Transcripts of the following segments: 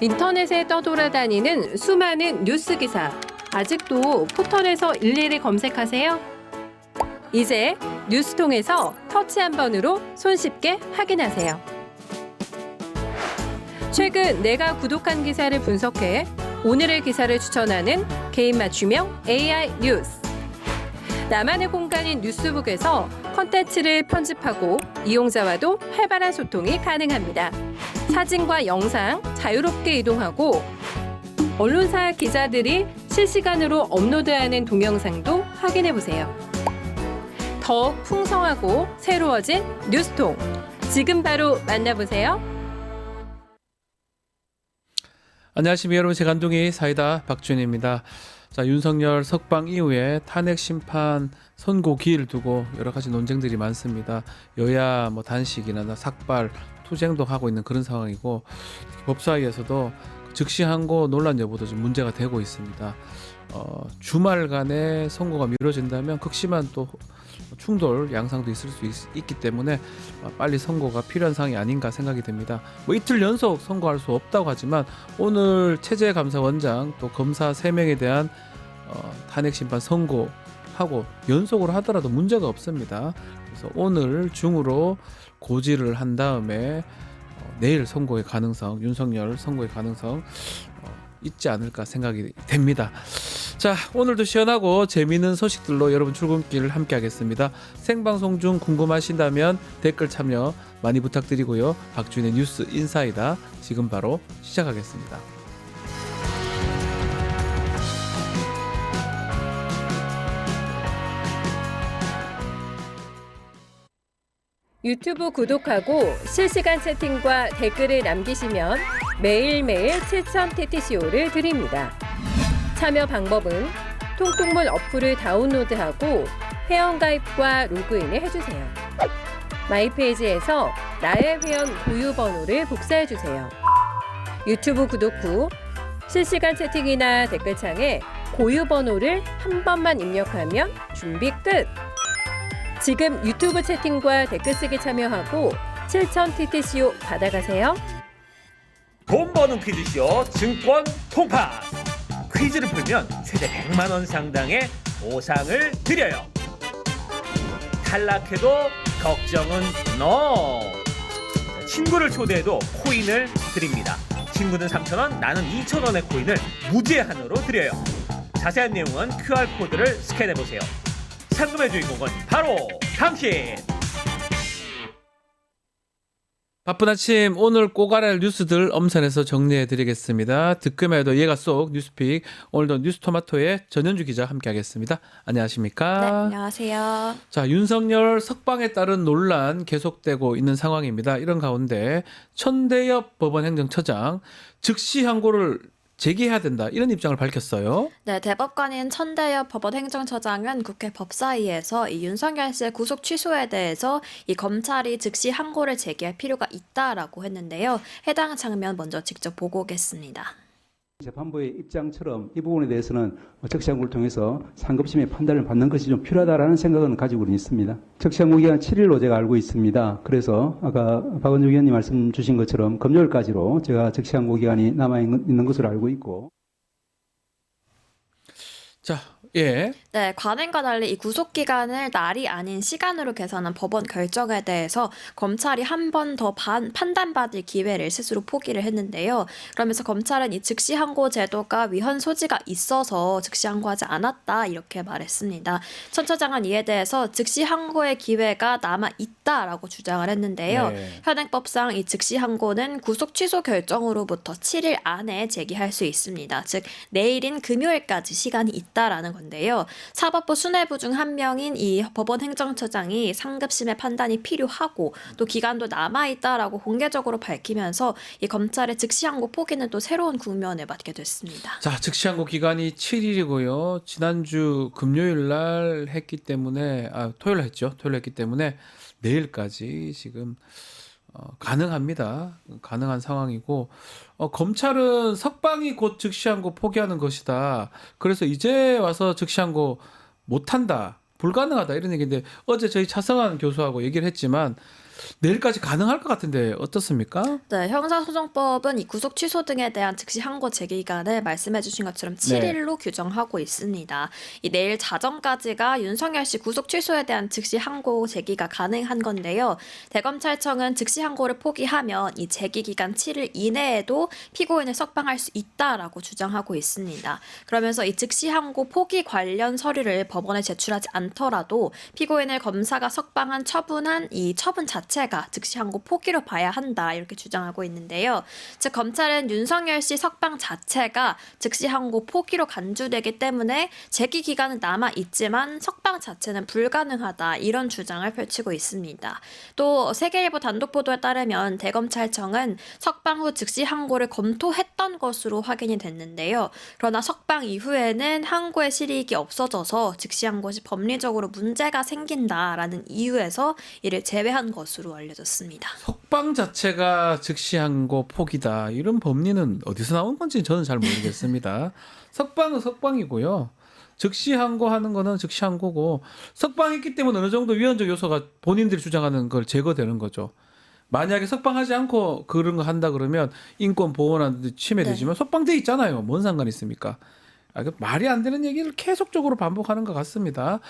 인터넷에 떠돌아다니는 수많은 뉴스 기사. 아직도 포털에서 일일이 검색하세요? 이제 뉴스통에서 터치 한 번으로 손쉽게 확인하세요. 최근 내가 구독한 기사를 분석해 오늘의 기사를 추천하는 개인 맞춤형 AI 뉴스. 나만의 공간인 뉴스북에서 콘텐츠를 편집하고 이용자와도 활발한 소통이 가능합니다. 사진과 영상 자유롭게 이동하고 언론사 기자들이 실시간으로 업로드하는 동영상도 확인해보세요. 더욱 풍성하고 새로워진 뉴스통. 지금 바로 만나보세요. 안녕하십니까 여러분, 제간둥이 사이다 박준입니다. 자, 윤석열 석방 이후에 탄핵 심판 선고 기일을 두고 여러 가지 논쟁들이 많습니다. 여야 단식이나 삭발, 투쟁도 하고 있는 그런 상황이고, 법사위에서도 즉시 항고 논란 여부도 좀 문제가 되고 있습니다. 주말간에 선고가 미뤄진다면 극심한 또 충돌 양상도 있을 수 있기 때문에 빨리 선고가 필요한 상황이 아닌가 생각이 됩니다. 이틀 연속 선고할 수 없다고 하지만 오늘 체제감사원장 또 검사 3명에 대한 탄핵 심판 선고하고 연속으로 하더라도 문제가 없습니다. 그래서 오늘 중으로 고지를 한 다음에 내일 선고의 가능성, 윤석열 선고의 가능성 있지 않을까 생각이 됩니다. 자, 오늘도 시원하고 재미있는 소식들로 여러분 출근길 함께 하겠습니다. 생방송 중 궁금하신다면 댓글 참여 많이 부탁드리고요. 박준의 뉴스 인사이다 지금 바로 시작하겠습니다. 유튜브 구독하고 실시간 채팅과 댓글을 남기시면 매일매일 7000TTCO를 드립니다. 참여 방법은 통통물 어플을 다운로드하고 회원가입과 로그인을 해주세요. 마이페이지에서 나의 회원 고유번호를 복사해주세요. 유튜브 구독 후 실시간 채팅이나 댓글창에 고유번호를 한 번만 입력하면 준비 끝! 지금 유튜브 채팅과 댓글 쓰기 참여하고 7000TTCO 받아가세요. 돈 버는 퀴즈쇼 증권 통파스. 퀴즈를 풀면 최대 100만 원 상당의 보상을 드려요. 탈락해도 걱정은 NO. 친구를 초대해도 코인을 드립니다. 친구는 3,000원, 나는 2,000원의 코인을 무제한으로 드려요. 자세한 내용은 QR코드를 스캔해보세요. 상금의 주인공은 바로 당신! 바쁜 아침, 오늘 꼭 알아야 뉴스들 엄선해서 정리해드리겠습니다. 듣기만 해도 얘가 쏙 뉴스픽. 오늘도 뉴스토마토의 전현주 기자 함께하겠습니다. 안녕하십니까? 네, 안녕하세요. 자, 윤석열 석방에 따른 논란 계속되고 있는 상황입니다. 이런 가운데 천대엽 법원 행정처장 즉시 항고를 제기해야 된다, 이런 입장을 밝혔어요. 네, 대법관인 천대엽 법원 행정처장은 국회 법사위에서 이 윤석열 씨의 구속 취소에 대해서 이 검찰이 즉시 항고를 제기할 필요가 있다라고 했는데요. 해당 장면 먼저 직접 보고 오겠습니다. 재판부의 입장처럼 이 부분에 대해서는 적시항고를 통해서 상급심의 판단을 받는 것이 좀 필요하다라는 생각은 가지고는 있습니다. 적시항고 기간 7일로 제가 알고 있습니다. 그래서 아까 박원주 의원님 말씀 주신 것처럼 금요일까지로 제가 적시항고 기간이 남아있는 것으로 알고 있고. 자, 예. 네, 관행과 달리 이 구속기간을 날이 아닌 시간으로 계산한 법원 결정에 대해서 검찰이 한 번 더 판단받을 기회를 스스로 포기를 했는데요. 그러면서 검찰은 이 즉시항고 제도가 위헌 소지가 있어서 즉시항고하지 않았다, 이렇게 말했습니다. 천 처장은 이에 대해서 즉시항고의 기회가 남아 있다라고 주장을 했는데요. 네. 현행법상 이 즉시항고는 구속 취소 결정으로부터 7일 안에 제기할 수 있습니다. 즉 내일인 금요일까지 시간이 있다라는 건데요. 사법부 수뇌부 중 한 명인 이 법원 행정처장이 상급심의 판단이 필요하고 또 기간도 남아있다라고 공개적으로 밝히면서 이 검찰의 즉시항고 포기는 또 새로운 국면에 맞게 됐습니다. 자, 즉시항고 기간이 7일이고요. 지난주 금요일 날 했기 때문에, 토요일 날 했죠. 토요일 했기 때문에 내일까지 지금 가능합니다. 가능한 상황이고, 검찰은 석방이 곧 즉시항고 포기하는 것이다. 그래서 이제 와서 즉시항고 못한다, 불가능하다, 이런 얘기인데, 어제 저희 차성환 교수하고 얘기를 했지만 내일까지 가능할 것 같은데 어떻습니까? 네, 형사소송법은 이 구속 취소 등에 대한 즉시 항고 제기 기간을 말씀해주신 것처럼 7일로 규정하고 있습니다. 이 내일 자정까지가 윤석열 씨 구속 취소에 대한 즉시 항고 제기가 가능한 건데요. 대검찰청은 즉시 항고를 포기하면 이 제기 기간 7일 이내에도 피고인을 석방할 수 있다라고 주장하고 있습니다. 그러면서 이 즉시 항고 포기 관련 서류를 법원에 제출하지 않더라도 피고인을 검사가 석방한 처분한 이 처분 자체가 즉시 항고 포기로 봐야 한다 이렇게 주장하고 있는데요. 즉 검찰은 윤석열 씨 석방 자체가 즉시 항고 포기로 간주되기 때문에 제기 기간은 남아 있지만 석방 자체는 불가능하다 이런 주장을 펼치고 있습니다. 또 세계일보 단독 보도에 따르면 대검찰청은 석방 후 즉시 항고를 검토했던 것으로 확인이 됐는데요. 그러나 석방 이후에는 항고의 실익이 없어져서 즉시 항고 시 법리적으로 문제가 생긴다라는 이유에서 이를 제외한 것으로 알려졌습니다. 석방 자체가 즉시 항고 포기다. 이런 법리는 어디서 나온 건지 저는 잘 모르겠습니다. 석방은 석방이고요. 즉시 항고하는 거는 즉시 항고고 석방했기 때문에 어느 정도 위헌적 요소가 본인들이 주장하는 걸 제거되는 거죠. 만약에 석방하지 않고 그런 거 한다 그러면 인권 보호나 침해되지만 석방돼 있잖아요. 뭔 상관 있습니까? 말이 안 되는 얘기를 계속적으로 반복하는 것 같습니다.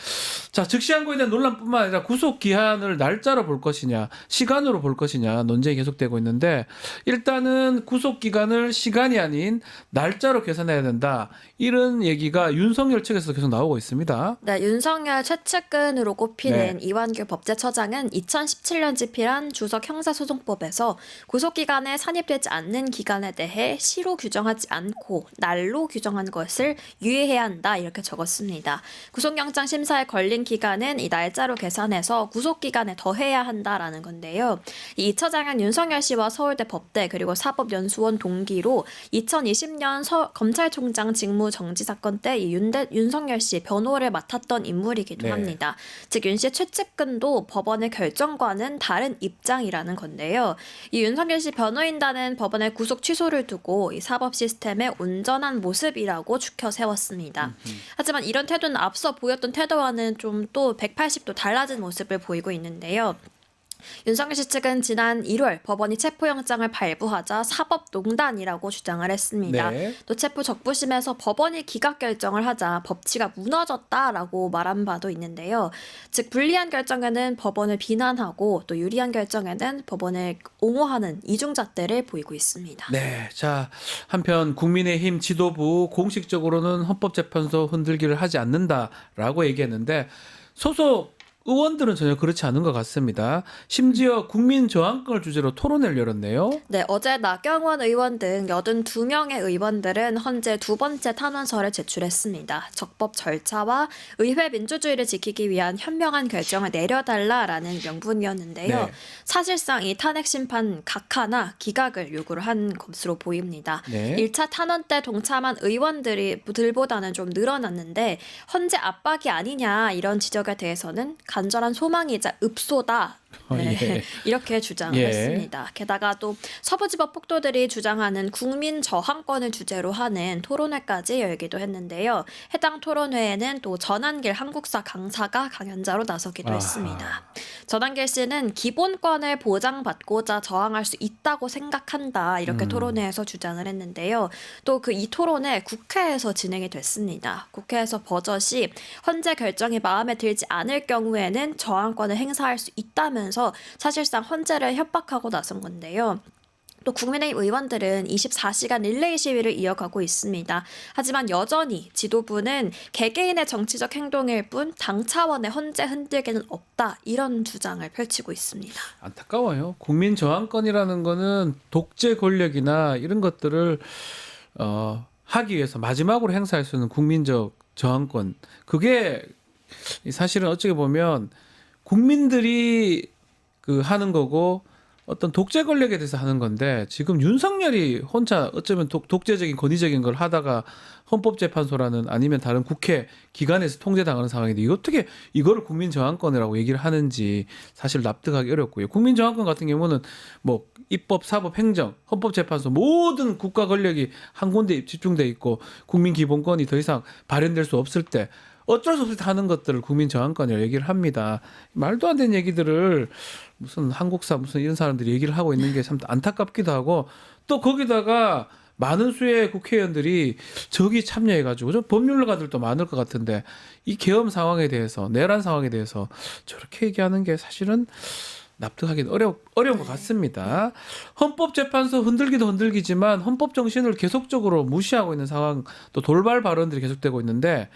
자, 즉시 항고에 대한 논란뿐만 아니라 구속 기한을 날짜로 볼 것이냐, 시간으로 볼 것이냐 논쟁이 계속되고 있는데 일단은 구속 기간을 시간이 아닌 날짜로 계산해야 된다. 이런 얘기가 윤석열 측에서 계속 나오고 있습니다. 네, 윤석열 최측근으로 꼽히는 네. 이완규 법제처장은 2017년 집필한 주석 형사소송법에서 구속기간에 산입되지 않는 기간에 대해 시로 규정하지 않고 날로 규정한 것을 유의해야 한다 이렇게 적었습니다. 구속영장 심사에 걸린 기간은 이 날짜로 계산해서 구속기간에 더해야 한다라는 건데요. 이 처장은 윤석열 씨와 서울대 법대 그리고 사법연수원 동기로 2020년 검찰총장 직무 정지 사건 때 이 윤석열 씨 변호를 맡았던 인물이기도 네. 합니다. 즉 윤 씨 최측근도 법원의 결정과는 다른 입장이라는 건데요. 이 윤석열 씨 변호인단은 법원의 구속 취소를 두고 이 사법 시스템의 온전한 모습이라고 추켜 세웠습니다. 하지만 이런 태도는 앞서 보였던 태도와는 좀 또 180도 달라진 모습을 보이고 있는데요. 윤석열 씨 측은 지난 1월 법원이 체포영장을 발부하자 사법농단이라고 주장을 했습니다. 네. 또 체포 적부심에서 법원이 기각 결정을 하자 법치가 무너졌다라고 말한 바도 있는데요. 즉 불리한 결정에는 법원을 비난하고 또 유리한 결정에는 법원을 옹호하는 이중잣대를 보이고 있습니다. 네. 자, 한편 국민의힘 지도부 공식적으로는 헌법재판소 흔들기를 하지 않는다라고 얘기했는데 소속 의원들은 전혀 그렇지 않은 것 같습니다. 심지어 국민 저항권을 주제로 토론회를 열었네요. 네, 어제 나경원 의원 등 82명의 의원들은 헌재 두 번째 탄원서를 제출했습니다. 적법 절차와 의회 민주주의를 지키기 위한 현명한 결정을 내려달라라는 명분이었는데요. 네. 사실상 이 탄핵 심판 각하나 기각을 요구를 한 것으로 보입니다. 네. 1차 탄원 때 동참한 의원들보다는 좀 늘어났는데 헌재 압박이 아니냐 이런 지적에 대해서는 간절한 소망이자 읍소다. 네, 예. 이렇게 주장을 예. 했습니다. 게다가 또 서부지법 폭도들이 주장하는 국민 저항권을 주제로 하는 토론회까지 열기도 했는데요. 해당 토론회에는 또 전한길 한국사 강사가 강연자로 나서기도 아하. 했습니다. 전한길 씨는 기본권을 보장받고자 저항할 수 있다고 생각한다 이렇게 토론회에서 주장을 했는데요. 또 그 이 토론회 국회에서 진행이 됐습니다. 국회에서 버젓이 헌재 결정이 마음에 들지 않을 경우에는 저항권을 행사할 수 있다면서 사실상 헌재를 협박하고 나선 건데요. 또 국민의힘 의원들은 24시간 릴레이 시위를 이어가고 있습니다. 하지만 여전히 지도부는 개개인의 정치적 행동일 뿐 당 차원의 헌재 흔들기는 없다 이런 주장을 펼치고 있습니다. 안타까워요. 국민 저항권이라는 거는 독재 권력이나 이런 것들을 하기 위해서 마지막으로 행사할 수 있는 국민적 저항권. 그게 사실은 어떻게 보면 국민들이 하는 거고 어떤 독재 권력에 대해서 하는 건데 지금 윤석열이 혼자 어쩌면 독재적인 권위적인 걸 하다가 헌법재판소라는 아니면 다른 국회 기관에서 통제당하는 상황인데 어떻게 이거를 국민저항권이라고 얘기를 하는지 사실 납득하기 어렵고요. 국민저항권 같은 경우는 뭐 입법, 사법, 행정, 헌법재판소 모든 국가 권력이 한 군데 집중돼 있고 국민 기본권이 더 이상 발현될 수 없을 때 어쩔 수 없이 하는 것들을 국민 저항권이라고 얘기를 합니다. 말도 안 되는 얘기들을 무슨 한국사 무슨 이런 사람들이 얘기를 하고 있는 게 참 안타깝기도 하고 또 거기다가 많은 수의 국회의원들이 저기 참여해가지고 좀 법률가들도 많을 것 같은데 이 계엄 상황에 대해서 내란 상황에 대해서 저렇게 얘기하는 게 사실은 납득하기는 어려운 것 같습니다. 헌법재판소 흔들기도 흔들기지만 헌법 정신을 계속적으로 무시하고 있는 상황 또 돌발 발언들이 계속되고 있는데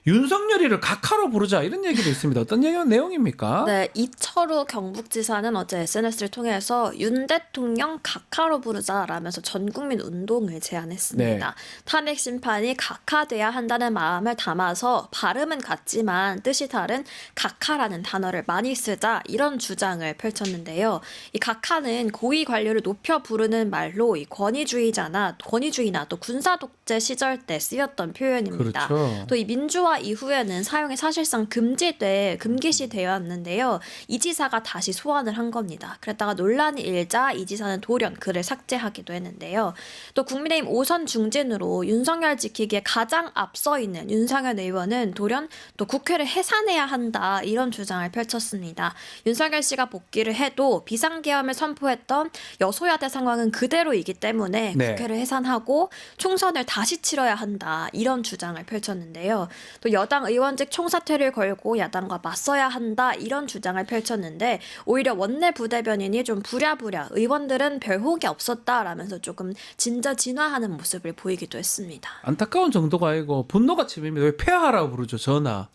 윤석열이를 각하로 부르자 이런 얘기도 있습니다. 어떤 내용입니까? 네, 이철우 경북지사는 어제 SNS를 통해서 윤 대통령 각하로 부르자라면서 전국민 운동을 제안했습니다. 네. 탄핵 심판이 각하돼야 한다는 마음을 담아서 발음은 같지만 뜻이 다른 각하라는 단어를 많이 쓰자 이런 주장을 펼쳤는데요. 이 각하는 고위 관료를 높여 부르는 말로 이 권위주의나 또 군사 독재 시절 때 쓰였던 표현입니다. 그렇죠. 또 이 민주화 이후에는 사용이 사실상 금기시 되었는데요. 이 지사가 다시 소환을 한 겁니다. 그랬다가 논란이 일자 이 지사는 돌연 글을 삭제하기도 했는데요. 또 국민의힘 5선 중진으로 윤석열 지키기에 가장 앞서 있는 윤상현 의원은 돌연 또 국회를 해산해야 한다 이런 주장을 펼쳤습니다. 윤석열 씨가 복귀를 해도 비상계엄을 선포했던 여소야대 상황은 그대로이기 때문에 네. 국회를 해산하고 총선을 다시 치러야 한다 이런 주장을 펼쳤는데요. 또 여당 의원직 총사퇴를 걸고 야당과 맞서야 한다 이런 주장을 펼쳤는데 오히려 원내 부대변인이 좀 부랴부랴 의원들은 별 호기 없었다라면서 조금 진화하는 모습을 보이기도 했습니다. 안타까운 정도가 아니고 분노가 치밀니다. 왜 폐하라고 부르죠? 전하.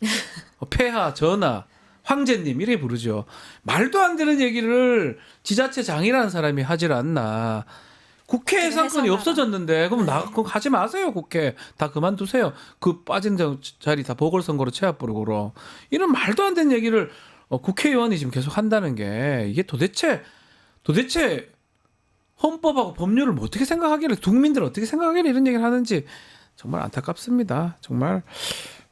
폐하, 전하. 황제님 이래 부르죠. 말도 안 되는 얘기를 지자체 장이라는 사람이 하질 않나. 국회 해산권이 없어졌는데 그럼 그거 하지 마세요. 국회 다 그만두세요. 그 빠진 자리 다 보궐선거로 채워버리고 이런 말도 안 되는 얘기를 국회의원이 지금 계속 한다는 게 이게 도대체 헌법하고 법률을 뭐 어떻게 생각하기를 국민들 어떻게 생각하기를 이런 얘기를 하는지 정말 안타깝습니다. 정말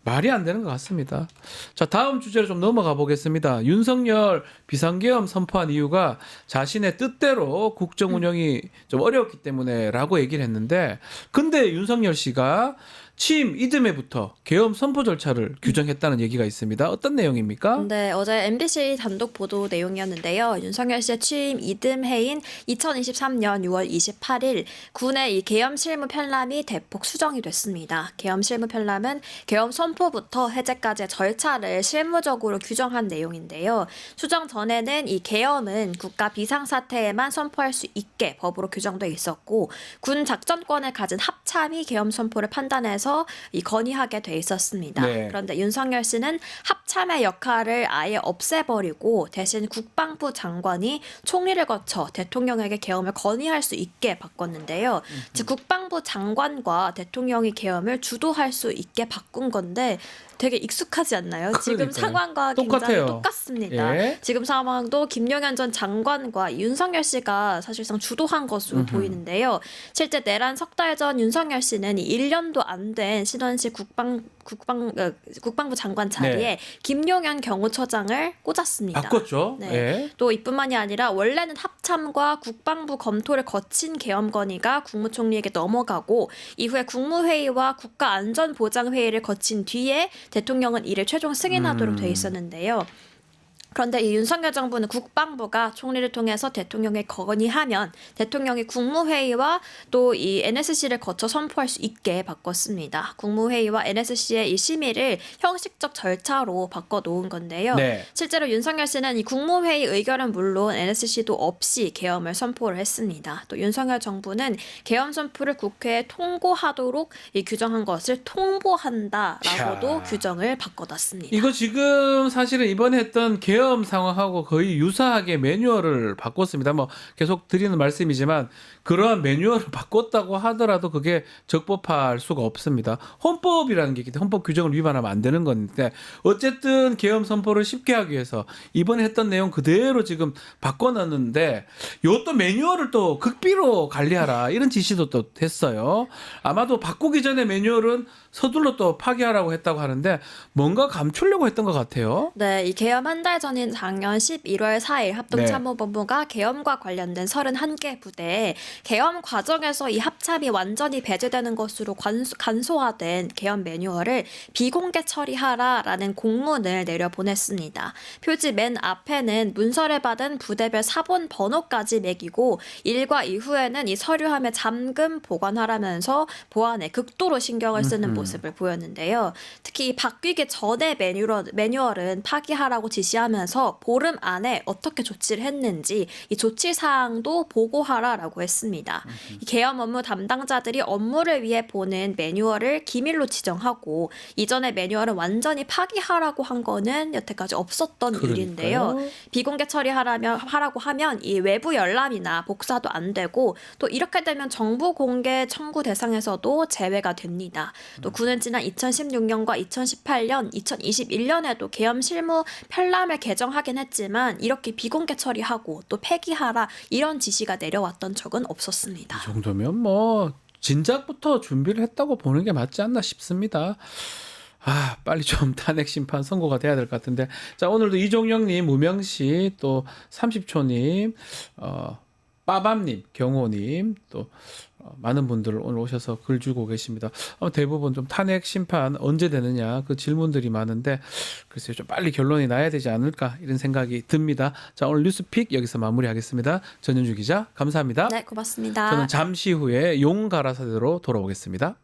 말이 안 되는 것 같습니다. 자, 다음 주제로 좀 넘어가 보겠습니다. 윤석열 비상계엄 선포한 이유가 자신의 뜻대로 국정 운영이 좀 어려웠기 때문에라고 얘기를 했는데 근데 윤석열 씨가 취임 이듬해부터 계엄 선포 절차를 규정했다는 얘기가 있습니다. 어떤 내용입니까? 네, 어제 MBC 단독 보도 내용이었는데요. 윤석열 씨의 취임 이듬해인 2023년 6월 28일 군의 이 계엄 실무 편람이 대폭 수정이 됐습니다. 계엄 실무 편람은 계엄 선포부터 해제까지의 절차를 실무적으로 규정한 내용인데요. 수정 전에는 이 계엄은 국가 비상사태에만 선포할 수 있게 법으로 규정돼 있었고 군 작전권을 가진 합참이 계엄 선포를 판단해서 이 건의하게 돼 있었습니다. 네. 그런데 윤석열 씨는 합참의 역할을 아예 없애버리고 대신 국방부 장관이 총리를 거쳐 대통령에게 계엄을 건의할 수 있게 바꿨는데요. 즉 국방부 장관과 대통령이 계엄을 주도할 수 있게 바꾼 건데 되게 익숙하지 않나요? 지금 그러니까요. 상황과 똑같아요. 굉장히 똑같습니다. 예. 지금 상황도 김용현 전 장관과 윤석열 씨가 사실상 주도한 것으로 보이는데요. 실제 내란 석 달 전 윤석열 씨는 1년도 안 된 신원식 국방부 장관 자리에 네. 김용현 경호처장을 꽂았습니다. 바꿨죠. 네. 예. 또 이뿐만이 아니라 원래는 합참과 국방부 검토를 거친 계엄 건의가 국무총리에게 넘어가고 이후에 국무회의와 국가안전보장회의를 거친 뒤에 대통령은 이를 최종 승인하도록 돼 있었는데요. 그런데 이 윤석열 정부는 국방부가 총리를 통해서 대통령에 건의하면 대통령이 국무회의와 또 이 NSC를 거쳐 선포할 수 있게 바꿨습니다. 국무회의와 NSC의 이 심의를 형식적 절차로 바꿔놓은 건데요. 네. 실제로 윤석열 씨는 이 국무회의 의결은 물론 NSC도 없이 계엄을 선포를 했습니다. 또 윤석열 정부는 계엄 선포를 국회에 통고하도록 이 규정한 것을 통보한다라고도 야. 규정을 바꿔놨습니다. 이거 지금 사실은 이번에 했던 계엄 상황하고 거의 유사하게 매뉴얼을 바꿨습니다. 뭐 계속 드리는 말씀이지만 그러한 매뉴얼을 바꿨다고 하더라도 그게 적법할 수가 없습니다. 헌법이라는 게 있기 때문에 헌법 규정을 위반하면 안 되는 건데 어쨌든 계엄 선포를 쉽게 하기 위해서 이번에 했던 내용 그대로 지금 바꿔놨는데 이것도 매뉴얼을 또 극비로 관리하라 이런 지시도 또 했어요. 아마도 바꾸기 전에 매뉴얼은 서둘러 또 파기하라고 했다고 하는데 뭔가 감추려고 했던 것 같아요. 네, 이 계엄 한 달 연장선인 작년 11월 4일 합동참모본부가 계엄과 관련된 31개 부대에 계엄 과정에서 이 합참이 완전히 배제되는 것으로 간소화된 계엄 매뉴얼을 비공개 처리하라라는 공문을 내려보냈습니다. 표지 맨 앞에는 문서를 받은 부대별 사본 번호까지 매기고 일과 이후에는 이 서류함에 잠금 보관하라면서 보안에 극도로 신경을 쓰는 모습을 보였는데요. 특히 이 바뀌기 전에 매뉴얼은 파기하라고 지시하면서 보름 안에 어떻게 조치를 했는지 이 조치 사항도 보고하라라고 했습니다. 이 계엄 업무 담당자들이 업무를 위해 보는 매뉴얼을 기밀로 지정하고 이전의 매뉴얼은 완전히 파기하라고 한 거는 여태까지 없었던 일인데요. 비공개 처리하라고 하면 이 외부 열람이나 복사도 안 되고 또 이렇게 되면 정부 공개 청구 대상에서도 제외가 됩니다. 또 군은 지난 2016년과 2018년, 2021년에도 계엄 실무 편람을 개정하긴 했지만 이렇게 비공개 처리하고 또 폐기하라 이런 지시가 내려왔던 적은 없었습니다. 이 정도면 뭐 진작부터 준비를 했다고 보는 게 맞지 않나 싶습니다. 빨리 좀 탄핵 심판 선고가 돼야 될 것 같은데. 자, 오늘도 이종영님, 무명씨, 또 30초님, 빠밤님, 경호님, 또 많은 분들 오늘 오셔서 글 주고 계십니다. 대부분 좀 탄핵 심판 언제 되느냐 그 질문들이 많은데 글쎄요 좀 빨리 결론이 나야 되지 않을까 이런 생각이 듭니다. 자, 오늘 뉴스픽 여기서 마무리하겠습니다. 전현주 기자 감사합니다. 네, 고맙습니다. 저는 잠시 후에 용가라사대로 돌아오겠습니다.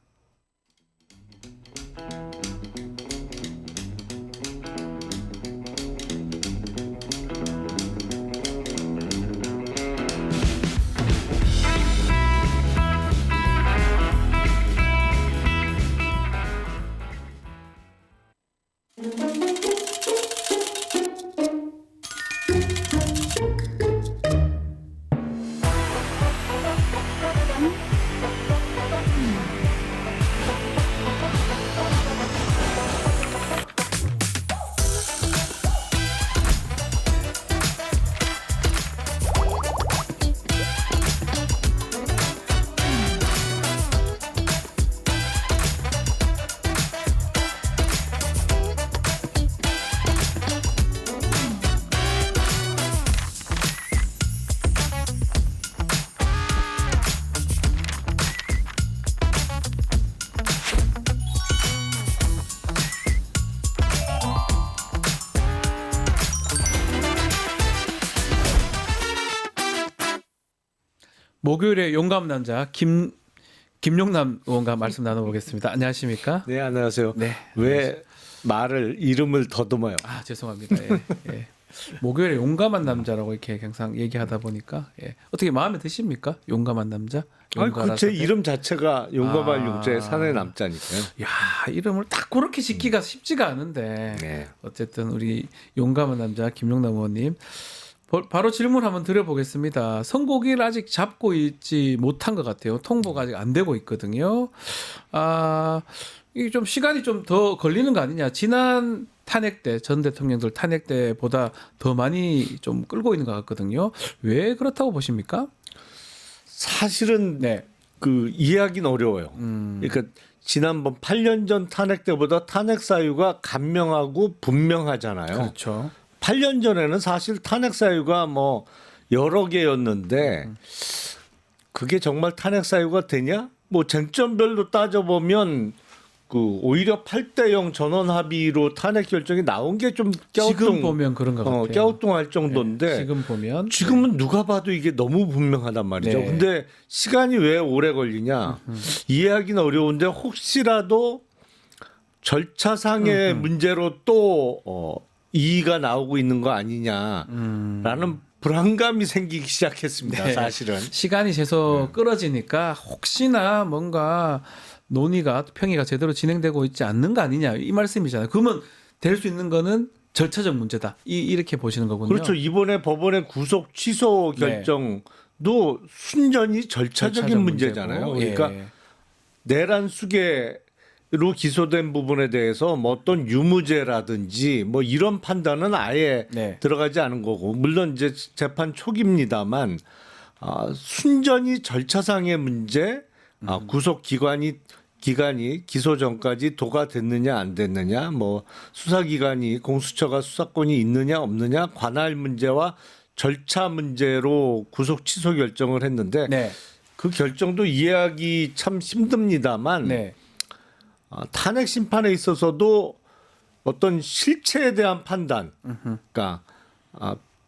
목요일에 용감 남자 김용남 의원과 말씀 나눠보겠습니다. 안녕하십니까? 네, 안녕하세요. 네. 왜 이름을 더듬어요? 죄송합니다. 예. 목요일에 용감한 남자라고 이렇게 항상 얘기하다 보니까 어떻게 마음에 드십니까? 용감한 남자? 제 이름 자체가 용감한 용자의 산의 남자니까요. 야, 이름을 딱 그렇게 짓기가 쉽지가 않은데 네. 어쨌든 우리 용감한 남자 김용남 의원님 바로 질문 한번 드려보겠습니다. 선고기를 아직 잡고 있지 못한 것 같아요. 통보가 아직 안 되고 있거든요. 이게 좀 시간이 좀 더 걸리는 거 아니냐. 지난 탄핵 때, 전 대통령들 탄핵 때보다 더 많이 좀 끌고 있는 것 같거든요. 왜 그렇다고 보십니까? 사실은 그 이해하기는 어려워요. 그러니까 지난번 8년 전 탄핵 때보다 탄핵 사유가 간명하고 분명하잖아요. 그렇죠. 8년 전에는 사실 탄핵 사유가 뭐 여러 개였는데 그게 정말 탄핵 사유가 되냐? 뭐 쟁점별로 따져보면 그 오히려 8대0 전원 합의로 탄핵 결정이 나온 게 좀 지금 보면 그런 것 같아요. 갸우뚱할 정도인데 지금 보면 지금은 누가 봐도 이게 너무 분명하단 말이죠. 네. 근데 시간이 왜 오래 걸리냐? 이해하기는 어려운데 혹시라도 절차상의 문제로 또 이의가 나오고 있는 거 아니냐라는 불안감이 생기기 시작했습니다. 네. 사실은. 시간이 계속 끌어지니까 혹시나 뭔가 논의가 평의가 제대로 진행되고 있지 않는 거 아니냐 이 말씀이잖아요. 그러면 될 수 있는 거는 절차적 문제다. 이렇게 보시는 거군요. 그렇죠. 이번에 법원의 구속 취소 결정도 순전히 절차적인 문제잖아요. 문제고. 그러니까 내란 수개로 기소된 부분에 대해서 뭐 어떤 유무죄라든지 뭐 이런 판단은 아예 들어가지 않은 거고, 물론 이제 재판 초기입니다만 순전히 절차상의 문제, 구속 기관이 기간이 기소 전까지 도가 됐느냐 안 됐느냐, 뭐 수사기관이 공수처가 수사권이 있느냐 없느냐 관할 문제와 절차 문제로 구속 취소 결정을 했는데 네. 그 결정도 이해하기 참 힘듭니다만 네. 탄핵 심판에 있어서도 어떤 실체에 대한 판단, 그러니까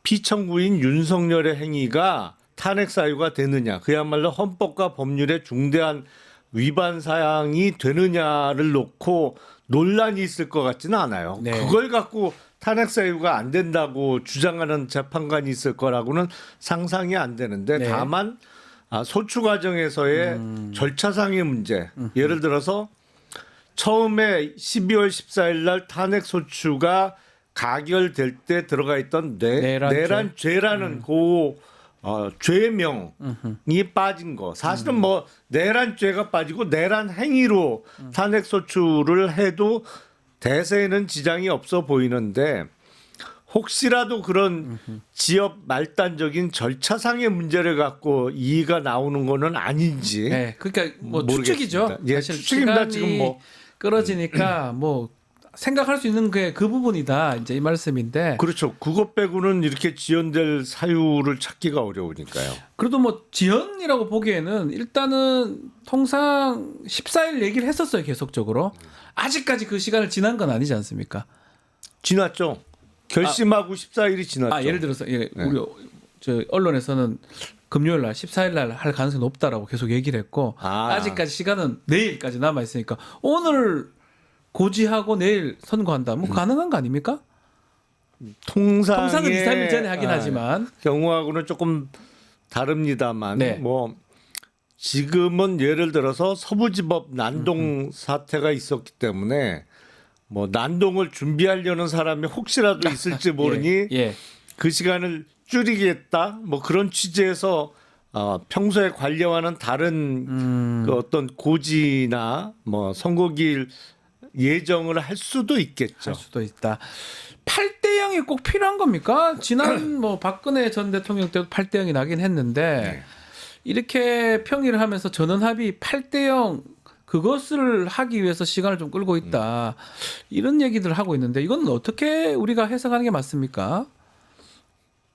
피청구인 윤석열의 행위가 탄핵 사유가 되느냐, 그야말로 헌법과 법률의 중대한 위반 사항이 되느냐를 놓고 논란이 있을 것 같지는 않아요. 네. 그걸 갖고 탄핵 사유가 안 된다고 주장하는 재판관이 있을 거라고는 상상이 안 되는데 네. 다만 소추 과정에서의 절차상의 문제, 예를 들어서 처음에 12월 14일 날 탄핵 소추가 가결될 때 들어가 있던 내란죄라는 죄명이 빠진 거. 사실은 뭐 내란죄가 빠지고 내란 행위로 탄핵 소추를 해도 대세에는 지장이 없어 보이는데 혹시라도 그런 지역 말단적인 절차상의 문제를 갖고 이의가 나오는 거는 아닌지. 네, 그러니까 뭐 모르겠습니다. 추측이죠. 예, 사실 추측입니다. 시간이 지금 뭐 끌어지니까 뭐 생각할 수 있는 게 그 부분이다. 이제 이 말씀인데. 그렇죠. 그것 빼고는 이렇게 지연될 사유를 찾기가 어려우니까요. 그래도 뭐 지연이라고 보기에는 일단은 통상 14일 얘기를 했었어요. 계속적으로. 아직까지 그 시간을 지난 건 아니지 않습니까? 지났죠. 결심하고 14일이 지났죠. 예를 들어서 우리 저 언론에서는 금요일 날 14일 날 할 가능성이 높다라고 계속 얘기를 했고 아직까지 시간은 내일까지 남아 있으니까 오늘 고지하고 내일 선고한다. 뭐 가능한 거 아닙니까? 통상은 2, 3일 전에 하긴 하지만 경우하고는 조금 다릅니다만 네. 뭐 지금은 예를 들어서 서부지법 난동 사태가 있었기 때문에 뭐 난동을 준비하려는 사람이 혹시라도 있을지 모르니 예. 그 시간을 줄이겠다 뭐 그런 취지에서 평소에 관례와는 다른 그 어떤 고지나 뭐 선고기일 예정을 할 수도 있겠죠. 할 수도 있다. 8대 0이 꼭 필요한 겁니까? 지난 뭐 박근혜 전 대통령 때도 8대 0이 나긴 했는데 이렇게 평의를 하면서 전원 합의 8대 0 그것을 하기 위해서 시간을 좀 끌고 있다. 이런 얘기들 하고 있는데 이건 어떻게 우리가 해석하는 게 맞습니까?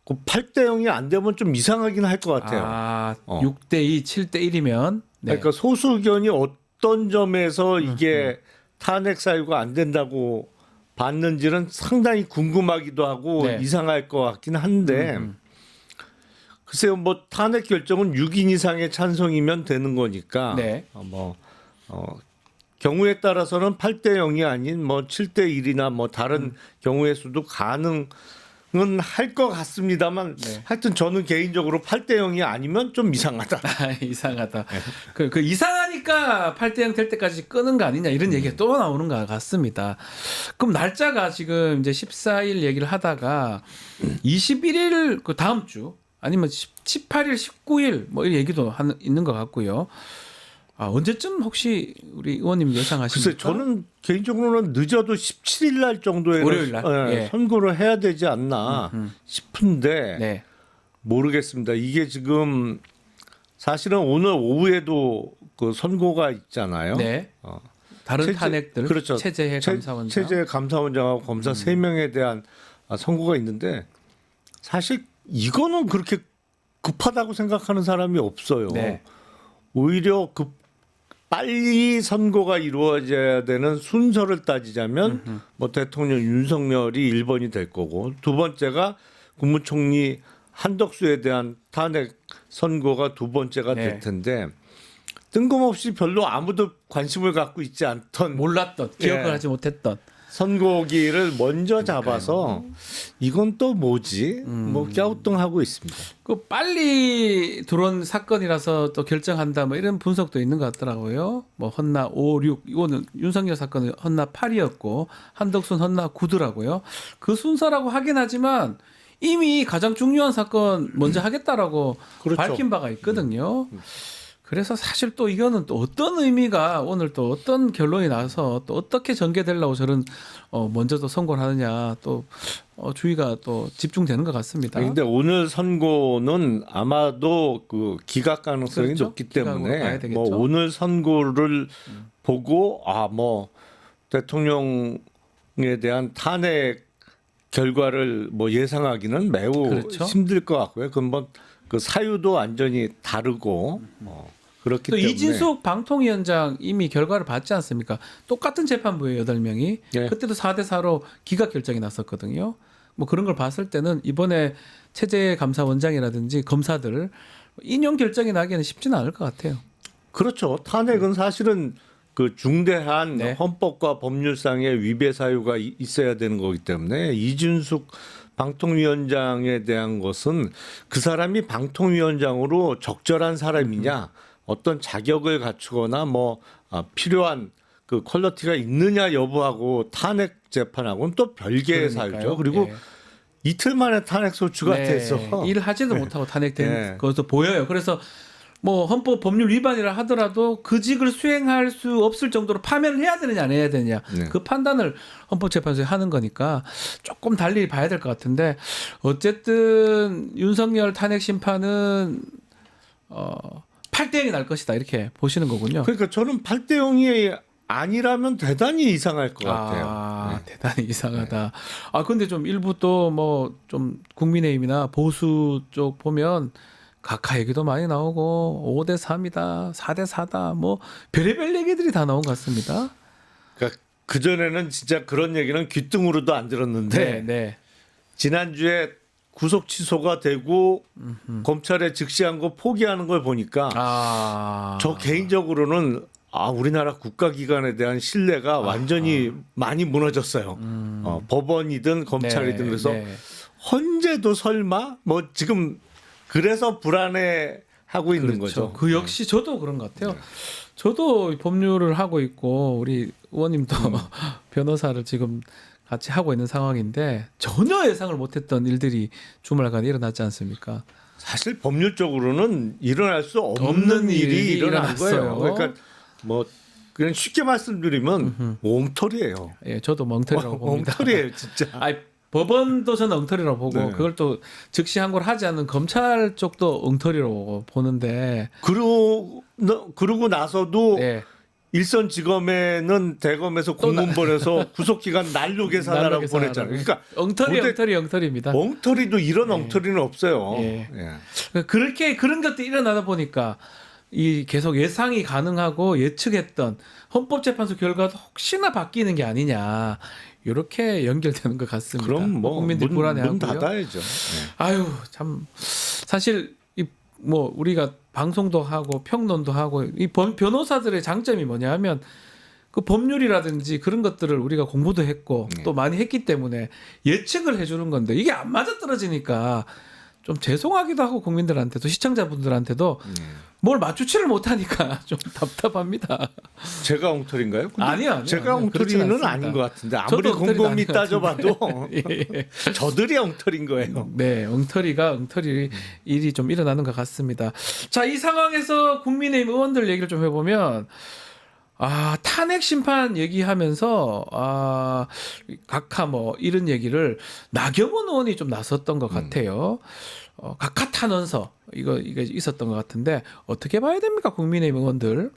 그 8대 0이 안 되면 좀 이상하긴 할 것 같아요. 6대 2, 7대 1이면 그러니까 소수 의견이 어떤 점에서 이게 탄핵 사유가 안 된다고 봤는지는 상당히 궁금하기도 하고 네. 이상할 것 같긴 한데 글쎄요, 뭐 탄핵 결정은 6인 이상의 찬성이면 되는 거니까 네. 경우에 따라서는 8대 0이 아닌 뭐 7대 1이나 뭐 다른 경우의 수도 가능은 할 것 같습니다만 하여튼 저는 개인적으로 8대 0이 아니면 좀 이상하다. 이상하다. 그 이상하니까 8대 0 될 때까지 끄는 거 아니냐 이런 얘기가 또 나오는 것 같습니다. 그럼 날짜가 지금 이제 14일 얘기를 하다가 21일 그 다음 주 아니면 18일, 19일 뭐 이 얘기도 있는 것 같고요. 언제쯤 혹시 우리 의원님 예상하십니까? 글쎄 저는 개인적으로는 늦어도 17일 날 정도에 월요일 날 선고를 해야 되지 않나 싶은데 네. 모르겠습니다. 이게 지금 사실은 오늘 오후에도 그 선고가 있잖아요. 네. 다른 탄핵들, 그렇죠. 체제의 감사원장, 체제 감사원장하고 검사 3명에 대한 선고가 있는데 사실 이거는 그렇게 급하다고 생각하는 사람이 없어요. 네. 오히려 빨리 선고가 이루어져야 되는 순서를 따지자면 뭐 대통령 윤석열이 1번이 될 거고 두 번째가 국무총리 한덕수에 대한 탄핵 선고가 두 번째가 네. 될 텐데 뜬금없이 별로 아무도 관심을 갖고 있지 않던 몰랐던 기억을 하지 못했던 선고기를 먼저 잡아서 이건 또 뭐지? 뭐 갸우뚱하고 있습니다. 그 빨리 들어온 사건이라서 또 결정한다 뭐 이런 분석도 있는 것 같더라고요. 뭐 헌나 5, 6 이거는 윤석열 사건은 헌나 8이었고 한덕수는 헌나 9더라고요. 그 순서라고 하긴 하지만 이미 가장 중요한 사건 먼저 하겠다라고 그렇죠. 밝힌 바가 있거든요. 그래서 사실 또 이거는 또 어떤 의미가 오늘 또 어떤 결론이 나서 또 어떻게 전개되려고 저런 먼저 또 선고를 하느냐 또 주의가 또 집중되는 것 같습니다. 근데 오늘 선고는 아마도 그 기각 가능성이 그렇죠. 높기 기각으로 가야 때문에 되겠죠. 뭐 오늘 선고를 보고 뭐 대통령에 대한 탄핵 결과를 뭐 예상하기는 매우 그렇죠. 힘들 것 같고요. 그건 그 사유도 완전히 다르고 그렇기 또 때문에 이진숙 방통위원장 이미 결과를 봤지 않습니까? 똑같은 재판부에 8명이 네. 그때도 4대 4로 기각 결정이 났었거든요. 뭐 그런 걸 봤을 때는 이번에 체제감사원장이라든지 검사들 인용 결정이 나기에는 쉽지는 않을 것 같아요. 그렇죠. 탄핵은 사실은 그 중대한 네. 헌법과 법률상의 위배 사유가 있어야 되는 거기 때문에 이준숙 방통위원장에 대한 것은 그 사람이 방통위원장으로 적절한 사람이냐, 어떤 자격을 갖추거나 뭐 필요한 그 퀄리티가 있느냐 여부하고 탄핵 재판하고는 또 별개의 그러니까요. 사유죠. 그리고 예. 이틀 만에 탄핵 소추가 네, 돼서 일하지도 못하고 탄핵된 네. 것도 보여요. 그래서 뭐 헌법 법률 위반이라 하더라도 그 직을 수행할 수 없을 정도로 파면을 해야 되느냐 안 해야 되느냐 네. 그 판단을 헌법재판소에 하는 거니까 조금 달리 봐야 될 것 같은데 어쨌든 윤석열 탄핵 심판은 8대0이 날 것이다 이렇게 보시는 거군요. 그러니까 저는 8대 0이 아니라면 대단히 이상할 것 같아요. 네. 대단히 이상하다. 근데 좀 일부 또 뭐 좀 국민의힘이나 보수 쪽 보면 각하 얘기도 많이 나오고 5대 3이다, 4대 4다, 뭐 별의별 얘기들이 다 나온 것 같습니다. 그러니까 그 전에는 진짜 그런 얘기는 귓등으로도 안 들었는데 네. 지난주에 구속 취소가 되고 검찰에 즉시한 거 포기하는 걸 보니까 저 개인적으로는 우리나라 국가기관에 대한 신뢰가 완전히 많이 무너졌어요. 법원이든 검찰이든 그래서 헌재도 설마 뭐 지금 그래서 불안해하고 있는 거죠. 그 역시 저도 그런 것 같아요. 저도 법률을 하고 있고 우리 의원님도 변호사를 지금 같이 하고 있는 상황인데 전혀 예상을 못했던 일들이 주말간 일어났지 않습니까? 사실 법률적으로는 일어날 수 없는 일이 일어난 거예요. 그러니까 뭐 그냥 쉽게 말씀드리면 엉터리예요. 예, 저도 멍터리라고 봅니다. 엉터리예요, 진짜. 법원도 저는 엉터리라고 보고 네. 그걸 또 즉시 항고를 하지 않는 검찰 쪽도 엉터리라고 보는데 그러고 나서도 네. 일선지검에는 대검에서 공문 보내서 구속기간 난로 계산하라고 보냈잖아요. 그러니까 엉터리입니다. 엉터리도 이런 엉터리는 없어요. 예. 예. 그렇게 그런 것들이 일어나다 보니까 이 계속 예상이 가능하고 예측했던 헌법재판소 결과도 혹시나 바뀌는 게 아니냐 이렇게 연결되는 것 같습니다. 그럼 뭐 국민들이 문 불안해하고요. 닫아야죠. 예. 아유 참 사실 뭐 우리가 방송도 하고 평론도 하고 이 변호사들의 장점이 뭐냐하면 그 법률이라든지 그런 것들을 우리가 공부도 했고 또 많이 했기 때문에 예측을 해주는 건데 이게 안 맞아 떨어지니까 좀 죄송하기도 하고 국민들한테도 시청자분들한테도 뭘 맞추지를 못하니까 좀 답답합니다. 제가 엉터리인가요? 근데 아니요. 제가 그렇진 엉터리는 않습니다. 아닌 것 같은데 아무리 저도 엉터리는 곰곰이 아닌 것 따져봐도 예. 저들이 엉터리인 거예요. 네, 엉터리 일이 좀 일어나는 것 같습니다. 자, 이 상황에서 국민의힘 의원들 얘기를 좀 해보면 탄핵 심판 얘기하면서 각하 뭐 이런 얘기를 나경원 의원이 좀 나섰던 것 같아요. 각하 탄원서 이게 있었던 것 같은데 어떻게 봐야 됩니까, 국민의힘 의원들?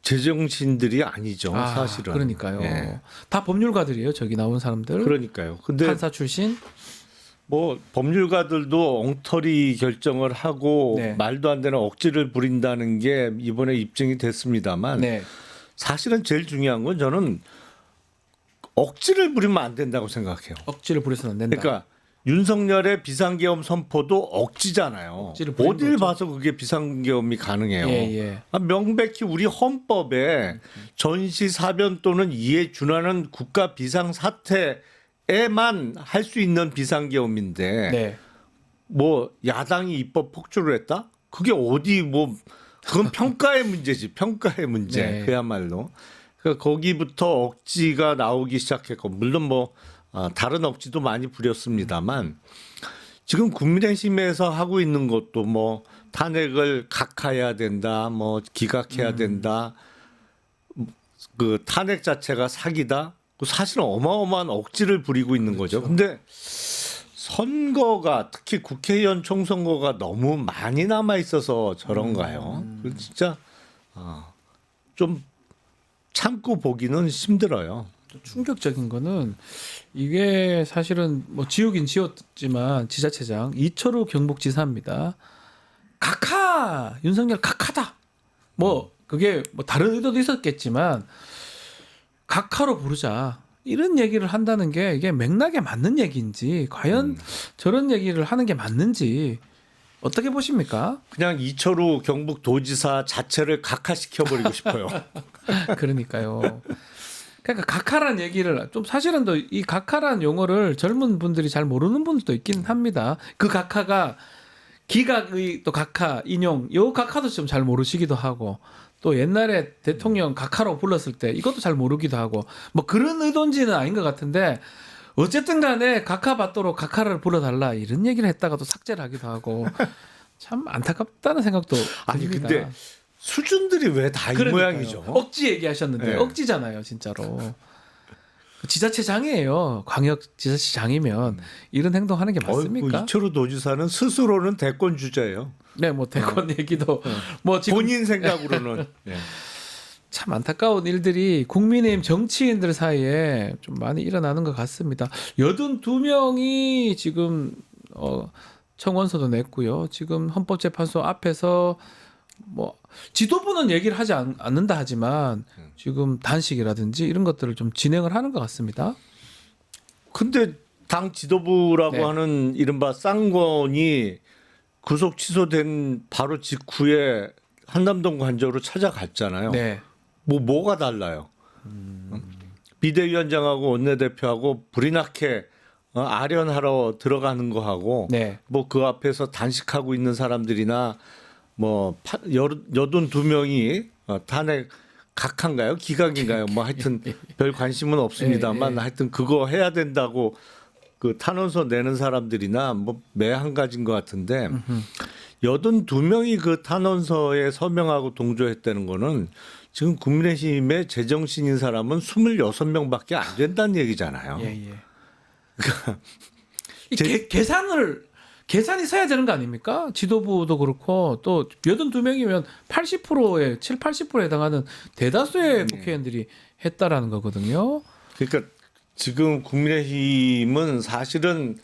제정신들이 아니죠, 사실은. 그러니까요. 예. 다 법률가들이에요, 저기 나온 사람들. 그러니까요. 근데 판사 출신. 뭐 법률가들도 엉터리 결정을 하고 네. 말도 안 되는 억지를 부린다는 게 이번에 입증이 됐습니다만 네. 사실은 제일 중요한 건 저는 억지를 부리면 안 된다고 생각해요. 억지를 부려서는 안 된다. 그러니까 윤석열의 비상계엄 선포도 억지잖아요. 억지를 부린 어딜 거죠. 봐서 그게 비상계엄이 가능해요. 예. 명백히 우리 헌법에 전시 사변 또는 이에 준하는 국가 비상 사태에만 할 수 있는 비상계엄인데 네. 뭐 야당이 입법 폭주를 했다? 그게 어디 뭐 그건 평가의 문제지. 평가의 문제. 네. 그야말로. 그러니까 거기부터 억지가 나오기 시작했고 물론 뭐 다른 억지도 많이 부렸습니다만 지금 국민의힘에서 하고 있는 것도 뭐 탄핵을 각하해야 된다, 뭐 기각해야 된다. 그 탄핵 자체가 사기다. 사실은 어마어마한 억지를 부리고 있는 거죠. 근데 선거가 특히 국회의원 총선거가 너무 많이 남아 있어서 저런가요? 진짜 좀 참고 보기는 힘들어요. 충격적인 거는 이게 사실은 뭐 지우긴 지웠지만 지자체장 이철우 경북지사입니다. 각하 윤석열 각하다. 뭐 그게 뭐 다른 의도도 있었겠지만 각하로 부르자 이런 얘기를 한다는 게 이게 맥락에 맞는 얘기인지 과연 저런 얘기를 하는 게 맞는지 어떻게 보십니까? 그냥 이철우 경북도지사 자체를 각하시켜 버리고 싶어요. 그러니까요. 그러니까 각하란 얘기를 좀 사실은 또 이 각하란 용어를 젊은 분들이 잘 모르는 분들도 있긴 합니다. 그 각하가 기각의 또 각하 인용 요 각하도 좀 잘 모르시기도 하고 또 옛날에 대통령 각하로 불렀을 때 이것도 잘 모르기도 하고 뭐 그런 의도인지는 아닌 것 같은데 어쨌든 간에 각하 받도록 각하를 불러달라 이런 얘기를 했다가 또 삭제를 하기도 하고 참 안타깝다는 생각도 아니 듭니다. 근데 수준들이 왜 다 이 그러니까요. 모양이죠? 억지 얘기하셨는데 네. 억지잖아요, 진짜로. 지자체장이에요. 광역 지자체장이면 이런 행동하는 게 맞습니까? 이철우 도지사는 스스로는 대권 주자예요. 네, 뭐 대권 얘기도 뭐 지금 본인 생각으로는. 네. 참 안타까운 일들이 국민의힘 정치인들 사이에 좀 많이 일어나는 것 같습니다. 82명이 지금 청원서도 냈고요. 지금 헌법재판소 앞에서 뭐 지도부는 얘기를 하지 않는다 하지만 지금 단식이라든지 이런 것들을 좀 진행을 하는 것 같습니다. 근데 당 지도부라고 네. 하는 이른바 쌍권이 구속 취소된 바로 직후에 한남동 관저로 찾아갔잖아요. 네. 뭐가 달라요? 비대위원장하고 원내대표하고 불이 나게 아련하러 들어가는 거하고 네. 뭐 그 앞에서 단식하고 있는 사람들이나 뭐 82명이 탄핵 각한가요? 기각인가요? 뭐 하여튼 별 관심은 없습니다만 하여튼 그거 해야 된다고 그 탄원서 내는 사람들이나 뭐 매 한 가지인 것 같은데 82명이 그 탄원서에 서명하고 동조했다는 거는 지금 국민의힘의 제정신인 사람은 26명밖에 안 된다는 얘기잖아요. 예, 예. 이 계산이 서야 되는 거 아닙니까? 지도부도 그렇고 또 82명이면 80%에 7, 80%에 해당하는 대다수의 국회의원들이 했다라는 거거든요. 그러니까 지금 국민의힘은 사실은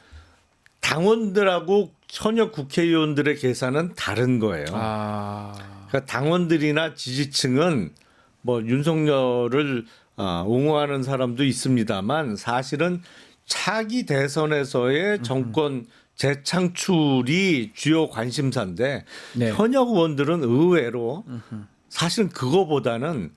당원들하고 현역 국회의원들의 계산은 다른 거예요. 그러니까 당원들이나 지지층은 뭐 윤석열을 옹호하는 사람도 있습니다만 사실은 차기 대선에서의 정권 재창출이 주요 관심사인데 네. 현역 의원들은 의외로 사실은 그거보다는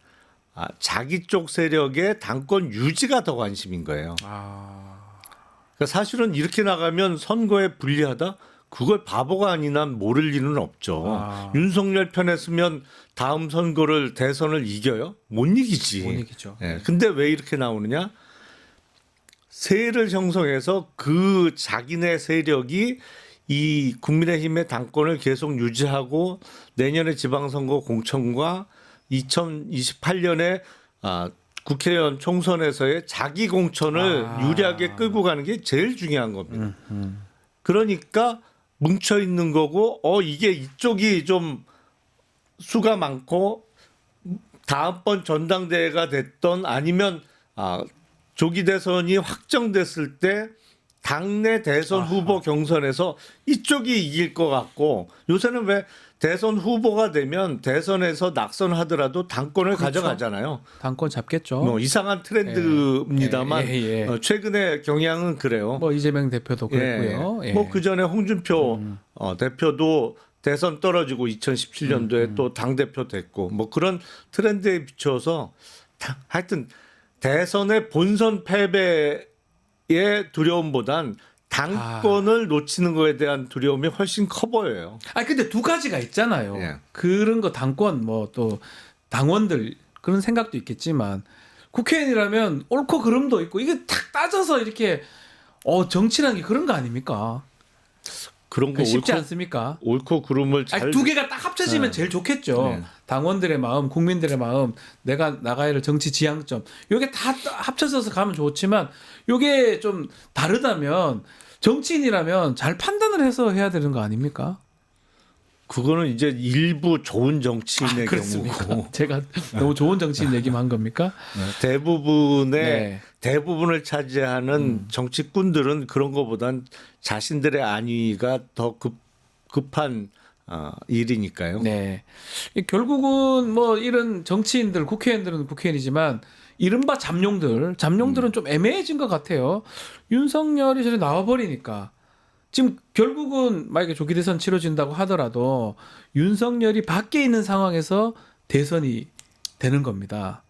자기 쪽 세력의 당권 유지가 더 관심인 거예요. 그러니까 사실은 이렇게 나가면 선거에 불리하다? 그걸 바보가 아니난 모를 일은 없죠. 윤석열 편에 쓰면 다음 선거를 대선을 이겨요? 못 이기지. 못 이기죠. 예. 근데 왜 이렇게 나오느냐? 세를 형성해서 그 자기네 세력이 이 국민의힘의 당권을 계속 유지하고 내년에 지방선거 공천과 2028년에 국회의원 총선에서의 자기 공천을 유리하게 끌고 가는 게 제일 중요한 겁니다. 그러니까 뭉쳐 있는 거고 이게 이쪽이 좀 수가 많고 다음번 전당대회가 됐던 아니면 조기 대선이 확정됐을 때 당내 대선 후보 경선에서 이쪽이 이길 것 같고 요새는 왜 대선 후보가 되면 대선에서 낙선하더라도 당권을 그렇죠. 가져가잖아요. 당권 잡겠죠. 뭐 이상한 트렌드입니다만 최근의 경향은 그래요. 뭐 이재명 대표도 그랬고요. 예. 뭐 그 전에 홍준표 대표도 대선 떨어지고 2017년도에 또 당 대표 됐고 뭐 그런 트렌드에 비춰서 하여튼 대선의 본선 패배의 두려움보단 당권을 놓치는 거에 대한 두려움이 훨씬 커 보여요. 근데 두 가지가 있잖아요. 예. 그런 거 당권 뭐 또 당원들 그런 생각도 있겠지만 국회의원이라면 옳고 그름도 있고 이게 탁 따져서 이렇게 정치라는 게 그런 거 아닙니까? 그런 거 쉽지 옳고, 않습니까? 옳고 그름을 잘 아니, 두 개가 딱 합쳐지면 네. 제일 좋겠죠. 네. 당원들의 마음, 국민들의 마음, 내가 나가야 할 정치 지향점, 요게 다 합쳐져서 가면 좋지만 요게 좀 다르다면 정치인이라면 잘 판단을 해서 해야 되는 거 아닙니까? 그거는 이제 일부 좋은 정치인의 그렇습니까? 경우고 제가 너무 좋은 정치인 얘기만 한 겁니까? 대부분의 네. 대부분을 차지하는 정치꾼들은 그런 것보단 자신들의 안위가 더 급한 일이니까요. 네. 결국은 뭐 이런 정치인들, 국회의원들은 국회의원이지만 이른바 잠룡들은 좀 애매해진 것 같아요. 윤석열이 저리 나와버리니까 지금 결국은 만약에 조기 대선 치러진다고 하더라도 윤석열이 밖에 있는 상황에서 대선이 되는 겁니다.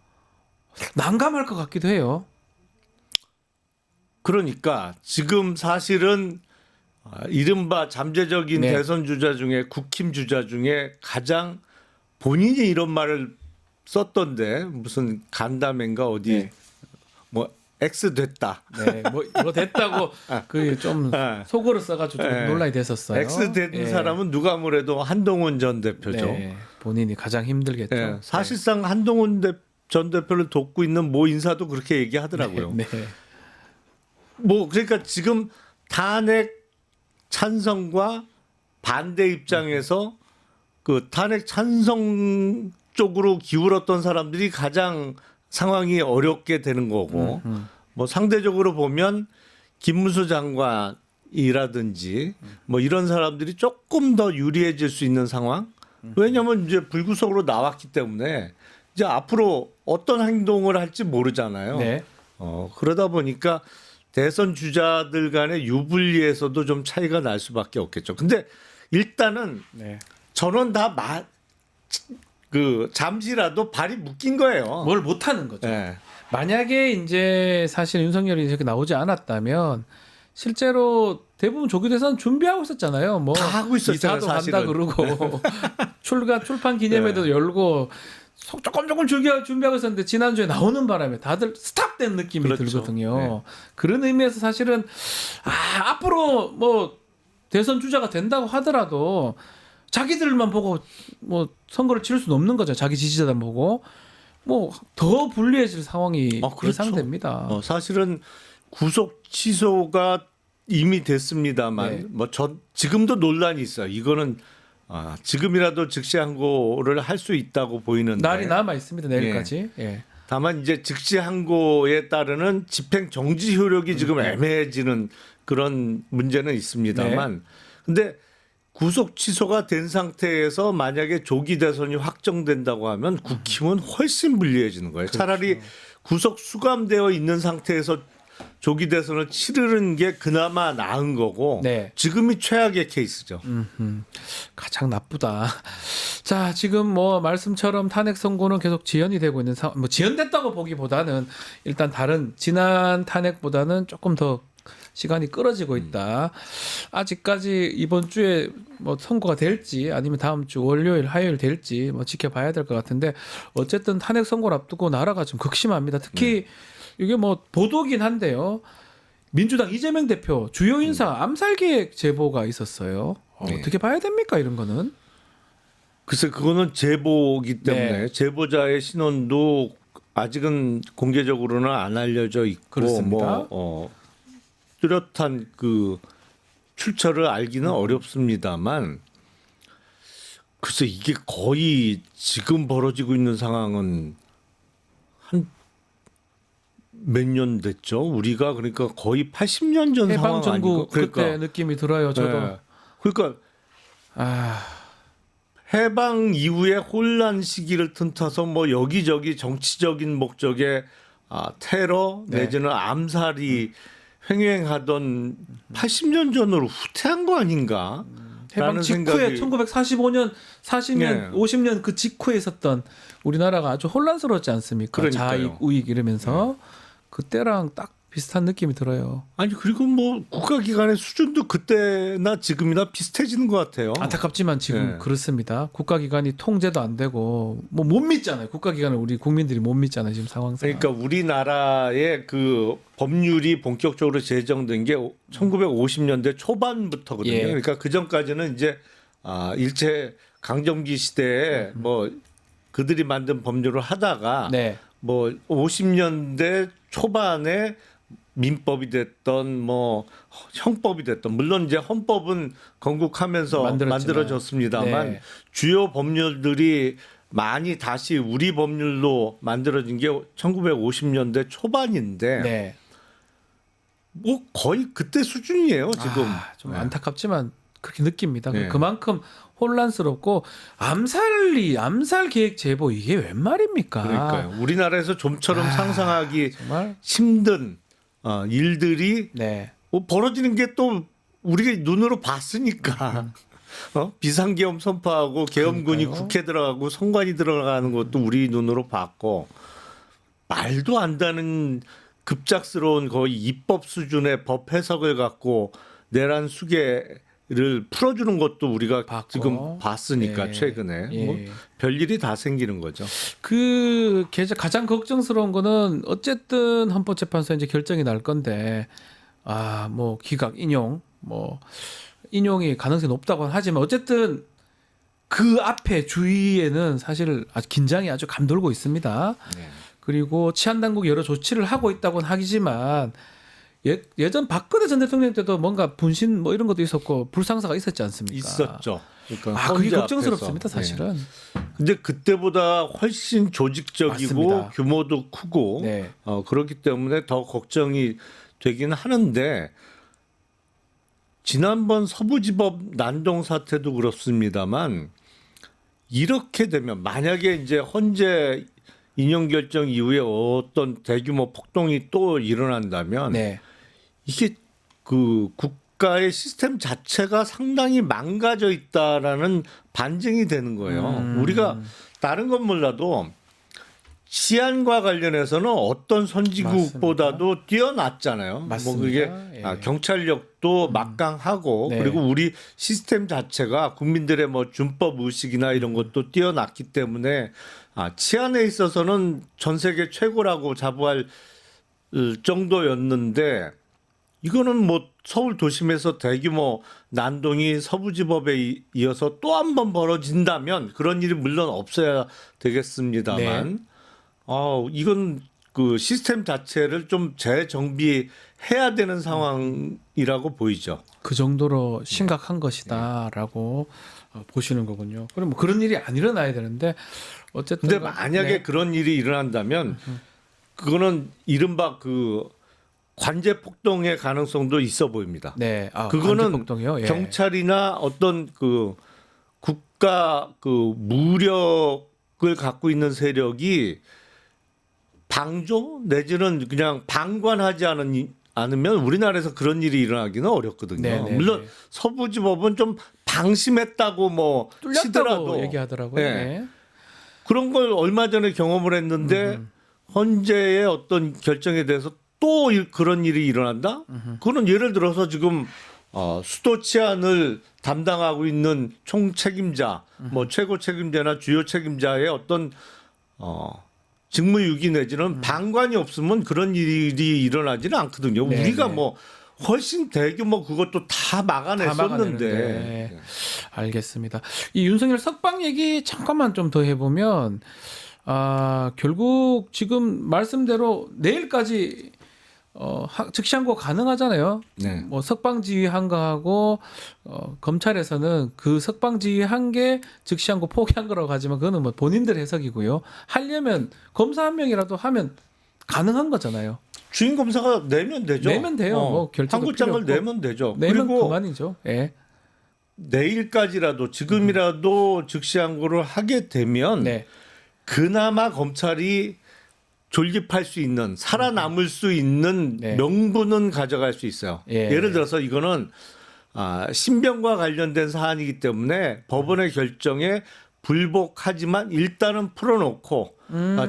난감할 것 같기도 해요. 그러니까 지금 사실은 이른바 잠재적인 네. 대선 주자 중에 국힘 주자 중에 가장 본인이 이런 말을 썼던데 무슨 간담회인가 어디 네. 뭐 X 됐다. 네, 뭐 됐다고 그 좀 속어를 써가지고 좀 네. 논란이 됐었어요. X 된 예. 사람은 누가 뭐래도 한동훈 전 대표죠. 네, 본인이 가장 힘들겠죠. 예, 사실상 한동훈 전 대표를 돕고 있는 모 인사도 그렇게 얘기하더라고요. 네. 뭐 그러니까 지금 탄핵 찬성과 반대 입장에서 그 탄핵 찬성 쪽으로 기울었던 사람들이 가장 상황이 어렵게 되는 거고 뭐 상대적으로 보면 김문수 장관이라든지 뭐 이런 사람들이 조금 더 유리해질 수 있는 상황. 왜냐하면 이제 불구속으로 나왔기 때문에 이제 앞으로 어떤 행동을 할지 모르잖아요. 네. 그러다 보니까 대선 주자들 간의 유불리에서도 좀 차이가 날 수밖에 없겠죠. 근데 일단은 네. 저는 다 잠시라도 발이 묶인 거예요. 뭘 못하는 거죠. 예. 만약에 이제 사실 윤석열이 이렇게 나오지 않았다면 실제로 대부분 조기 대선 준비하고 있었잖아요. 뭐 다 하고 있었잖아요, 이사도 사실은. 간다 그러고 출판 기념회도 네. 열고 조금 준비하고 있었는데 지난주에 나오는 바람에 다들 스탑된 느낌이 그렇죠. 들거든요. 네. 그런 의미에서 사실은 앞으로 뭐 대선 주자가 된다고 하더라도 자기들만 보고 뭐 선거를 치를 수는 없는 거죠. 자기 지지자들 보고 뭐 더 불리해질 상황이 그렇죠. 예상됩니다. 사실은 구속 취소가 이미 됐습니다만 네. 뭐 지금도 논란이 있어요. 이거는 지금이라도 즉시 항고를 할 수 있다고 보이는데 날이 남아 있습니다. 내일까지. 예. 다만 이제 즉시 항고에 따르는 집행 정지 효력이 지금 애매해지는 그런 문제는 있습니다만 근데 구속 취소가 된 상태에서 만약에 조기 대선이 확정된다고 하면 국힘은 훨씬 불리해지는 거예요. 차라리 구속 수감되어 있는 상태에서 조기 대선을 치르는 게 그나마 나은 거고 네. 지금이 최악의 케이스죠. 가장 나쁘다. 자, 지금 뭐 말씀처럼 탄핵 선고는 계속 지연이 되고 있는 상황. 뭐 지연됐다고 보기보다는 일단 다른 지난 탄핵보다는 조금 더 시간이 끌어지고 있다. 아직까지 이번 주에 뭐 선고가 될지 아니면 다음 주 월요일, 화요일 될지 뭐 지켜봐야 될 것 같은데 어쨌든 탄핵 선고를 앞두고 나라가 좀 극심합니다. 특히 이게 뭐 보도긴 한데요. 민주당 이재명 대표 주요 인사 암살 계획 제보가 있었어요. 네. 어떻게 봐야 됩니까 이런 거는? 글쎄 그거는 제보기 때문에 네. 제보자의 신원도 아직은 공개적으로는 안 알려져 있고 그렇습니다. 뚜렷한 그 출처를 알기는 어렵습니다만 글쎄 이게 거의 지금 벌어지고 있는 상황은 한 몇 년 됐죠. 우리가 그러니까 거의 80년 전 상황 해방 전국 아니고 그때 느낌이 들어요. 저도. 네. 그러니까 아, 해방 이후에 혼란 시기를 틈타서 뭐 여기저기 정치적인 목적의 테러 네. 내지는 암살이 횡행하던 80년 전으로 후퇴한 거 아닌가? 해방 라는 직후에 생각이 1945년, 40년, 네. 50년 그 직후에 있었던 우리나라가 아주 혼란스러웠지 않습니까? 그러니까요. 자익, 우익 이러면서 그때랑 딱 비슷한 느낌이 들어요. 아니 그리고 뭐 국가기관의 수준도 그때나 지금이나 비슷해지는 것 같아요. 안타깝지만 지금 예. 그렇습니다. 국가기관이 통제도 안 되고 뭐 못 믿잖아요. 국가기관을 우리 국민들이 못 믿잖아요. 지금 상황상. 그러니까 우리나라의 그 법률이 본격적으로 제정된 게 1950년대 초반부터거든요. 예. 그러니까 그 전까지는 이제 일제 강점기 시대에 뭐 그들이 만든 법률을 하다가 네. 뭐 50년대 초반에 민법이 됐던 뭐 형법이 됐던 물론 이제 헌법은 건국하면서 만들었지만. 만들어졌습니다만 네. 주요 법률들이 많이 다시 우리 법률로 만들어진 게 1950년대 초반인데 네. 뭐 거의 그때 수준이에요 지금. 좀 네. 안타깝지만 그렇게 느낍니다. 네. 그만큼 혼란스럽고 암살 계획 제보 이게 웬 말입니까? 그러니까요. 우리나라에서 좀처럼 상상하기 정말 힘든 일들이 네. 뭐 벌어지는 게 또 우리가 눈으로 봤으니까 비상계엄 선포하고 계엄군이 그러니까요. 국회 들어가고 선관위 들어가는 것도 우리 눈으로 봤고 말도 안 되는 급작스러운 거의 입법 수준의 법 해석을 갖고 내란 수계를 풀어주는 것도 우리가 봤고. 지금 봤으니까 예. 최근에 예. 뭐 별일이 다 생기는 거죠. 그 가장 걱정스러운 거는 어쨌든 헌법재판소에 이제 결정이 날 건데 뭐 기각 인용 인용이 가능성이 높다고 하지만 어쨌든 그 앞에 주위에는 사실 아주 긴장이 아주 감돌고 있습니다. 네. 그리고 치안 당국이 여러 조치를 하고 있다고는 하지만 예전 박근혜 전 대통령 때도 뭔가 분신 뭐 이런 것도 있었고 불상사가 있었지 않습니까? 있었죠. 그러니까 그게 헌재 걱정스럽습니다, 앞에서. 사실은. 근데 그때보다 훨씬 조직적이고 맞습니다. 규모도 크고 네. 그렇기 때문에 더 걱정이 되긴 하는데 지난번 서부지법 난동 사태도 그렇습니다만 이렇게 되면 만약에 이제 헌재 인용 결정 이후에 어떤 대규모 폭동이 또 일어난다면 네. 이게 그 국가의 시스템 자체가 상당히 망가져 있다라는 반증이 되는 거예요. 우리가 다른 건 몰라도 치안과 관련해서는 어떤 선진국보다도 뛰어났잖아요. 맞습니다. 뭐 그게 예. 경찰력도 막강하고 네. 그리고 우리 시스템 자체가 국민들의 뭐 준법 의식이나 이런 것도 뛰어났기 때문에 치안에 있어서는 전 세계 최고라고 자부할 정도였는데 이거는 뭐 서울 도심에서 대규모 난동이 서부지법에 이어서 또 한 번 벌어진다면 그런 일이 물론 없어야 되겠습니다만 네. 이건 그 시스템 자체를 좀 재정비해야 되는 상황이라고 보이죠. 그 정도로 심각한 것이다라고 보시는 거군요. 그럼 뭐 그런 일이 안 일어나야 되는데 어쨌든 근데 만약에 네. 그런 일이 일어난다면 그거는 이른바 그 관제 폭동의 가능성도 있어 보입니다. 네. 그거는 폭동이요. 예. 경찰이나 어떤 그 국가 그 무력을 갖고 있는 세력이 방조 내지는 그냥 방관하지 않으면 우리나라에서 그런 일이 일어나기는 어렵거든요. 네, 네, 물론 네. 서부지법은 좀 방심했다고 뭐 뚫렸다고 치더라도 얘기하더라고요. 네. 네. 그런 걸 얼마 전에 경험을 했는데 헌재의 어떤 결정에 대해서 또 그런 일이 일어난다? 그거는 예를 들어서 지금 수도 치안을 담당하고 있는 총 책임자, 뭐 최고 책임자나 주요 책임자의 어떤 직무유기 내지는 방관이 없으면 그런 일이 일어나지는 않거든요. 네, 우리가 네. 뭐 훨씬 대규모 그것도 다 막아냈었는데. 네. 알겠습니다. 이 윤석열 석방 얘기 잠깐만 좀 더 해보면 결국 지금 말씀대로 내일까지 즉시항고 가능하잖아요. 네. 뭐 석방지휘한 거하고 검찰에서는 그 석방지휘한 게 즉시항고 포기한 거라고 하지만 그거는 뭐 본인들 해석이고요. 하려면 검사 한 명이라도 하면 가능한 거잖아요. 주임 검사가 내면 되죠. 내면 돼요. 뭐 결정도 항고장을 필요 없고. 내면 되죠. 내면 그리고 그만이죠. 예. 내일까지라도 지금이라도 즉시항고를 하게 되면 네. 그나마 검찰이 존립할 수 있는 살아남을 수 있는 네. 명분은 가져갈 수 있어요. 예. 예를 들어서 이거는 신병과 관련된 사안이기 때문에 법원의 결정에 불복하지만 일단은 풀어놓고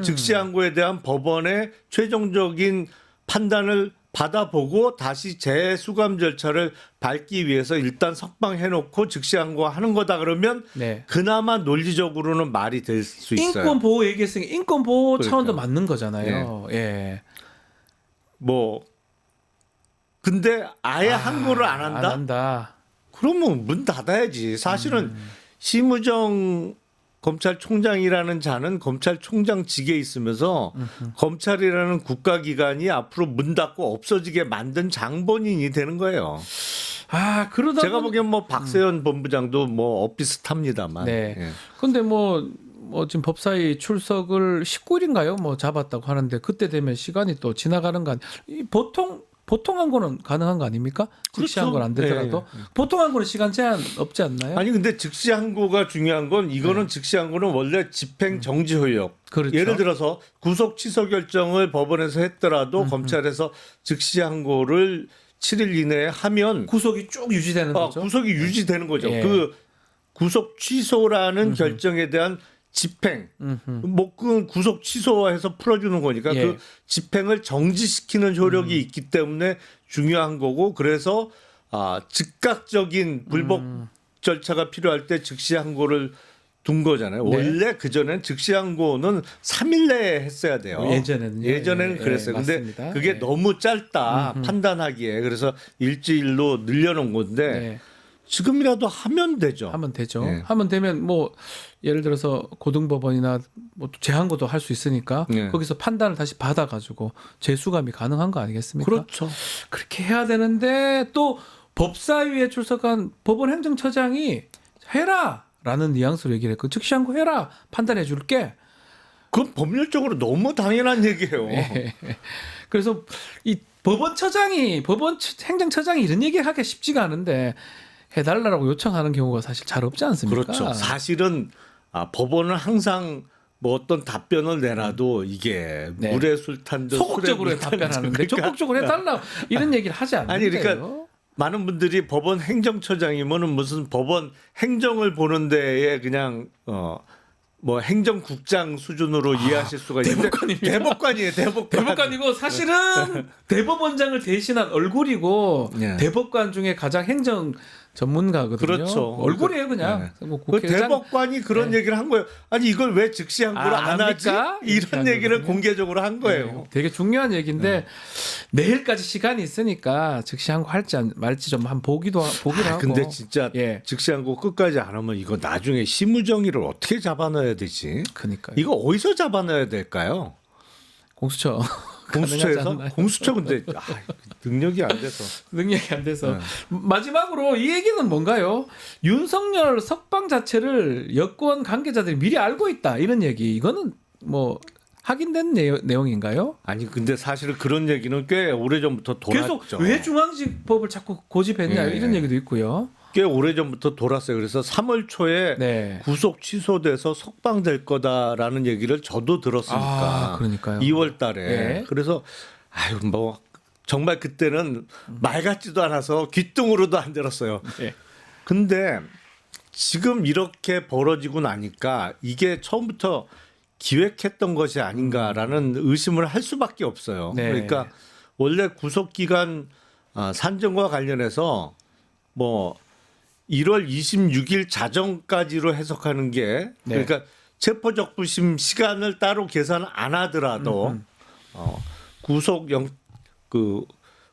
즉시항고에 대한 법원의 최종적인 판단을 받아보고 다시 재수감 절차를 밟기 위해서 일단 석방해놓고 즉시 항고하는 거다 그러면 네. 그나마 논리적으로는 말이 될 수 있어요. 인권 보호 얘기했으니까 인권 보호 그러니까. 차원도 맞는 거잖아요. 예. 뭐 근데 아예 항고를 안 한다? 안 한다. 그러면 문 닫아야지. 사실은 심우정 검찰총장이라는 자는 검찰총장직에 있으면서 검찰이라는 국가기관이 앞으로 문 닫고 없어지게 만든 장본인이 되는 거예요. 아, 그러다 제가 보기엔 뭐 박세현 본부장도 뭐 엇비슷합니다만. 네. 예. 근데 뭐 지금 법사위 출석을 19일인가요? 뭐 잡았다고 하는데 그때 되면 시간이 또 지나가는 거 아니? 보통 항고는 가능한 거 아닙니까? 즉시 그렇죠. 항고는 안 되더라도 네. 보통 항고는 시간 제한 없지 않나요? 아니 근데 즉시 항고가 중요한 건 이거는 즉시 항고는 원래 집행 정지 효력. 그렇죠. 예를 들어서 구속 취소 결정을 법원에서 했더라도 검찰에서 즉시 항고를 7일 이내에 하면 구속이 쭉 유지되는 거죠. 구속이 유지되는 거죠. 예. 그 구속 취소라는 결정에 대한 집행, 뭐 그 구속 취소해서 풀어주는 거니까 예. 그 집행을 정지시키는 효력이 있기 때문에 중요한 거고 그래서 즉각적인 불복 절차가 필요할 때 즉시 항고를 둔 거잖아요. 네. 원래 그 전엔 즉시 항고는 3일 내에 했어야 돼요. 예전에는요. 예전에는 예, 그랬어요. 근데 맞습니다. 그게 예. 너무 짧다 판단하기에 그래서 일주일로 늘려놓은 건데 네. 지금이라도 하면 되죠. 하면 되죠. 예. 하면 되면 뭐 예를 들어서 고등법원이나 뭐 재항고도 할 수 있으니까 예. 거기서 판단을 다시 받아가지고 재수감이 가능한 거 아니겠습니까? 그렇죠. 그렇게 해야 되는데 또 법사위에 출석한 법원 행정처장이 해라라는 뉘앙스로 얘기를 했고 즉시 항고 해라 판단해 줄게. 그건 법률적으로 너무 당연한 얘기예요. 예. 그래서 이 법원 행정처장이 이런 얘기 하기 쉽지가 않은데 해달라고 요청하는 경우가 사실 잘 없지 않습니까? 그렇죠. 사실은 법원은 항상 뭐 어떤 답변을 내놔도 이게 네. 물에 술 탄 듯 소극적으로 술에 물 탄 듯. 답변하는데 그러니까 적극적으로 해달라 이런 얘기를 하지 않는데요. 아니 그러니까 많은 분들이 법원 행정처장이면은 무슨 법원 행정을 보는 데에 그냥 뭐 행정국장 수준으로 이해하실 수가 있는데 대법관입니다. 대법관이에요. 대법관이고 사실은 대법원장을 대신한 얼굴이고 예. 대법관 중에 가장 행정 전문가거든요. 그렇죠. 얼굴이에요 그냥. 네. 뭐 그 국회의장 대법관이 그런 얘기를 한 거예요. 아니 이걸 왜 즉시 항고를 안 안 하지? 합니까? 이렇게 이런 하는 얘기를 거거든요. 공개적으로 한 거예요. 네, 되게 중요한 얘기인데 내일까지 시간이 있으니까 즉시 항고 할지 말지 좀 한번 보기로 하고. 근데 진짜 예. 즉시 항고 끝까지 안 하면 이거 나중에 심우정이를 어떻게 잡아넣어야 되지? 그러니까 이거 어디서 잡아넣어야 될까요? 공수처 공수처에서? 가능하지 않나요? 공수처 근데 능력이 안 돼서. 능력이 안 돼서 네. 마지막으로 이 얘기는 뭔가요? 윤석열 석방 자체를 여권 관계자들이 미리 알고 있다 이런 얘기 이거는 뭐 확인된 내용인가요? 아니 근데 사실은 그런 얘기는 꽤 오래전부터 돌았죠. 계속 왜 중앙지법을 자꾸 고집했냐 예. 이런 얘기도 있고요. 꽤 오래전부터 돌았어요. 그래서 3월 초에 네. 구속 취소돼서 석방될 거다라는 얘기를 저도 들었으니까. 그러니까요. 2월 달에. 예. 그래서 아유 뭐 정말 그때는 말 같지도 않아서 귀뚱으로도 안 들었어요. 예. 근데 지금 이렇게 벌어지고 나니까 이게 처음부터 기획했던 것이 아닌가라는 의심을 할 수밖에 없어요. 네. 그러니까 원래 구속 기간 산정과 관련해서 뭐 1월 26일 자정까지로 해석하는 게 네. 그러니까 체포적부심 시간을 따로 계산 안 하더라도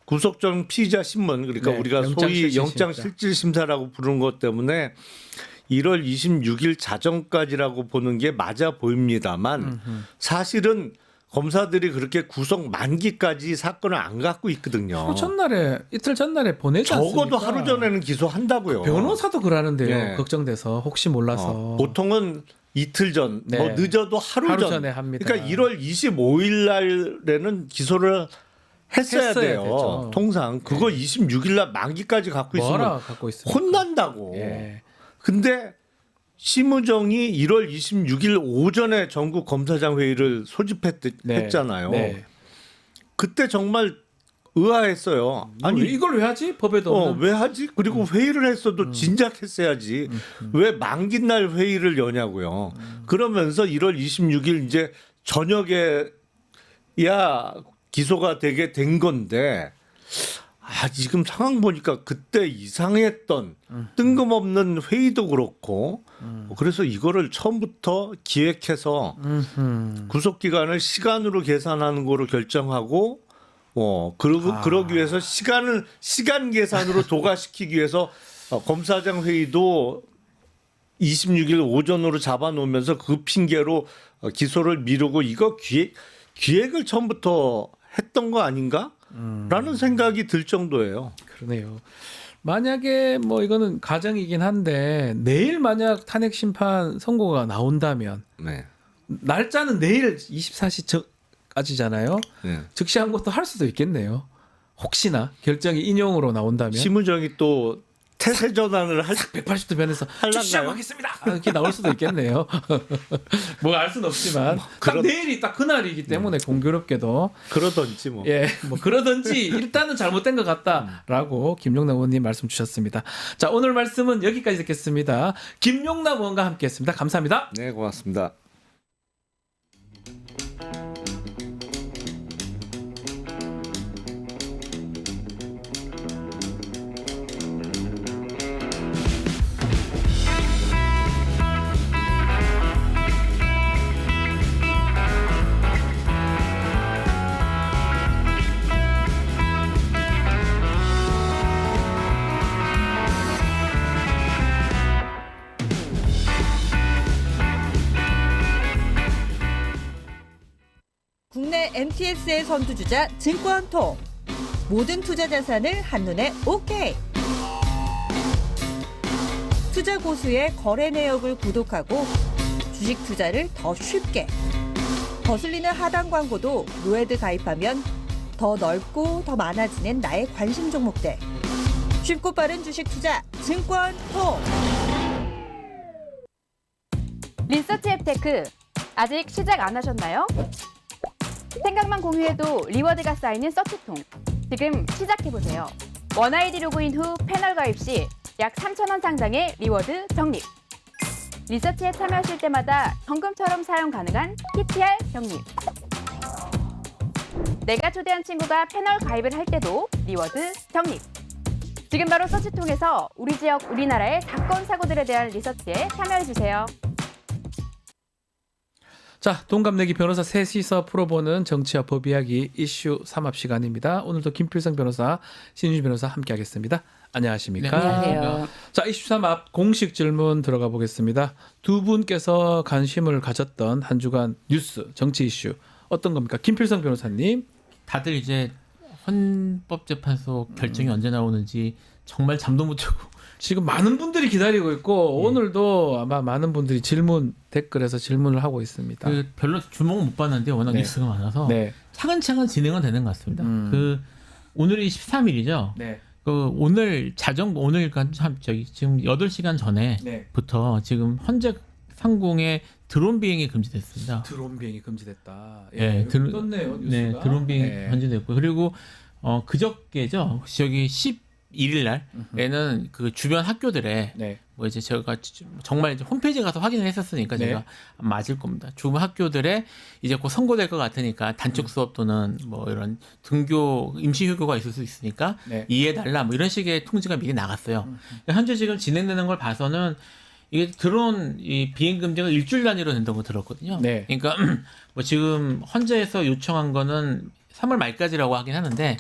구속전 피의자 신문 그러니까 네, 우리가 소위 영장실질심사. 영장실질심사라고 부르는 것 때문에 1월 26일 자정까지라고 보는 게 맞아 보입니다만 사실은 검사들이 그렇게 구속 만기까지 사건을 안 갖고 있거든요. 이틀 전날에 보내지 않습니까? 적어도 하루 전에는 기소한다고요. 변호사도 그러는데요. 예. 걱정돼서 혹시 몰라서. 보통은 이틀 전, 네. 뭐 늦어도 하루 하루 전. 전에 합니다. 그러니까 1월 25일 날에는 기소를 했어야 돼요. 되죠. 통상 그거 26일 날 만기까지 갖고 뭐하라 있으면 갖고 있습니까? 혼난다고. 예. 근데 심우정이 1월 26일 오전에 전국 검사장 회의를 소집했잖아요. 네. 그때 정말 의아했어요. 아니 이걸 왜 하지? 법에도 없는. 왜 하지? 그리고 회의를 했어도 진작 했어야지. 왜 만기 날 회의를 여냐고요. 그러면서 1월 26일 이제 저녁에 기소가 되게 된 건데 지금 상황 보니까 그때 이상했던 뜬금없는 회의도 그렇고 그래서 이거를 처음부터 기획해서 구속 기간을 시간으로 계산하는 거로 결정하고 그러기 위해서 시간 계산으로 도가시키기 위해서 검사장 회의도 26일 오전으로 잡아놓으면서 그 핑계로 기소를 미루고 이거 기획을 처음부터 했던 거 아닌가? 라는 생각이 들 정도예요. 그러네요. 만약에 뭐 이거는 가정이긴 한데 내일 만약 탄핵 심판 선고가 나온다면 네. 날짜는 내일 24시까지잖아요. 네. 즉시한 것도 할 수도 있겠네요. 혹시나 결정이 인용으로 나온다면 심우정이 또 태세 전환을 할 180도 변해서 할란가요? 즉시하겠습니다. 이렇게 나올 수도 있겠네요. 뭐 알 수는 없지만 딱 내일이 딱 그날이기 때문에 공교롭게도 그러던지 뭐. 예, 뭐 그러든지 일단은 잘못된 것 같다라고 김용남 의원님 말씀 주셨습니다. 자, 오늘 말씀은 여기까지 듣겠습니다. 김용남 의원과 함께했습니다. 감사합니다. 네, 고맙습니다. 국내 MTS의 선두주자 증권통. 모든 투자 자산을 한눈에 오케이. 투자 고수의 거래 내역을 구독하고 주식 투자를 더 쉽게. 거슬리는 하단 광고도 로에드 가입하면 더 넓고 더 많아지는 나의 관심 종목들. 쉽고 빠른 주식 투자 증권통. 리서치 앱테크 아직 시작 안 하셨나요? 생각만 공유해도 리워드가 쌓이는 서치통. 지금 시작해보세요. 원아이디 로그인 후 패널 가입 시 약 3,000원 상당의 리워드 적립. 리서치에 참여하실 때마다 현금처럼 사용 가능한 PTR 적립. 내가 초대한 친구가 패널 가입을 할 때도 리워드 적립. 지금 바로 서치통에서 우리 지역, 우리나라의 사건, 사고들에 대한 리서치에 참여해주세요. 자, 동갑내기 변호사 셋이서 풀어보는 정치와 법 이야기 이슈 3합 시간입니다. 오늘도 김필성 변호사, 신윤주 변호사 함께하겠습니다. 안녕하십니까? 네, 안녕하세요. 자, 이슈 3합 공식 질문 들어가 보겠습니다. 두 분께서 관심을 가졌던 한 주간 뉴스, 정치 이슈 어떤 겁니까? 김필성 변호사님. 다들 이제 헌법재판소 결정이 언제 나오는지 정말 잠도 못 자고 지금 많은 분들이 기다리고 있고 오늘도 아마 많은 분들이 질문 댓글에서 질문을 하고 있습니다. 그 별로 주목은 못 받는데 워낙 네. 뉴스가 많아서 네. 차근차근 진행은 되는 것 같습니다. 그 오늘이 13일이죠. 네. 그 오늘 오늘 지금 8시간 전에부터 네. 지금 현재 상공에 드론 비행이 금지됐습니다. 드론 비행이 금지됐다. 예, 떴네요, 뉴스가. 네, 드론 비행이 네. 금지됐고 그리고 그저께죠. 저기 11일 날에는 그 주변 학교들에 네. 뭐 이제 제가 정말 이제 홈페이지 가서 확인을 했었으니까 네. 제가 맞을 겁니다. 주변 학교들에 이제 곧 선고될 것 같으니까 단축 수업 또는 뭐 이런 등교 임시 휴교가 있을 수 있으니까 네. 이해달라 뭐 이런 식의 통지가 미리 나갔어요. 현재 지금 진행되는 걸 봐서는 이게 드론 이 비행 금지가 일주일 단위로 된다고 들었거든요. 네. 그러니까 뭐 지금 헌재에서 요청한 거는 3월 말까지라고 하긴 하는데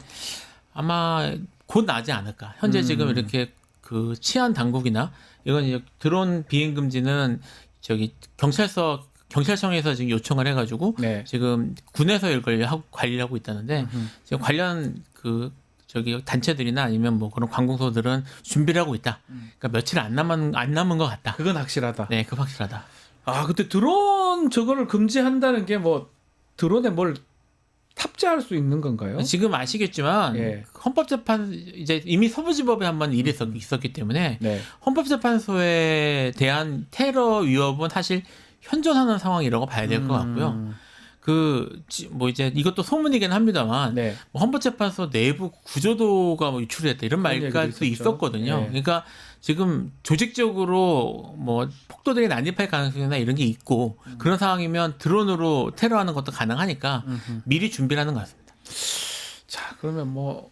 아마 곧 나지 않을까. 현재 지금 이렇게 그 치안 당국이나 이건 이제 드론 비행 금지는 저기 경찰청에서 지금 요청을 해가지고 네. 지금 군에서 이걸 관리를 하고 있다는데 지금 관련 그 저기 단체들이나 아니면 뭐 그런 관공서들은 준비를 하고 있다. 그러니까 며칠 안 남은 것 같다. 그건 확실하다. 네, 그거 확실하다. 아, 근데 드론 저거를 금지한다는 게 뭐 드론에 뭘 탑재할 수 있는 건가요? 지금 아시겠지만 예. 헌법재판 이제 이미 서부지법에 한번 일이 있었기 때문에 네. 헌법재판소에 대한 테러 위협은 사실 현존하는 상황이라고 봐야 될 것 같고요. 뭐 이제 이것도 소문이긴 합니다만 네. 뭐 헌법재판소 내부 구조도가 뭐 유출됐다 이런 그런 얘기도 말까지도 있었죠. 있었거든요. 네. 그러니까 지금 조직적으로 뭐 폭도들이 난입할 가능성이나 이런 게 있고 그런 상황이면 드론으로 테러하는 것도 가능하니까 미리 준비를 하는 것 같습니다. 자, 그러면 뭐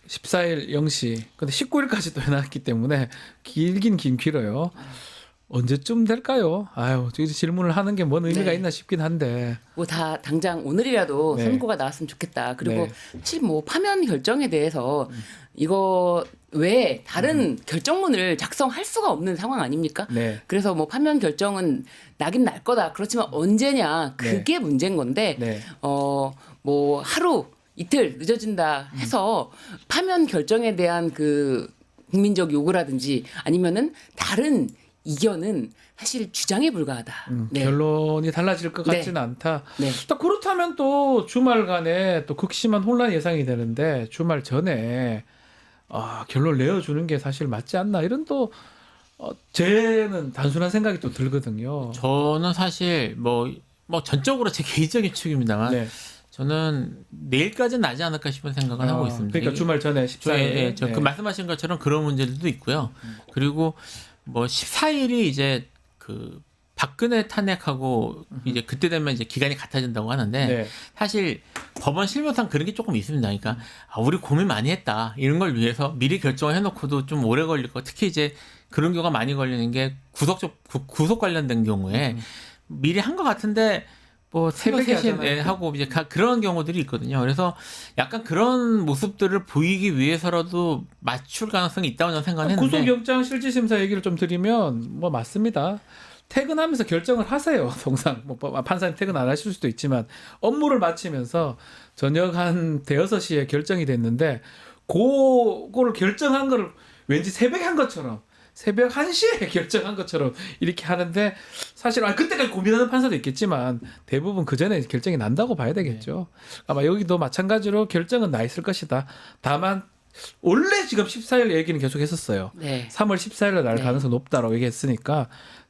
14일 0시. 근데 19일까지 또 해놨기 때문에 길긴 길어요. 언제쯤 될까요? 아유, 저기 질문을 하는 게 뭔 의미가 네. 있나 싶긴 한데. 뭐 다 당장 오늘이라도 네. 선고가 나왔으면 좋겠다. 그리고 네. 사실 뭐 파면 결정에 대해서 이거 외에 다른 결정문을 작성할 수가 없는 상황 아닙니까? 네. 그래서 뭐 파면 결정은 나긴 날 거다. 그렇지만 언제냐 그게 문제인 건데 네. 뭐 하루 이틀 늦어진다 해서 파면 결정에 대한 그 국민적 요구라든지 아니면은 다른 이견은 사실 주장에 불과하다. 네. 결론이 달라질 것 네. 같지는 않다. 네. 또 그렇다면 또 주말간에 또 극심한 혼란이 예상이 되는데 주말 전에 결론 내어주는 게 사실 맞지 않나 이런 또 제는 단순한 생각이 또 들거든요. 저는 사실 뭐 전적으로 제 개인적인 추측입니다만 네. 저는 내일까지는 나지 않을까 싶은 생각을 하고 있습니다. 그러니까 주말 전에 14일. 그 말씀하신 것처럼 그런 문제들도 있고요. 그리고 뭐 14일이 이제 그 박근혜 탄핵하고 이제 그때 되면 이제 기간이 같아진다고 하는데 네. 사실 법원 실무상 그런 게 조금 있습니다. 그러니까 우리 고민 많이 했다 이런 걸 위해서 미리 결정을 해놓고도 좀 오래 걸릴 거. 특히 이제 그런 경우가 많이 걸리는 게 구속 관련된 경우에 미리 한 것 같은데 뭐 새벽 새벽에 3시에 하잖아요. 하고 이제 그런 경우들이 있거든요. 그래서 약간 그런 모습들을 보이기 위해서라도 맞출 가능성이 있다고 저는 생각을 했는데 구속영장 실질심사 얘기를 좀 드리면 뭐 맞습니다. 퇴근하면서 결정을 하세요. 통상 뭐 판사님 퇴근 안 하실 수도 있지만 업무를 마치면서 저녁 한 대여섯 시에 결정이 됐는데 그거를 결정한 거를 왠지 새벽에 한 것처럼 새벽 1시에 결정한 것처럼 이렇게 하는데 사실 그때까지 고민하는 판사도 있겠지만 대부분 그 전에 결정이 난다고 봐야 되겠죠. 아마 여기도 마찬가지로 결정은 나 있을 것이다. 다만 원래 지금 14일 얘기는 계속 했었어요. 네. 3월 14일에 날 네. 가능성이 높다라고 얘기했으니까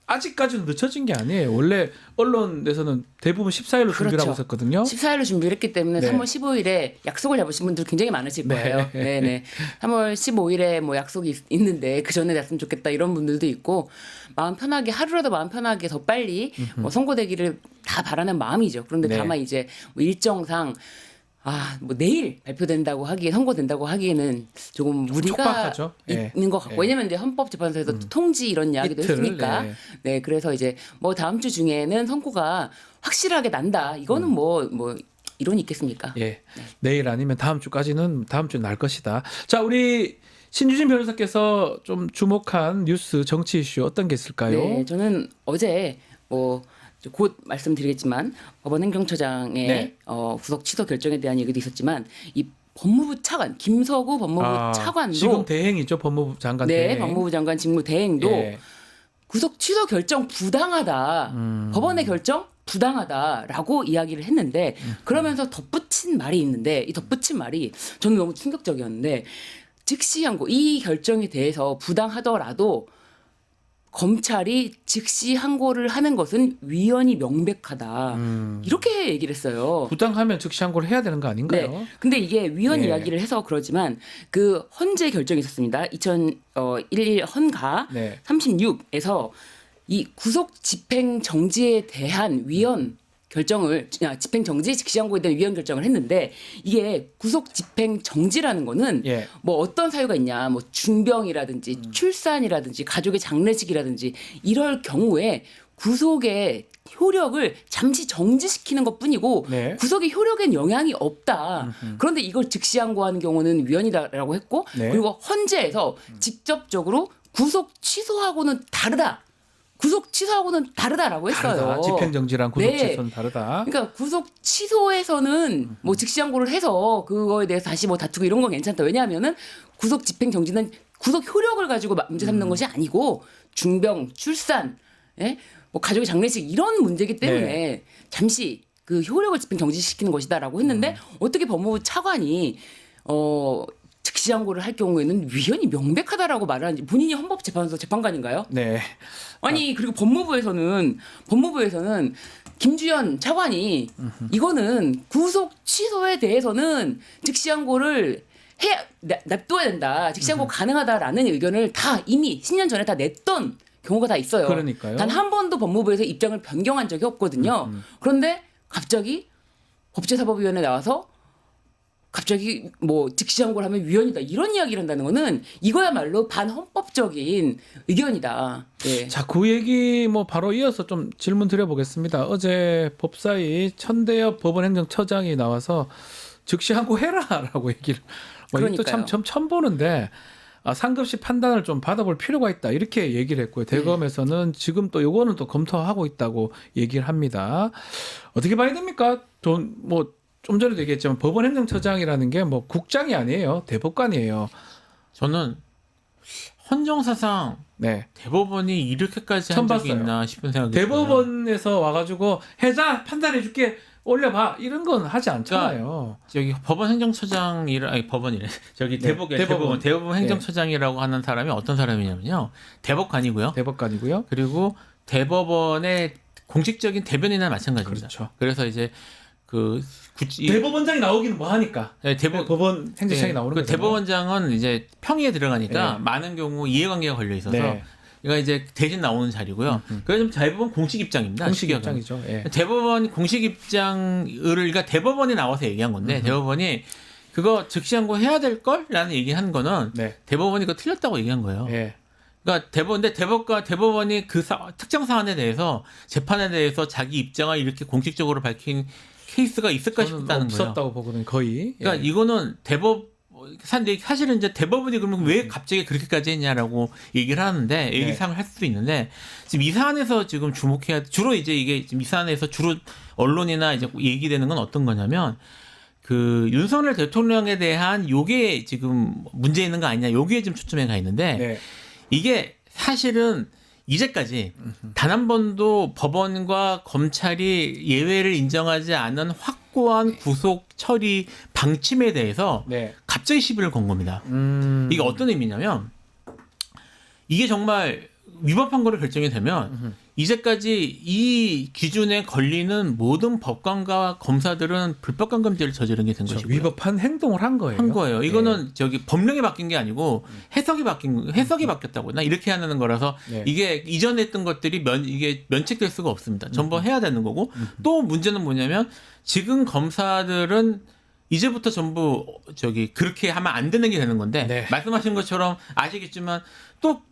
아직까지는 늦춰진 게 아니에요. 원래 언론에서는 대부분 14일로 준비를 그렇죠. 하고 있었거든요. 14일로 준비를 했기 때문에 네. 3월 15일에 약속을 잡으신 분들 굉장히 많으실 네. 거예요. 네네. 3월 15일에 뭐 약속이 있는데 그 전에 났으면 좋겠다 이런 분들도 있고 마음 편하게 하루라도 마음 편하게 더 빨리 뭐 선고되기를 다 바라는 마음이죠. 그런데 네. 다만 이제 뭐 일정상 뭐 내일 발표된다고 하기에 선고된다고 하기에는 조금 무리가 촉박하죠. 예. 있는 것 같고 예. 왜냐면 이제 헌법재판소에서 통지 이런 이야기도 이틀, 했으니까 네. 네 그래서 이제 뭐 다음 주 중에는 선고가 확실하게 난다 이거는 뭐 이론이 있겠습니까? 예. 내일 아니면 다음 주까지는 다음 주에 날 것이다. 자, 우리 신유진 변호사께서 좀 주목한 뉴스 정치 이슈 어떤 게 있을까요? 네, 저는 어제 곧 말씀드리겠지만 법원 행정처장의 네. 구속 취소 결정에 대한 얘기도 있었지만 이 법무부 차관 김서구 법무부 차관도 지금 대행이죠. 법무부 장관 네, 대행. 법무부 장관 직무 대행도 예. 구속 취소 결정 부당하다. 법원의 결정 부당하다라고 이야기를 했는데 그러면서 덧붙인 말이 있는데 이 덧붙인 말이 저는 너무 충격적이었는데 즉시 항고 이 결정에 대해서 부당하더라도 검찰이 즉시 항고를 하는 것은 위헌이 명백하다. 이렇게 얘기를 했어요. 부당하면 즉시 항고를 해야 되는 거 아닌가요? 네. 근데 이게 위헌 예. 이야기를 해서 그러지만 그 헌재 결정이 있었습니다. 2011 헌가 네. 36에서 이 구속 집행 정지에 대한 위헌 결정을 집행 정지 즉시 항고에 대한 위헌 결정을 했는데 이게 구속 집행 정지라는 거는 예. 뭐 어떤 사유가 있냐 뭐 중병이라든지 출산이라든지 가족의 장례식이라든지 이럴 경우에 구속의 효력을 잠시 정지시키는 것뿐이고 네. 구속의 효력엔 영향이 없다. 그런데 이걸 즉시 항고하는 경우는 위헌이다라고 했고 네. 그리고 헌재에서 직접적으로 구속 취소하고는 다르다. 구속 취소하고는 다르다라고 했어요. 다르다. 집행정지랑 구속 네. 취소는 다르다. 그러니까 구속 취소에서는 뭐 즉시 항고를 해서 그거에 대해서 다시 뭐 다투고 이런 건 괜찮다. 왜냐하면은 구속 집행 정지는 구속 효력을 가지고 문제 삼는 것이 아니고 중병, 출산, 뭐 가족의 장례식 이런 문제이기 때문에 네. 잠시 그 효력을 집행 정지시키는 것이다라고 했는데 어떻게 법무부 차관이 즉시 항고를 할 경우에는 위헌이 명백하다라고 말을 하는지 본인이 헌법재판소 재판관인가요? 네. 아니 그리고 법무부에서는 김주현 차관이 이거는 구속 취소에 대해서는 즉시 항고를 냅둬야 된다. 즉시 항고 가능하다라는 의견을 다 이미 10년 전에 다 냈던 경우가 다 있어요. 그러니까요. 단 한 번도 법무부에서 입장을 변경한 적이 없거든요. 그런데 갑자기 법제사법위원회 나와서 갑자기 뭐 즉시항고를 하면 위헌이다 이런 이야기를 한다는 거는 이거야말로 반헌법적인 의견이다. 예. 자, 그 얘기 뭐 바로 이어서 좀 질문 드려보겠습니다. 어제 법사위 천대엽 법원행정처장이 나와서 즉시 항고해라라고 얘기를 뭐 이것도 참 처음 보는데 상급시 판단을 좀 받아볼 필요가 있다 이렇게 얘기를 했고요. 대검에서는 지금 또 요거는 또 검토하고 있다고 얘기를 합니다. 어떻게 봐야 됩니까? 좀 전에도 얘기했지만 법원행정처장이라는 게 뭐 국장이 아니에요. 대법관이에요. 저는 헌정사상 네. 대법원이 이렇게까지 처음 한 적이 봤어요. 있나 싶은 생각이 들어요. 대법원에서 와가지고 해자 판단해줄게 올려봐 이런 건 하지 않잖아요. 저기 법원 행정처장이라 아니 법원이래. 저기 네, 대법원 행정처장이라고 하는 사람이 어떤 사람이냐면요. 대법관이고요. 그리고 대법원의 공식적인 대변인이나 마찬가지입니다. 그렇죠. 그래서 이제 대법원장이 나오기는 뭐 하니까. 네, 법원 행정처장이 나오는 거죠. 대법원장은 이제 평의에 들어가니까 많은 경우 이해관계가 걸려 있어서 그러니까 이제 대신 나오는 자리고요. 그래서 대법원 공식 입장입니다. 공식 입장이죠. 대법원 공식 입장을 그러니까 대법원이 나와서 얘기한 건데 대법원이 그거 즉시항고 해야 될 걸라는 얘기한 거는 대법원이 그거 틀렸다고 얘기한 거예요. 그러니까 대법원이 그 특정 사안에 대해서 재판에 대해서 자기 입장을 이렇게 공식적으로 밝힌 케이스가 있을까 싶다는 거예요. 없었다고 보거든요. 거의. 그러니까 이거는 사실은 이제 대법원이 그러면 왜 갑자기 그렇게까지 했냐라고 얘기를 하는데 얘기상을 할 수도 있는데 지금 이 사안에서 지금 주목해야 주로 이제 이게 지금 이 사안에서 주로 언론이나 이제 얘기되는 건 어떤 거냐면 그 윤석열 대통령에 대한 요게 지금 문제 있는 거 아니냐 요게 지금 초점에 가 있는데 이게 사실은 이제까지 단 한 번도 법원과 검찰이 예외를 인정하지 않은 확고한 구속 처리 방침에 대해서 갑자기 시비를 건 겁니다. 이게 어떤 의미냐면 이게 정말 위법한 거를 결정이 되면 이제까지 이 기준에 걸리는 모든 법관과 검사들은 불법감금죄를 저지른 게 된 것이고요. 위법한 행동을 한 거예요. 이거는 저기 법령이 바뀐 게 아니고 해석이 바뀌었다고. 나 이렇게 하는 거라서 이게 이전에 했던 것들이 이게 면책될 수가 없습니다. 전부 해야 되는 거고 또 문제는 뭐냐면 지금 검사들은 이제부터 전부 저기 그렇게 하면 안 되는 게 되는 건데 말씀하신 것처럼 아시겠지만 또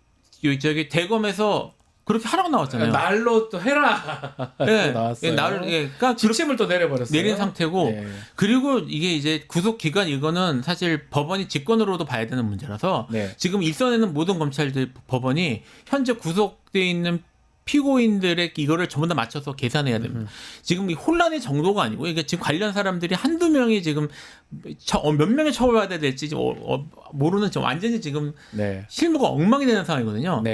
저기 대검에서 그렇게 하라고 나왔잖아요. 날로 또 해라. 나왔어요. 그러니까 지침을 또 내려버렸어요. 내린 상태고 그리고 이게 이제 구속 기간 이거는 사실 법원이 직권으로도 봐야 되는 문제라서 지금 일선에는 모든 검찰들 법원이 현재 구속돼 있는 피고인들의 이거를 전부 다 맞춰서 계산해야 됩니다. 지금 이 혼란의 정도가 아니고 이게 지금 관련 사람들이 한두 명이 지금 몇 명의 처벌받아야 될지 모르는 완전히 지금 실무가 엉망이 되는 상황이거든요.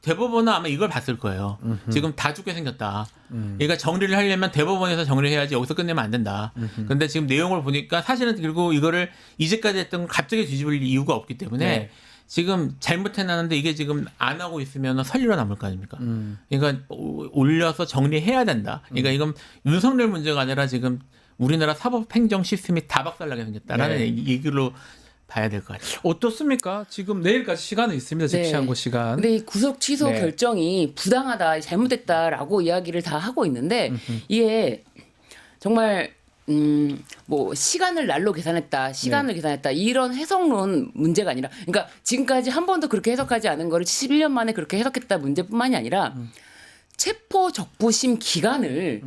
대법원은 아마 이걸 봤을 거예요. 지금 다 죽게 생겼다. 그러니까 정리를 하려면 대법원에서 정리를 해야지 여기서 끝내면 안 된다. 근데 지금 내용을 보니까 사실은 그리고 이거를 이제까지 했던 걸 갑자기 뒤집을 이유가 없기 때문에 지금 잘못해놨는데 이게 지금 안 하고 있으면 설리로 남을 거 아닙니까? 그러니까 올려서 정리해야 된다. 그러니까 이건 윤석열 문제가 아니라 지금 우리나라 사법행정 시스템이 다 박살나게 생겼다라는 얘기로 봐야 될 것 같아요. 어떻습니까? 지금 내일까지 시간은 있습니다. 즉시항고 시간. 근데 이 구속 취소 결정이 부당하다, 잘못됐다라고 이야기를 다 하고 있는데 이게 정말 뭐 시간을 날로 계산했다, 계산했다 이런 해석론 문제가 아니라, 그러니까 지금까지 한 번도 그렇게 해석하지 않은 거를 11년 만에 그렇게 해석했다 문제뿐만이 아니라 체포 적부심 기간을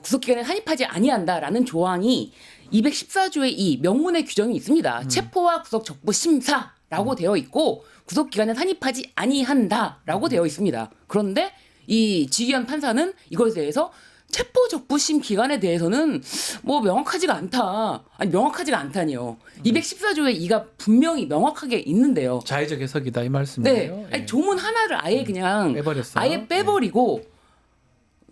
구속 기간에 한입하지 아니한다라는 조항이 214조의 2 명문의 규정이 있습니다. 체포와 구속 적부 심사라고 되어 있고 구속 기간에 한입하지 아니한다라고 되어 있습니다. 그런데 이 지기현 판사는 이것에 대해서 체포 적부심 기간에 대해서는 뭐 명확하지가 않다. 아니 명확하지가 않다니요. 214조의 2가 분명히 명확하게 있는데요. 자의적 해석이다 이 말씀이에요. 아니, 조문 하나를 아예 그냥 빼버렸어요. 아예 빼버리고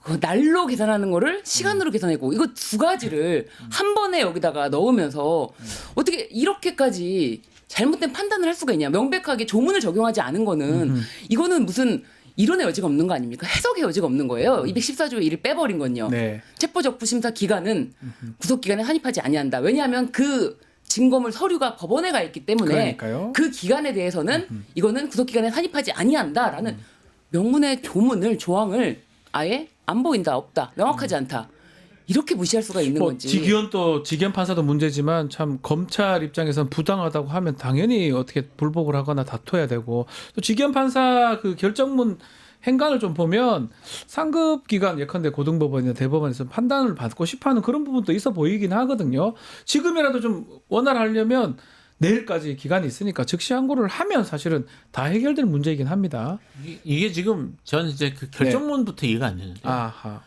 그 날로 계산하는 거를 시간으로 계산하고 이거 두 가지를 한 번에 여기다가 넣으면서 어떻게 이렇게까지 잘못된 판단을 할 수가 있냐. 명백하게 조문을 적용하지 않은 거는 이거는 무슨 이론의 여지가 없는 거 아닙니까? 해석의 여지가 없는 거예요. 214조의 1을 빼버린 건요. 체포적부심사 기간은 구속기간에 한입하지 아니한다. 왜냐하면 그 증거물 서류가 법원에 가 있기 때문에 그 기간에 대해서는 이거는 구속기간에 한입하지 아니한다라는 명문의 조항을 아예 안 보인다, 없다, 명확하지 않다. 이렇게 무시할 수가 있는 뭐 건지. 직위원 판사도 문제지만 참 검찰 입장에서는 부당하다고 하면 당연히 어떻게 불복을 하거나 다퉈야 되고 또 직위원 판사 그 결정문 행간을 좀 보면 상급 기관 예컨대 고등법원이나 대법원에서 판단을 받고 싶어하는 그런 부분도 있어 보이긴 하거든요. 지금이라도 좀 원활하려면 내일까지 기간이 있으니까 즉시 항고를 하면 사실은 다 해결될 문제이긴 합니다. 이게 지금 전 이제 그 결정문부터 이해가 안 되는데 아하.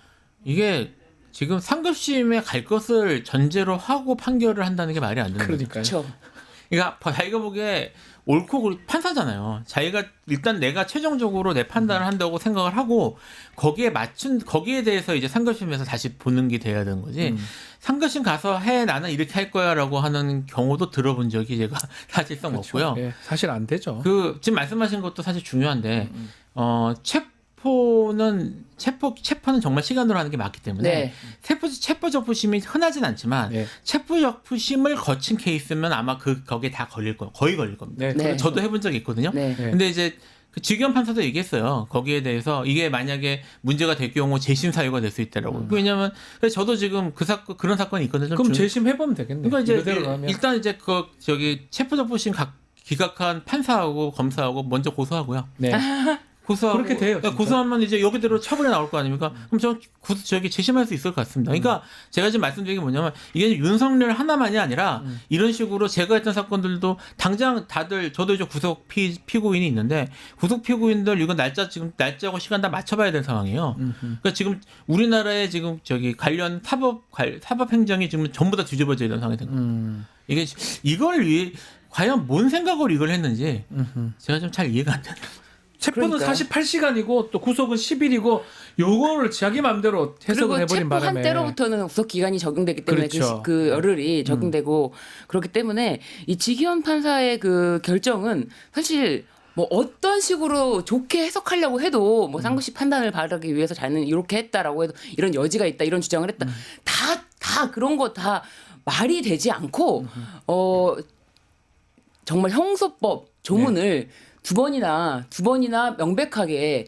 이게 지금 상급심에 갈 것을 전제로 하고 판결을 한다는 게 말이 안 되는 거죠. 그러니까요. 그렇죠. 그러니까 자기가 보기에 옳고 그르 판사잖아요. 자기가 일단 내가 최종적으로 내 판단을 한다고 생각을 하고 거기에 대해서 이제 상급심에서 다시 보는 게 돼야 되는 거지. 상급심 가서 해 나는 이렇게 할 거야라고 하는 경우도 들어본 적이 제가 사실상 그렇죠. 없고요. 예, 사실 안 되죠. 그 지금 말씀하신 것도 사실 중요한데 체포는 정말 시간으로 하는 게 맞기 때문에 네. 체포 적부심이 흔하진 않지만 네. 체포 적부심을 거친 케이스면 아마 거기에 다 걸릴 거예요. 거의 걸릴 겁니다. 네, 네. 저도 해본 적이 있거든요. 네. 네. 근데 이제 그 직위원 판사도 얘기했어요. 거기에 대해서 이게 만약에 문제가 될 경우 재심 사유가 될 수 있다라고. 왜냐하면 저도 지금 그런 사건이 있거든요. 그럼 재심 해보면 되겠네요. 그러니까 이제 이거대로 가면. 일단 이제 체포 적부심 기각한 판사하고 검사하고 먼저 고소하고요. 네. 고소하고 그렇게 돼요, 진짜. 고소하면 이제 여기대로 처벌이 나올 거 아닙니까? 그럼 저기 재심할 수 있을 것 같습니다. 그러니까 제가 지금 말씀드린 게 뭐냐면 이게 윤석열 하나만이 아니라 이런 식으로 제가 했던 사건들도 당장 다들 저도 이제 구속 피고인이 있는데 구속 피고인들 이거 날짜하고 시간 다 맞춰봐야 될 상황이에요. 그러니까 지금 우리나라에 지금 관련 사법 행정이 지금 전부 다 뒤집어져야 되는 상황이 된 거예요. 이게 이걸 위해 과연 뭔 생각으로 이걸 했는지 제가 좀 잘 이해가 안 되네요. 체포는 그러니까요. 48시간이고 또 구속은 10일이고 요거를 자기 마음대로 해석을 해버린 체포 바람에 한때로부터는 구속 기간이 적용되기 때문에 그렇죠. 그 열흘이 적용되고 그렇기 때문에 이 직위원 판사의 그 결정은 사실 뭐 어떤 식으로 좋게 해석하려고 해도 뭐 상급심 판단을 받기 위해서 자기는 이렇게 했다라고 해도 이런 여지가 있다 이런 주장을 했다 다 그런 거 다 말이 되지 않고 정말 형소법 조문을 두 번이나 명백하게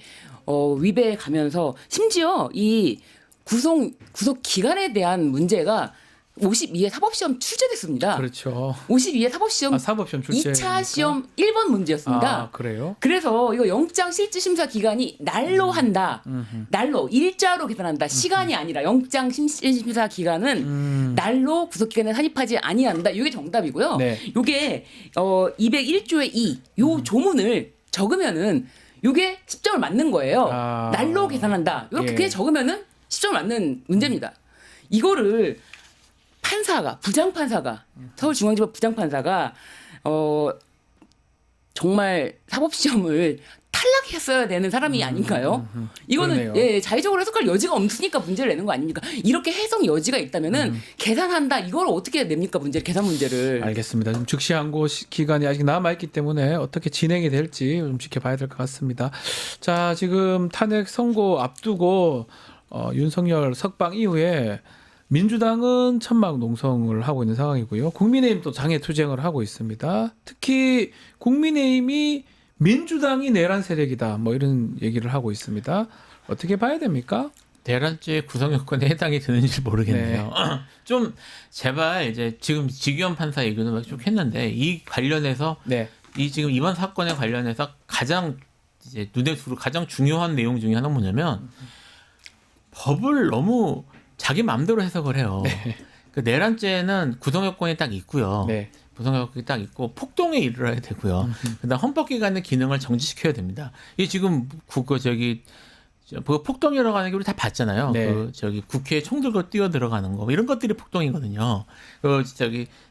위배해 가면서 심지어 이 구속 기간에 대한 문제가 52회 사법시험 출제됐습니다. 그렇죠. 52회 사법시험 사법시험 출제 2차 시험 1번 문제였습니다. 아, 그래요? 그래서 이거 영장 실질 심사 기간이 날로 한다. 날로 일자로 계산한다. 시간이 아니라 영장 실질 심사 기간은 날로 구속 기간에 산입하지 아니한다. 이게 정답이고요. 네. 이게 201조의 2 요 조문을 적으면은 이게 10점을 맞는 거예요. 아. 날로 계산한다. 이렇게 예. 적으면은 10점을 맞는 문제입니다. 이거를 부장판사가 서울중앙지법 부장판사가 정말 사법시험을 탈락했어야 되는 사람이 아닌가요? 이거는 그러네요. 자의적으로 해석할 여지가 없으니까 문제를 내는 거 아닙니까? 이렇게 해석 여지가 있다면은 계산한다. 이걸 어떻게 냅니까? 계산 문제를. 알겠습니다. 좀 즉시 항고 기간이 아직 남아 있기 때문에 어떻게 진행이 될지 좀 지켜봐야 될 것 같습니다. 자, 지금 탄핵 선고 앞두고 윤석열 석방 이후에 민주당은 천막 농성을 하고 있는 상황이고요. 국민의힘도 장애 투쟁을 하고 있습니다. 특히 국민의힘이 민주당이 내란 세력이다. 뭐 이런 얘기를 하고 있습니다. 어떻게 봐야 됩니까? 내란죄 구성 요건에 해당이 되는지 모르겠네요. 좀 제발 이제 지금 직위원 판사 얘기는 막 쭉 했는데 이 관련해서 네. 이 지금 이번 사건에 관련해서 가장 이제 눈에 들어 가장 중요한 내용 중에 하나는 뭐냐면 법을 너무 자기 마음대로 해석을 해요. 네. 그 내란죄는 구성 요건이 딱 있고요. 네. 구성 요건이 딱 있고 폭동에 이르러야 되고요. 그다음 헌법기관의 기능을 정지시켜야 됩니다. 이게 지금 폭동이라고 하는 게 우리 다 봤잖아요. 네. 국회에 총 들고 뛰어 들어가는 거 이런 것들이 폭동이거든요.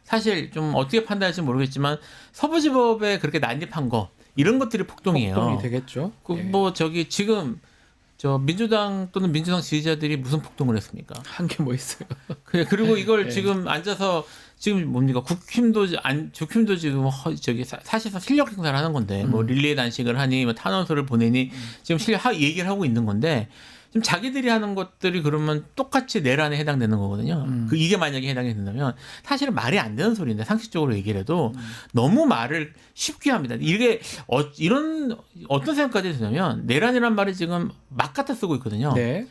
사실 좀 어떻게 판단할지 모르겠지만 서부지법에 그렇게 난입한 거 이런 것들이 폭동이에요. 폭동이 되겠죠. 지금 민주당 또는 민주당 지지자들이 무슨 폭동을 했습니까? 한 게 뭐 있어요? 그리고 이걸 네. 지금 앉아서 지금 뭡니까? 국힘도 지금 사실상 실력 행사를 하는 건데 뭐 릴레이 단식을 하니 뭐 탄원서를 보내니 지금 얘기를 하고 있는 건데 지금 자기들이 하는 것들이 그러면 똑같이 내란에 해당되는 거거든요. 이게 만약에 해당이 된다면 사실은 말이 안 되는 소리인데 상식적으로 얘기를 해도 너무 말을 쉽게 합니다. 이게 어떤 생각까지 드냐면 내란이란 말을 지금 막 갖다 쓰고 있거든요. 네.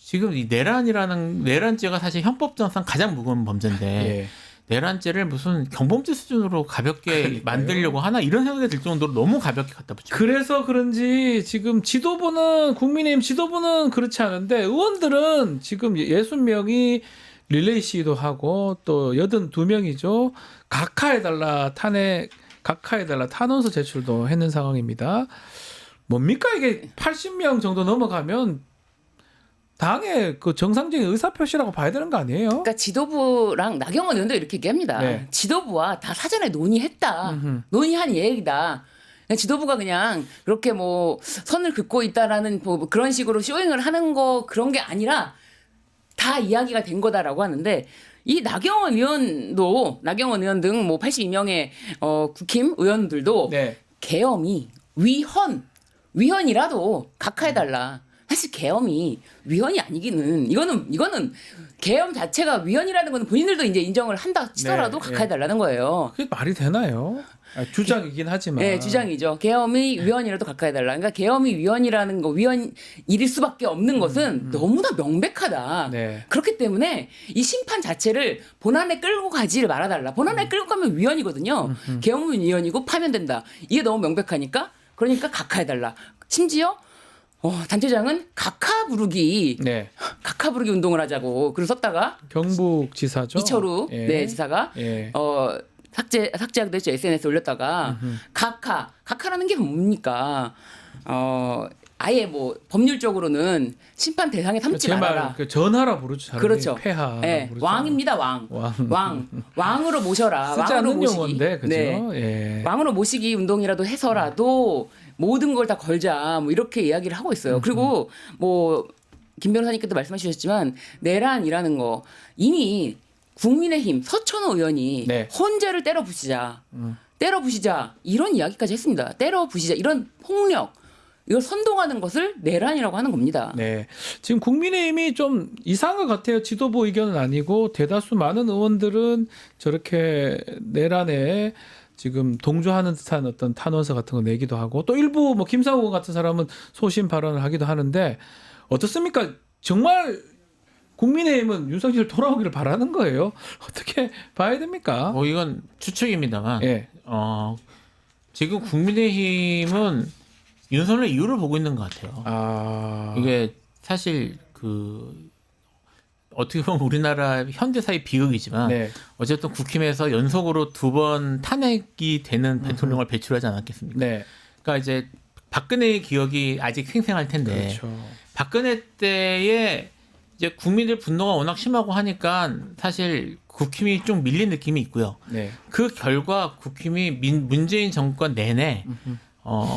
지금 이 내란죄가 사실 헌법상상 가장 무거운 범죄인데 예. 내란죄를 무슨 경범죄 수준으로 가볍게 만들려고 하나 이런 생각이 들 정도로 너무 가볍게 갖다 붙여. 그래서 그런지 지금 국민의힘 지도부는 그렇지 않은데 의원들은 지금 60명이 릴레이 시위도 하고 또 82명이죠. 각하해달라 탄원서 제출도 했는 상황입니다. 뭡니까 이게 80명 정도 넘어가면 당의 그 정상적인 의사표시라고 봐야 되는 거 아니에요? 그러니까 지도부랑 나경원 의원도 이렇게 얘기합니다. 네. 지도부와 다 사전에 논의했다. 음흠. 논의한 얘기다. 그냥 지도부가 그냥 그렇게 뭐 선을 긋고 있다라는 뭐 그런 식으로 쇼잉을 하는 거 그런 게 아니라 다 이야기가 된 거다라고 하는데 이 나경원 의원 등 뭐 82명의 국힘 의원들도 네. 계엄이 위헌이라도 각하해달라. 사실 계엄이 위헌이 아니기는 이거는 계엄 자체가 위헌이라는 건 본인들도 이제 인정을 한다 치더라도 네, 각하해달라는 거예요. 그게 말이 되나요? 주장이긴 하지만. 네, 주장이죠. 계엄이 위헌이라도 각하해달라. 그러니까 계엄이 위헌이라는 거, 위헌일 수밖에 없는 것은 너무나 명백하다. 네. 그렇기 때문에 이 심판 자체를 본안에 끌고 가지를 말아달라. 본안에 끌고 가면 위헌이거든요. 계엄은 위헌이고 파면된다. 이게 너무 명백하니까 그러니까 각하해달라. 심지어 단체장은 각하 부르기 운동을 하자고 글을 썼다가 경북지사죠. 이철우 지사가 예. 삭제하기도 했죠. SNS에 올렸다가 각하라는 게 뭡니까? 아예 뭐 법률적으로는 심판 대상에 삼지 말아라. 그 전하라 부르죠. 그렇죠. 폐하. 네, 왕입니다. 왕으로 모셔라. 쓰지 왕으로 않는 모시기. 용어인데, 그죠? 네. 예. 왕으로 모시기 운동이라도 해서라도 모든 걸 다 걸자. 뭐 이렇게 이야기를 하고 있어요. 그리고 뭐 김 변호사님께도 말씀해 주셨지만 내란이라는 거 이미 국민의힘 서천호 의원이 네. 헌재를 때려 부시자 이런 이야기까지 했습니다. 때려 부시자 이런 폭력 이걸 선동하는 것을 내란이라고 하는 겁니다. 네. 지금 국민의힘이 좀 이상한 것 같아요. 지도부 의견은 아니고 대다수 많은 의원들은 저렇게 내란에 지금 동조하는 듯한 어떤 탄원서 같은 거 내기도 하고 또 일부 뭐 김상호 의원 같은 사람은 소신 발언을 하기도 하는데 어떻습니까? 정말 국민의힘은 윤석열 돌아오기를 바라는 거예요. 어떻게 봐야 됩니까? 이건 추측입니다만 예. 지금 국민의힘은 윤석열 이유를 보고 있는 것 같아요. 이게 사실 어떻게 보면 우리나라 현대사의 비극이지만 네. 어쨌든 국힘에서 연속으로 2번 탄핵이 되는 대통령을 배출하지 않았겠습니까? 네. 그러니까 이제 박근혜의 기억이 아직 생생할 텐데 그렇죠. 박근혜 때에 이제 국민들 분노가 워낙 심하고 하니까 사실 국힘이 좀 밀린 느낌이 있고요. 네. 그 결과 국힘이 문재인 정권 내내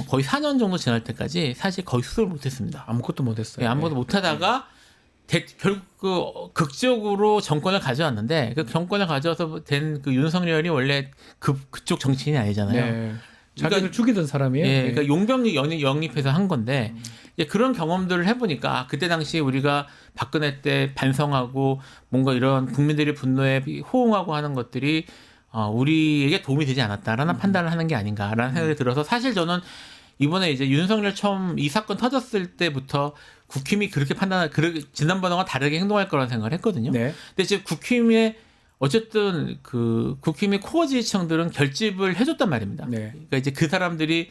거의 4년 정도 지날 때까지 사실 거의 수습을 못했습니다. 아무것도 못했어요. 아무것도 못하다가 결국 극적으로 정권을 가져왔는데 그 정권을 가져와서 된 그 윤석열이 원래 그쪽 정치인이 아니잖아요. 네. 자기를 죽이던 사람이에요. 예, 그러니까 용병 영입해서 한 건데 이제 그런 경험들을 해보니까 그때 당시 우리가 박근혜 때 반성하고 뭔가 이런 국민들의 분노에 호응하고 하는 것들이 우리에게 도움이 되지 않았다라는 판단을 하는 게 아닌가라는 생각이 들어서 사실 저는 이번에 이제 윤석열 처음 이 사건 터졌을 때부터 국힘이 그렇게 지난번과 다르게 행동할 거라는 생각을 했거든요. 네. 근데 지금 국힘의 어쨌든 국힘의 코어 지지층들은 결집을 해줬단 말입니다. 네. 그러니까 이제 그 사람들이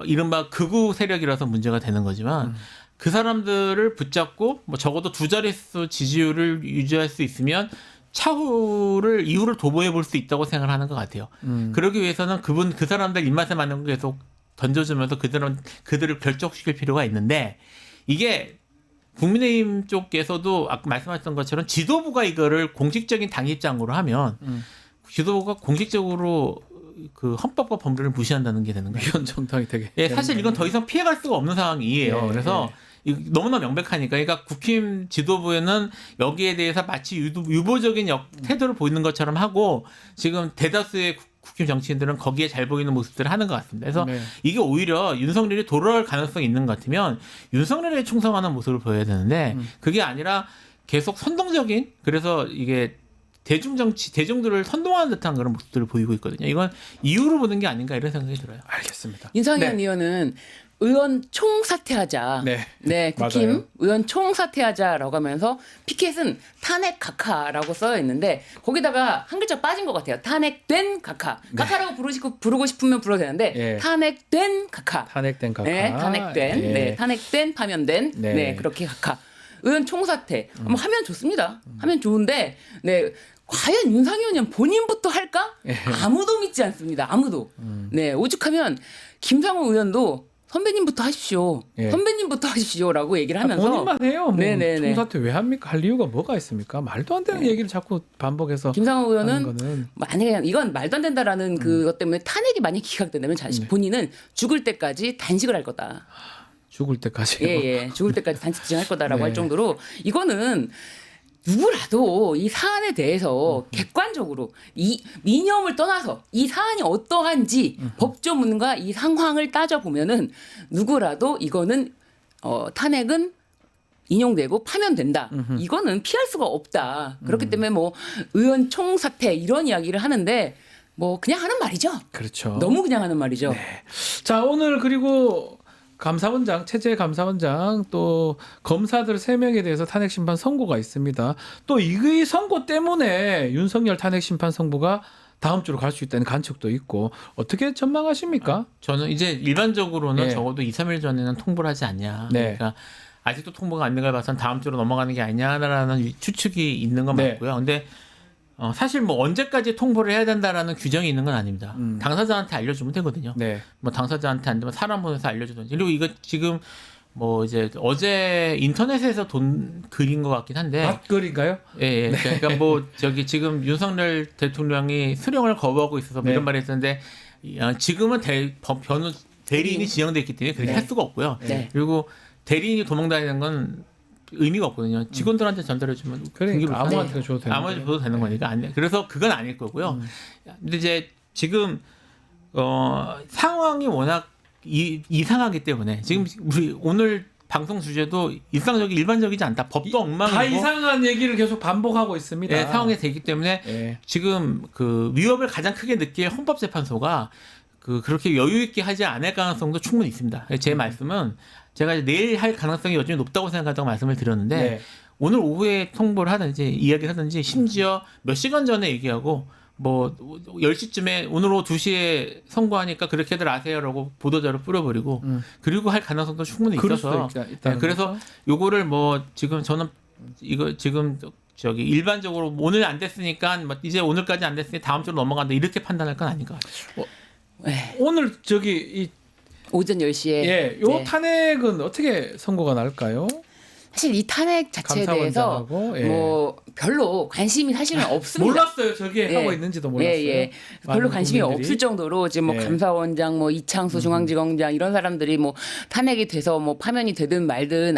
이른바 극우 세력이라서 문제가 되는 거지만 그 사람들을 붙잡고 뭐 적어도 2자릿수 지지율을 유지할 수 있으면 이후를 도모해 볼 수 있다고 생각을 하는 것 같아요. 그러기 위해서는 그 사람들 입맛에 맞는 거 계속 던져주면서 그들을 결정시킬 필요가 있는데 이게 국민의힘 쪽에서도 아까 말씀하셨던 것처럼 지도부가 이거를 공식적인 당 입장으로 하면 지도부가 공식적으로 그 헌법과 법률을 무시한다는 게 되는 거예요. 위헌 정당이 되게. 예, 사실 이건 더 이상 피해갈 수가 없는 상황이에요. 그래서 너무나 명백하니까. 그러니까 국힘 지도부에는 여기에 대해서 마치 유보적인 태도를 보이는 것처럼 하고 지금 대다수의 국힘 정치인들은 거기에 잘 보이는 모습들을 하는 것 같습니다. 그래서 이게 오히려 윤석열이 돌아올 가능성이 있는 것 같으면 윤석열에 충성하는 모습을 보여야 되는데 그게 아니라 계속 선동적인 그래서 이게 대중들을 선동하는 듯한 그런 모습들을 보이고 있거든요. 이건 이유로 보는 게 아닌가 이런 생각이 들어요. 알겠습니다. 윤상현 의원은 의원 총사퇴하자. 네. 국힘 맞아요. 의원 총사퇴하자라고 하면서 피켓은 탄핵 각하라고 써 있는데 거기다가 한 글자 빠진 것 같아요. 탄핵된 각하. 각하라고 부르고 싶으면 불러도 되는데 예. 탄핵된 각하. 탄핵된 각하. 네, 탄핵된. 예. 네, 탄핵된 파면된. 네. 네, 그렇게 각하. 의원 총사퇴. 뭐 하면 좋습니다. 하면 좋은데 네. 과연 윤상현 본인부터 할까? 아무도 믿지 않습니다. 아무도. 네, 오죽하면 김상호 의원도 선배님부터 하십시오. 예. 선배님부터 하십시오라고 얘기를 하면서 본인만 해요. 뭐 네네네. 총사퇴 왜 합니까? 할 이유가 뭐가 있습니까? 말도 안 되는 얘기를 자꾸 반복해서 김상호 하는 의원은 거는 만약에 이건 말도 안 된다라는 그것 때문에 탄핵이 만약 기각된다면 본인은 죽을 때까지 단식을 할 거다. 죽을 때까지. 예. 죽을 때까지 단식을 할 거다라고 네. 할 정도로 이거는 누구라도 이 사안에 대해서 객관적으로 이 이념을 떠나서 이 사안이 어떠한지 법조문과 이 상황을 따져보면은 누구라도 이거는 탄핵은 인용되고 파면된다. 이거는 피할 수가 없다. 그렇기 때문에 뭐 의원 총사퇴 이런 이야기를 하는데 뭐 그냥 하는 말이죠. 그렇죠. 너무 그냥 하는 말이죠. 자, 오늘 그리고 감사원장, 체제 감사원장 또 검사들 3명에 대해서 탄핵 심판 선고가 있습니다. 또 이 선고 때문에 윤석열 탄핵 심판 선고가 다음 주로 갈 수 있다는 관측도 있고 어떻게 전망하십니까? 저는 이제 일반적으로는 네. 적어도 2, 3일 전에는 통보를 하지 않냐. 네. 그러니까 아직도 통보가 안 된 걸 봐서는 다음 주로 넘어가는 게 아니냐라는 추측이 있는 건 네. 맞고요. 근데 사실 뭐 언제까지 통보를 해야 된다라는 규정이 있는 건 아닙니다. 당사자한테 알려주면 되거든요. 네. 뭐 당사자한테 안 되면 사람 보내서 알려주든지. 그리고 이거 지금 뭐 이제 어제 인터넷에서 돈 그린 것 같긴 한데. 밭글인가요? 예. 그러니까 뭐 저기 지금 윤석열 대통령이 수령을 거부하고 있어서 뭐 이런 말을 했었는데 지금은 대리인이 지정돼 있기 때문에 그렇게 할 수가 없고요. 네. 그리고 대리인이 도망다니는 건 의미가 없거든요. 직원들한테 전달해주면 그러니까 아무한테나 줘도 되는 아무한테 줘도 되는 거니까 그래서 그건 아닐 거고요. 근데 이제 지금 상황이 워낙 이상하기 때문에 지금 우리 오늘 방송 주제도 일반적이지 않다. 법도 엉망이고 다 이상한 얘기를 계속 반복하고 있습니다. 네, 상황이 되기 때문에 네. 지금 그 위협을 가장 크게 느낄 헌법재판소가 그렇게 여유 있게 하지 않을 가능성도 충분히 있습니다. 제 말씀은 제가 이제 내일 할 가능성이 여전히 높다고 생각하다고 말씀을 드렸는데 네. 오늘 오후에 통보를 하든지 이야기를 하든지 심지어 몇 시간 전에 얘기하고 뭐 10시쯤에 오늘 오후 2시에 선고하니까 그렇게들 아세요라고 보도자료 뿌려버리고 그리고 할 가능성도 충분히 그럴 있어서 수도 있다는 그래서 거죠? 요거를 뭐 지금 저는 이거 지금 저기 일반적으로 오늘 안 됐으니까 뭐 이제 오늘까지 안 됐으니 다음 주로 넘어간다 이렇게 판단할 건 아닌 것 같아요. 오늘 저기 오전 10시에 요 탄핵은 어떻게 선고가 날까요? 사실 이 탄핵 자체에 대해서 감사원장하고, 뭐 별로 관심이 사실은 없습니다. 몰랐어요. 저게 하고 있는지도 몰랐어요. 별로 많은 관심이 국민들이. 없을 정도로 지금 뭐 감사원장, 뭐 이창수 중앙지검장 이런 사람들이 뭐 탄핵이 돼서 뭐 파면이 되든 말든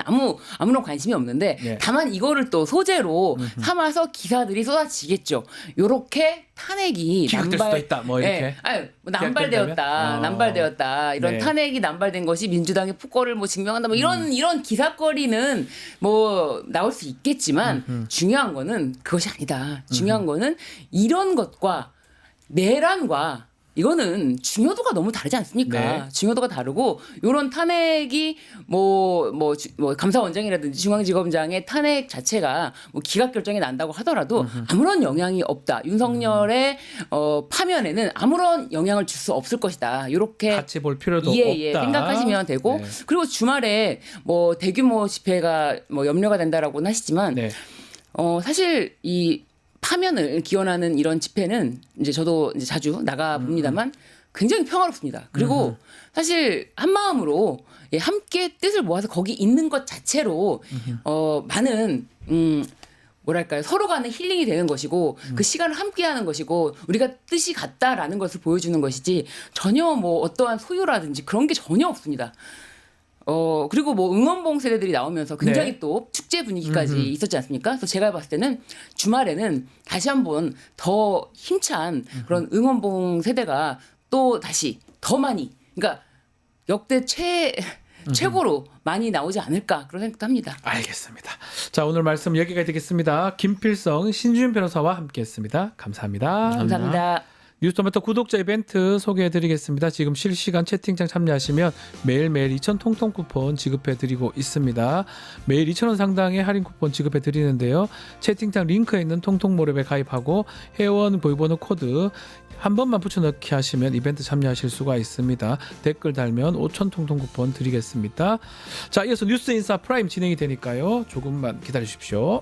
아무런 관심이 없는데 다만 이거를 또 소재로 삼아서 기사들이 쏟아지겠죠. 요렇게 탄핵이 기각될 수도 있다. 뭐 이렇게. 뭐 남발되었다. 이런 탄핵이 남발된 것이 민주당의 폭거를 뭐 증명한다. 뭐 이런 기사거리는 뭐 나올 수 있겠지만 중요한 거는 그것이 아니다. 중요한 거는 이런 것과 내란과 이거는 중요도가 너무 다르지 않습니까? 네. 중요도가 다르고 이런 탄핵이 뭐 감사원장이라든지 중앙지검장의 탄핵 자체가 뭐 기각 결정이 난다고 하더라도 아무런 영향이 없다. 윤석열의 파면에는 아무런 영향을 줄 수 없을 것이다. 이렇게 같이 볼 필요도 예, 없다. 생각하시면 되고 그리고 주말에 뭐 대규모 집회가 뭐 염려가 된다라고는 하시지만 사실 이 파면을 기원하는 이런 집회는 이제 저도 이제 자주 나가 봅니다만 굉장히 평화롭습니다. 그리고 사실 한 마음으로 함께 뜻을 모아서 거기 있는 것 자체로 많은 뭐랄까요 서로 간의 힐링이 되는 것이고 그 시간을 함께하는 것이고 우리가 뜻이 같다라는 것을 보여주는 것이지 전혀 뭐 어떠한 소유라든지 그런 게 전혀 없습니다. 그리고 뭐 응원봉 세대들이 나오면서 굉장히 또 축제 분위기까지 있었지 않습니까? 그래서 제가 봤을 때는 주말에는 다시 한번 더 힘찬 그런 응원봉 세대가 또 다시 더 많이, 그러니까 역대 최고로 많이 나오지 않을까 그런 생각도 합니다. 알겠습니다. 자, 오늘 말씀 여기까지 듣겠습니다. 김필성, 신주윤 변호사와 함께했습니다. 감사합니다. 감사합니다. 뉴스토마토 구독자 이벤트 소개해드리겠습니다. 지금 실시간 채팅창 참여하시면 매일매일 2,000 통통 쿠폰 지급해드리고 있습니다. 매일 2,000원 상당의 할인 쿠폰 지급해드리는데요. 채팅창 링크에 있는 통통모랩에 가입하고 회원 보유번호 코드 한 번만 붙여넣기 하시면 이벤트 참여하실 수가 있습니다. 댓글 달면 5,000 통통 쿠폰 드리겠습니다. 자, 이어서 뉴스 인사 프라임 진행이 되니까요. 조금만 기다리십시오.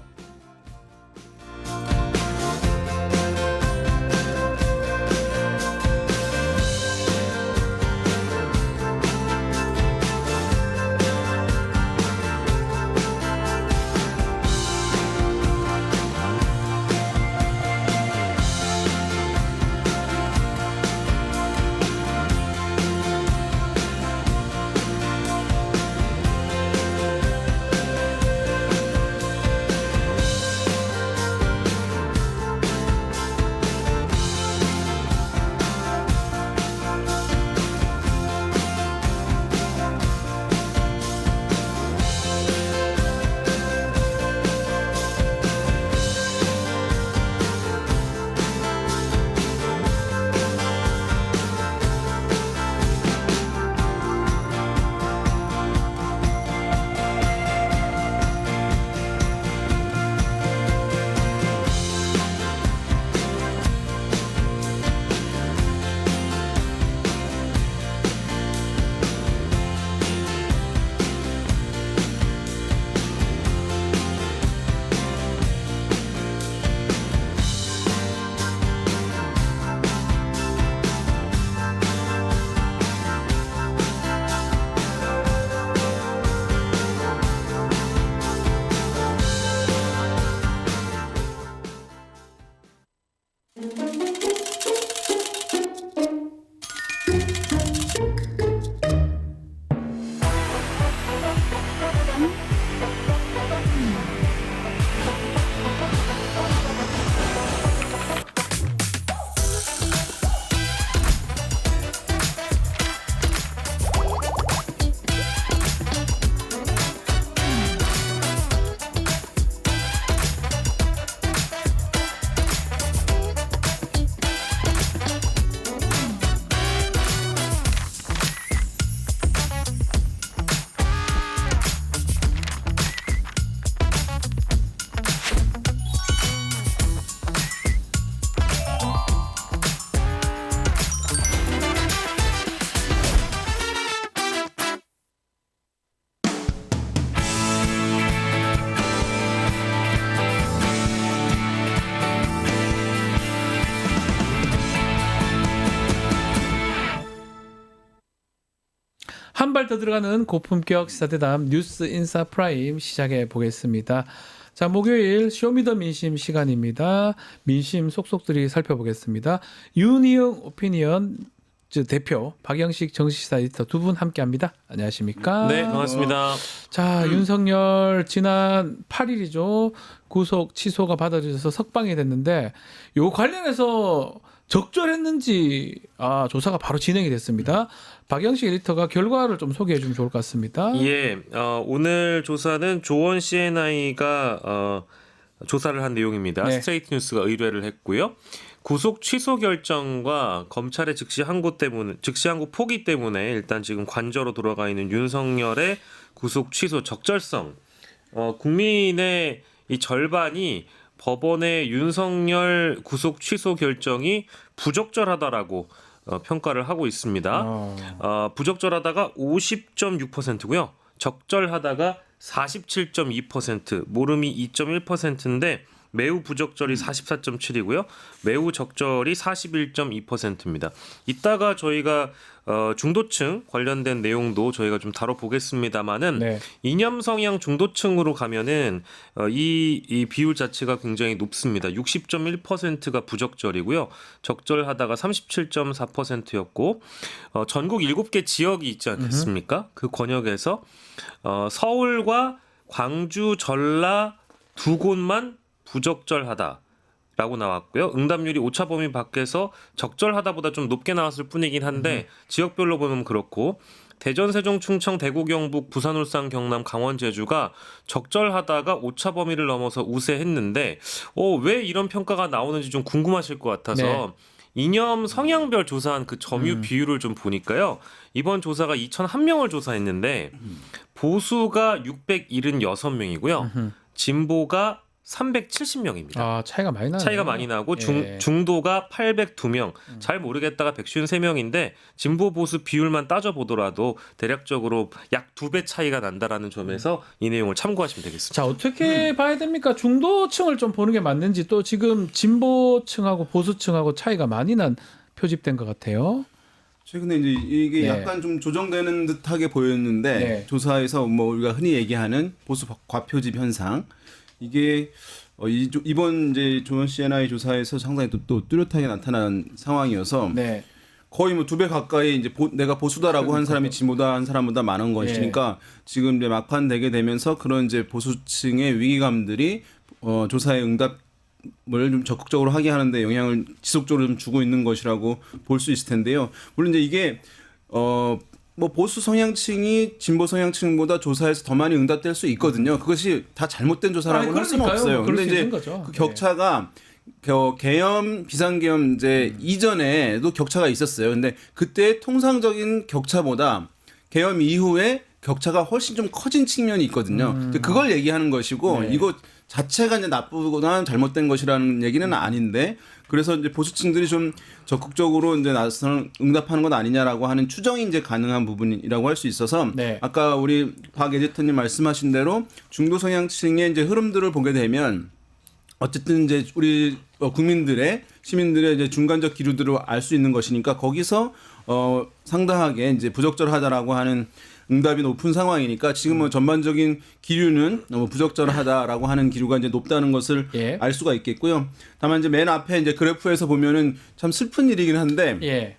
한 발 더 들어가는 고품격 시사대담 뉴스 인사 프라임 시작해 보겠습니다. 자, 목요일 쇼미더민심 시간입니다. 민심 속속들이 살펴보겠습니다. 윤희영 오피니언 대표, 박영식 정치시사 에디터 두 분 함께합니다. 안녕하십니까? 네, 반갑습니다. 자, 윤석열 지난 8일이죠. 구속 취소가 받아져서 석방이 됐는데 요 관련해서 적절했는지 조사가 바로 진행이 됐습니다. 박영식 에디터가 결과를 좀 소개해 주면 좋을 것 같습니다. 예, 오늘 조사는 조원 CNI가 조사를 한 내용입니다. 네. 스트레이트 뉴스가 의뢰를 했고요. 구속 취소 결정과 검찰의 즉시 항고 포기 때문에 일단 지금 관저로 돌아가 있는 윤석열의 구속 취소 적절성, 국민의 이 절반이 법원의 윤석열 구속 취소 결정이 부적절하다라고 평가를 하고 있습니다. 부적절하다가 50.6%고요. 적절하다가 47.2%, 모름이 2.1%인데 매우 부적절이 44.7이고요. 매우 적절이 41.2%입니다. 이따가 저희가 중도층 관련된 내용도 저희가 좀 다뤄보겠습니다만은 네. 이념 성향 중도층으로 가면은 이 비율 자체가 굉장히 높습니다. 60.1%가 부적절이고요. 적절하다가 37.4%였고 전국 7개 지역이 있지 않겠습니까? 그 권역에서 서울과 광주, 전라 두 곳만 부적절하다라고 나왔고요. 응답률이 오차 범위 밖에서 적절하다보다 좀 높게 나왔을 뿐이긴 한데 지역별로 보면 그렇고 대전, 세종, 충청, 대구, 경북, 부산, 울산, 경남, 강원, 제주가 적절하다가 오차 범위를 넘어서 우세했는데 왜 이런 평가가 나오는지 좀 궁금하실 것 같아서 네. 이념 성향별 조사한 그 점유 비율을 좀 보니까요. 이번 조사가 2,001명을 조사했는데 보수가 676명이고요. 진보가 370명입니다. 아, 차이가 많이 나네요. 차이가 많이 나고 예. 중도가 802명, 잘 모르겠다가 153명인데 진보 보수 비율만 따져보더라도 대략적으로 약 2배 차이가 난다라는 점에서 이 내용을 참고하시면 되겠습니다. 자, 어떻게 봐야 됩니까? 중도층을 좀 보는 게 맞는지, 또 지금 진보층하고 보수층하고 차이가 많이 난 표집된 것 같아요. 최근에 이제 이게 네. 약간 좀 조정되는 듯하게 보였는데 네. 조사에서 뭐 우리가 흔히 얘기하는 보수 과표집 현상, 이게 이번 이제 조원 CNI 조사에서 상당히 또 뚜렷하게 나타난 상황이어서 네. 거의 뭐 2배 가까이 이제 내가 보수다라고 한 사람이 진보다 한 사람보다 많은 것이니까 지금 이제 막판 되게 되면서 그런 이제 보수층의 위기감들이 조사의 응답을 좀 적극적으로 하게 하는데 영향을 지속적으로 좀 주고 있는 것이라고 볼 수 있을 텐데요. 물론 이제 이게 뭐 보수 성향층이 진보 성향층보다 조사에서 더 많이 응답될 수 있거든요. 그것이 다 잘못된 조사라고 할 수는 없어요. 그럴 근데 수 이제 있는 거죠. 그 격차가 계엄 비상계엄 이제 이전에도 격차가 있었어요. 근데 그때 통상적인 격차보다 계엄 이후에 격차가 훨씬 좀 커진 측면이 있거든요. 그걸 얘기하는 것이고 네. 이거 자체가 이제 나쁘거나 잘못된 것이라는 얘기는 아닌데, 그래서 이제 보수층들이 좀 적극적으로 이제 나서 응답하는 것 아니냐라고 하는 추정이 이제 가능한 부분이라고 할 수 있어서 네. 아까 우리 박 에디터님 말씀하신 대로 중도 성향층의 이제 흐름들을 보게 되면 어쨌든 이제 우리 시민들의 이제 중간적 기류들을 알 수 있는 것이니까 거기서 상당하게 이제 부적절하다라고 하는 응답이 높은 상황이니까 지금 뭐 전반적인 기류는 너무 부적절하다라고 하는 기류가 이제 높다는 것을 예. 알 수가 있겠고요. 다만 이제 맨 앞에 이제 그래프에서 보면은 참 슬픈 일이긴 한데 예.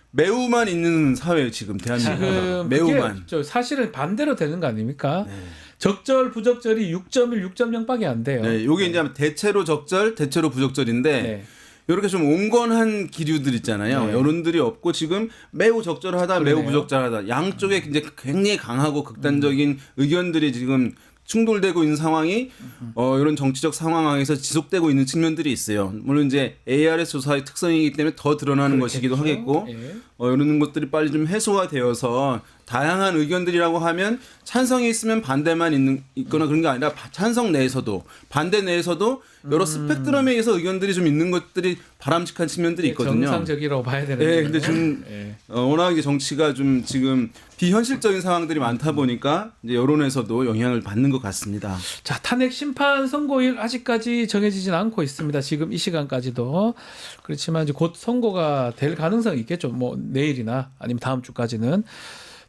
매우만 있는 사회예요 지금 대한민국. 지금 매우만. 그게 사실은 반대로 되는 거 아닙니까? 적절 부적절이 6.1, 6.0밖에 안 돼요. 네, 요게 이제 대체로 적절, 대체로 부적절인데 네. 이렇게 좀 온건한 기류들 있잖아요. 네. 여론들이 없고 지금 매우 적절하다, 매우 그러네요. 부적절하다. 양쪽에 이제 굉장히 강하고 극단적인 의견들이 지금 충돌되고 있는 상황이 이런 정치적 상황에서 지속되고 있는 측면들이 있어요. 물론 이제 ARS 조사의 특성이기 때문에 더 드러나는 것이기도 하겠고 예. 이런 것들이 빨리 좀 해소가 되어서 다양한 의견들이라고 하면 찬성이 있으면 반대만 있거나 그런 게 아니라 찬성 내에서도 반대 내에서도 여러 스펙트럼에 의해서 의견들이 좀 있는 것들이 바람직한 측면들이 있거든요. 정상적이라고 봐야 되는 네, 거예요. 근데 지금 예. 워낙 이제 정치가 좀 지금 비현실적인 상황들이 많다 보니까 이제 여론에서도 영향을 받는 것 같습니다. 자, 탄핵 심판 선고일 아직까지 정해지진 않고 있습니다. 지금 이 시간까지도. 그렇지만 이제 곧 선고가 될 가능성이 있겠죠. 뭐 내일이나 아니면 다음 주까지는.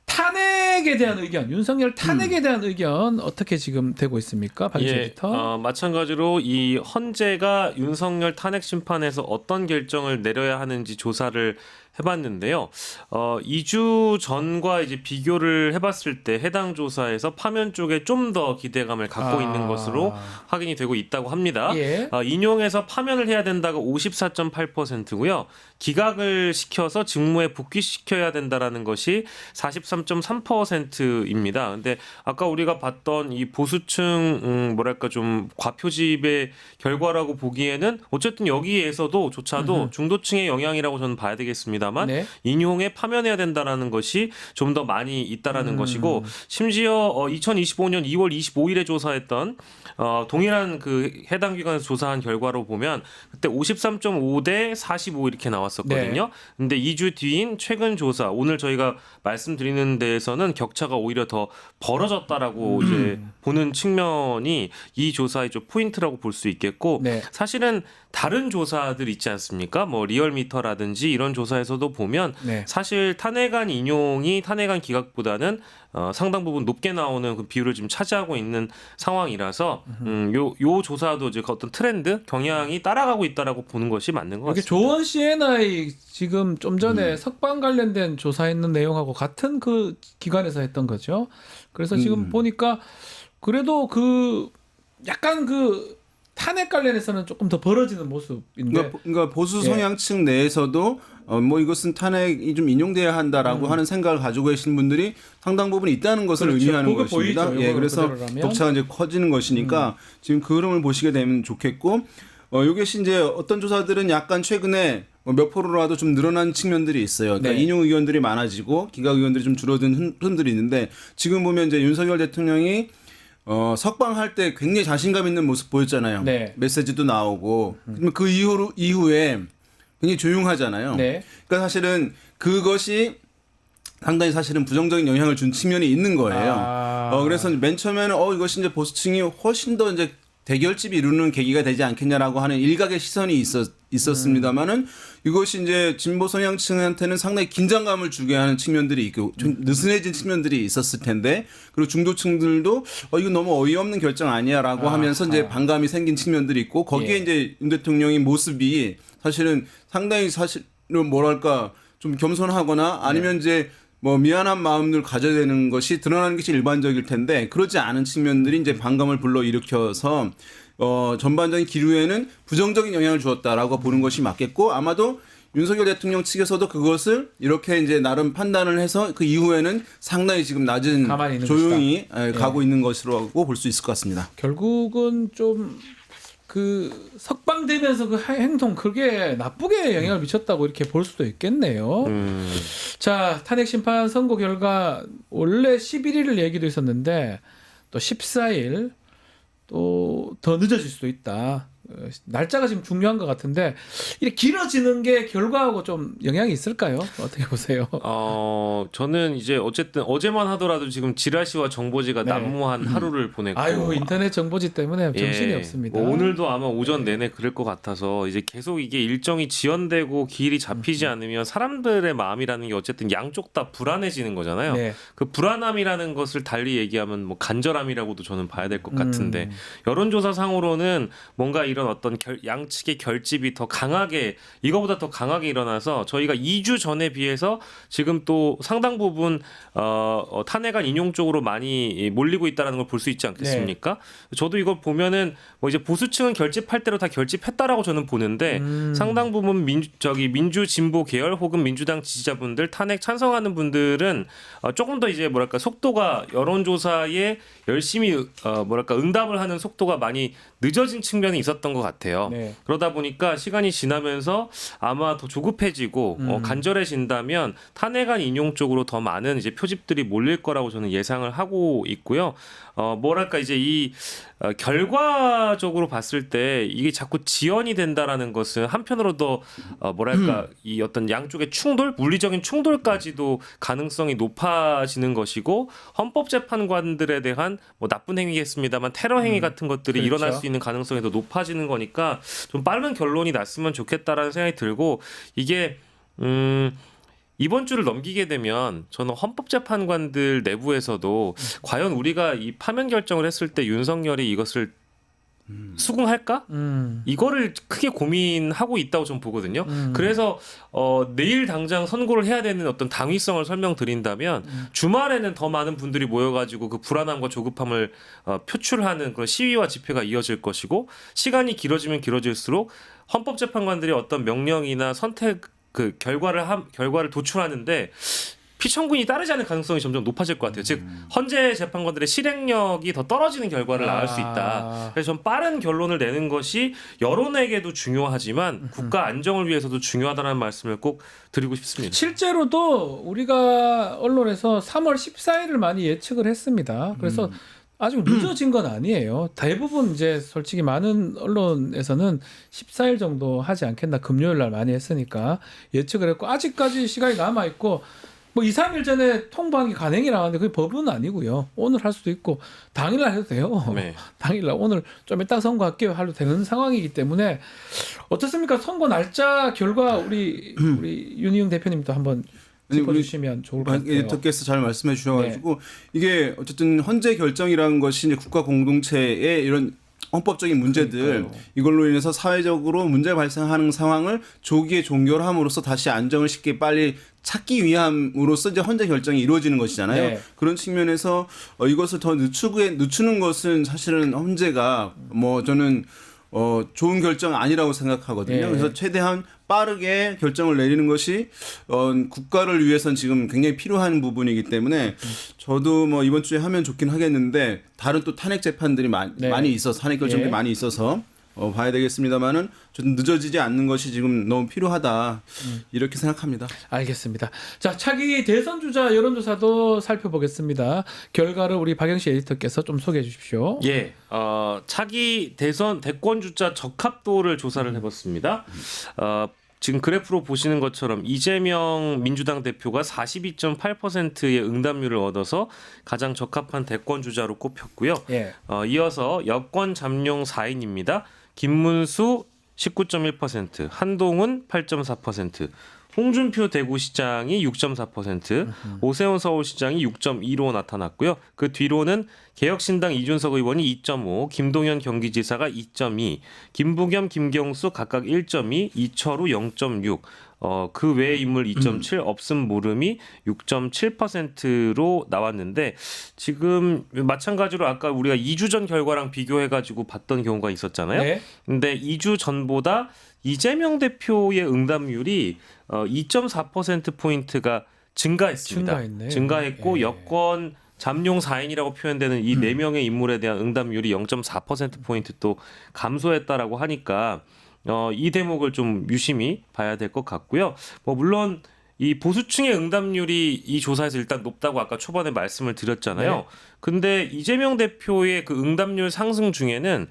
탄핵에 대한 의견, 윤석열 탄핵에 대한 의견 어떻게 지금 되고 있습니까? 박인수 에디터. 마찬가지로 이 헌재가 윤석열 탄핵 심판에서 어떤 결정을 내려야 하는지 조사를 해봤는데요. 2주 전과 이제 비교를 해봤을 때 해당 조사에서 파면 쪽에 좀 더 기대감을 갖고 있는 것으로 확인이 되고 있다고 합니다. 예. 인용해서 파면을 해야 된다가 54.8%고요. 기각을 시켜서 직무에 복귀시켜야 된다라는 것이 43.3%입니다. 근데 아까 우리가 봤던 이 보수층 뭐랄까 좀 과표집의 결과라고 보기에는 어쨌든 여기에서도 조차도 중도층의 영향이라고 저는 봐야 되겠습니다만 네. 인용에 파면해야 된다라는 것이 좀 더 많이 있다라는 것이고 심지어 2025년 2월 25일에 조사했던 동일한 그 해당 기관에서 조사한 결과로 보면 그때 53.5 대 45 이렇게 나왔었거든요. 네. 근데 2주 뒤인 최근 조사 오늘 저희가 말씀드리는 데에서는 격차가 오히려 더 벌어졌다라고 이제 보는 측면이 이 조사의 좀 포인트라고 볼 수 있겠고 네. 사실은 다른 조사들 있지 않습니까? 뭐 리얼미터라든지 이런 조사에서도 보면 네. 사실 탄핵안 인용이 탄핵안 기각보다는 상당 부분 높게 나오는 그 비율을 지금 차지하고 있는 상황이라서 요 조사도 이제 어떤 트렌드 경향이 따라가고 있다라고 보는 것이 맞는 것 이게 같습니다. 조원 CNI 지금 좀 전에 석방 관련된 조사했는 내용하고 같은 그 기관에서 했던 거죠. 그래서 지금 보니까 그래도 그 약간 그 탄핵 관련해서는 조금 더 벌어지는 모습인데. 그러니까 보수 성향층 내에서도 뭐 이것은 탄핵이 좀 인용돼야 한다라고 하는 생각을 가지고 계신 분들이 상당 부분 있다는 것을 그렇죠. 의미하는 그거 것입니다. 보이죠. 예, 이거 그래서 그대로라면. 격차가 이제 커지는 것이니까 지금 그 흐름을 보시게 되면 좋겠고 이것이 이제 어떤 조사들은 약간 최근에 몇 프로라도 좀 늘어난 측면들이 있어요. 그러니까 네. 인용 의견들이 많아지고 기각 의견들이 좀 줄어든 흐름들이 있는데 지금 보면 이제 윤석열 대통령이 석방할 때 굉장히 자신감 있는 모습 보였잖아요. 네. 메시지도 나오고 그러면 그 이후에 굉장히 조용하잖아요. 네. 그러니까 사실은 그것이 상당히 사실은 부정적인 영향을 준 측면이 있는 거예요. 그래서 맨 처음에는 이것이 이제 보수층이 훨씬 더 이제 대결집이 이루는 계기가 되지 않겠냐라고 하는 일각의 시선이 있었습니다만은 이것이 이제 진보 성향층한테는 상당히 긴장감을 주게 하는 측면들이 있고 좀 느슨해진 측면들이 있었을 텐데 그리고 중도층들도 이거 너무 어이없는 결정 아니야라고 하면서 이제 반감이 생긴 측면들이 있고 거기에 이제 윤 대통령의 모습이 사실은 상당히 사실은 뭐랄까 좀 겸손하거나 아니면 이제 뭐 미안한 마음을 가져야 되는 것이 드러나는 것이 일반적일 텐데 그러지 않은 측면들이 이제 반감을 불러일으켜서 전반적인 기류에는 부정적인 영향을 주었다라고 보는 것이 맞겠고 아마도 윤석열 대통령 측에서도 그것을 이렇게 이제 나름 판단을 해서 그 이후에는 상당히 지금 낮은 조용히 가고 있는 것이라고 볼 수 있을 것 같습니다. 결국은 좀 그 석방되면서 그 행동 그게 나쁘게 영향을 미쳤다고 이렇게 볼 수도 있겠네요. 자, 탄핵 심판 선고 결과 원래 11일을 얘기도 있었는데 또 14일 또 더 늦어질 수도 있다. 날짜가 지금 중요한 것 같은데 이렇게 길어지는 게 결과하고 좀 영향이 있을까요? 어떻게 보세요? 저는 이제 어쨌든 어제만 하더라도 지금 지라시와 정보지가 난무한 하루를 보냈고 아유 인터넷 정보지 때문에 정신이 없습니다. 뭐 오늘도 아마 오전 내내 그럴 것 같아서 이제 계속 이게 일정이 지연되고 기일이 잡히지 않으면 사람들의 마음이라는 게 어쨌든 양쪽 다 불안해지는 거잖아요. 네. 그 불안함이라는 것을 달리 얘기하면 뭐 간절함이라고도 저는 봐야 될 것 같은데 여론조사 상으로는 뭔가 이런 어떤 양측의 결집이 더 강하게 이거보다 더 강하게 일어나서 저희가 2주 전에 비해서 지금 또 상당 부분 탄핵안 인용 쪽으로 많이 몰리고 있다는 걸 볼 수 있지 않겠습니까? 네. 저도 이걸 보면은 뭐 이제 보수층은 결집할 대로 다 결집했다라고 저는 보는데 상당 부분 민주 진보 계열 혹은 민주당 지지자분들 탄핵 찬성하는 분들은 조금 더 이제 뭐랄까 속도가 여론조사에 열심히 뭐랄까 응답을 하는 속도가 많이 늦어진 측면이 있었던 것 같아요. 네. 그러다 보니까 시간이 지나면서 아마 더 조급해지고 간절해진다면 탄핵안 인용 쪽으로 더 많은 이제 표집들이 몰릴 거라고 저는 예상을 하고 있고요. 뭐랄까 이제 이 결과적으로 봤을 때 이게 자꾸 지연이 된다라는 것은 한편으로 더 뭐랄까 이 어떤 양쪽의 충돌, 물리적인 충돌까지도 가능성이 높아지는 것이고 헌법재판관들에 대한 뭐 나쁜 행위겠습니다만 테러 행위 같은 것들이 그렇죠. 일어날 수 있는 가능성이 더 높아지는 거니까 좀 빠른 결론이 났으면 좋겠다라는 생각이 들고 이게 이번 주를 넘기게 되면 저는 헌법재판관들 내부에서도 과연 우리가 이 파면 결정을 했을 때 윤석열이 이것을 수긍할까? 이거를 크게 고민하고 있다고 좀 보거든요. 그래서 내일 당장 선고를 해야 되는 어떤 당위성을 설명드린다면 주말에는 더 많은 분들이 모여가지고 그 불안함과 조급함을 표출하는 그런 시위와 집회가 이어질 것이고 시간이 길어지면 길어질수록 헌법재판관들이 어떤 명령이나 선택 그 결과를 도출하는데 피청군이 따르지 않을 가능성이 점점 높아질 것 같아요. 즉 헌재 재판관들의 실행력이 더 떨어지는 결과를 낳을 수 있다. 그래서 좀 빠른 결론을 내는 것이 여론에게도 중요하지만 국가 안정을 위해서도 중요하다는 말씀을 꼭 드리고 싶습니다. 실제로도 우리가 언론에서 3월 14일을 많이 예측을 했습니다. 그래서 아직 늦어진 건 아니에요. 대부분 이제 솔직히 많은 언론에서는 14일 정도 하지 않겠나 금요일 날 많이 했으니까 예측을 했고 아직까지 시간이 남아 있고 뭐 2, 3일 전에 통보한 게 간행이 나왔는데 그게 법은 아니고요. 오늘 할 수도 있고 당일날 해도 돼요. 네. 당일날 오늘 좀 이따 선고할게요. 해도 되는 상황이기 때문에 어떻습니까? 선고 날짜 결과 우리 윤희용 대표님도 한번 짚어주시면 좋을 것 같아요. 덕께서 잘 말씀해 주셔가지고 이게 어쨌든 헌재 결정이라는 것이 이제 국가 공동체의 이런 헌법적인 문제들 이걸로 인해서 사회적으로 문제 발생하는 상황을 조기에 종결함으로써 다시 안정을 쉽게 빨리 찾기 위함으로써 이제 헌재 결정이 이루어지는 것이잖아요. 네. 그런 측면에서 이것을 더 늦추는 것은 사실은 헌재가 뭐 저는 좋은 결정 아니라고 생각하거든요. 네. 그래서 최대한 빠르게 결정을 내리는 것이 국가를 위해서는 지금 굉장히 필요한 부분이기 때문에 저도 뭐 이번 주에 하면 좋긴 하겠는데 다른 또 탄핵 재판들이 많이 있어서 탄핵 결정들이 많이 있어서 봐야 되겠습니다만은 좀 늦어지지 않는 것이 지금 너무 필요하다 이렇게 생각합니다. 알겠습니다. 자, 차기 대선 주자 여론조사도 살펴보겠습니다. 결과를 우리 박영식 에디터께서 좀 소개해 주십시오. 예, 차기 대선 대권 주자 적합도를 조사를 해봤습니다. 지금 그래프로 보시는 것처럼 이재명 민주당 대표가 42.8%의 응답률을 얻어서 가장 적합한 대권 주자로 꼽혔고요. 예. 이어서 여권 잠룡 4인입니다. 김문수 19.1%, 한동훈 8.4%, 홍준표 대구시장이 6.4%, 오세훈 서울시장이 6.2로 나타났고요. 그 뒤로는 개혁신당 이준석 의원이 2.5, 김동연 경기지사가 2.2, 김부겸, 김경수 각각 1.2, 이철우 0.6, 그 외의 인물 2.7, 없음 모름이 6.7%로 나왔는데 지금 마찬가지로 아까 우리가 2주 전 결과랑 비교해가지고 봤던 경우가 있었잖아요. 네. 근데 2주 전보다 이재명 대표의 응답률이 2.4%포인트가 증가했습니다. 증가했네. 증가했고 예. 여권 잠룡 4인이라고 표현되는 이 4명의 인물에 대한 응답률이 0.4%포인트 또 감소했다라고 하니까 이 대목을 좀 유심히 봐야 될 것 같고요. 뭐 물론 이 보수층의 응답률이 이 조사에서 일단 높다고 아까 초반에 말씀을 드렸잖아요. 네. 근데 이재명 대표의 그 응답률 상승 중에는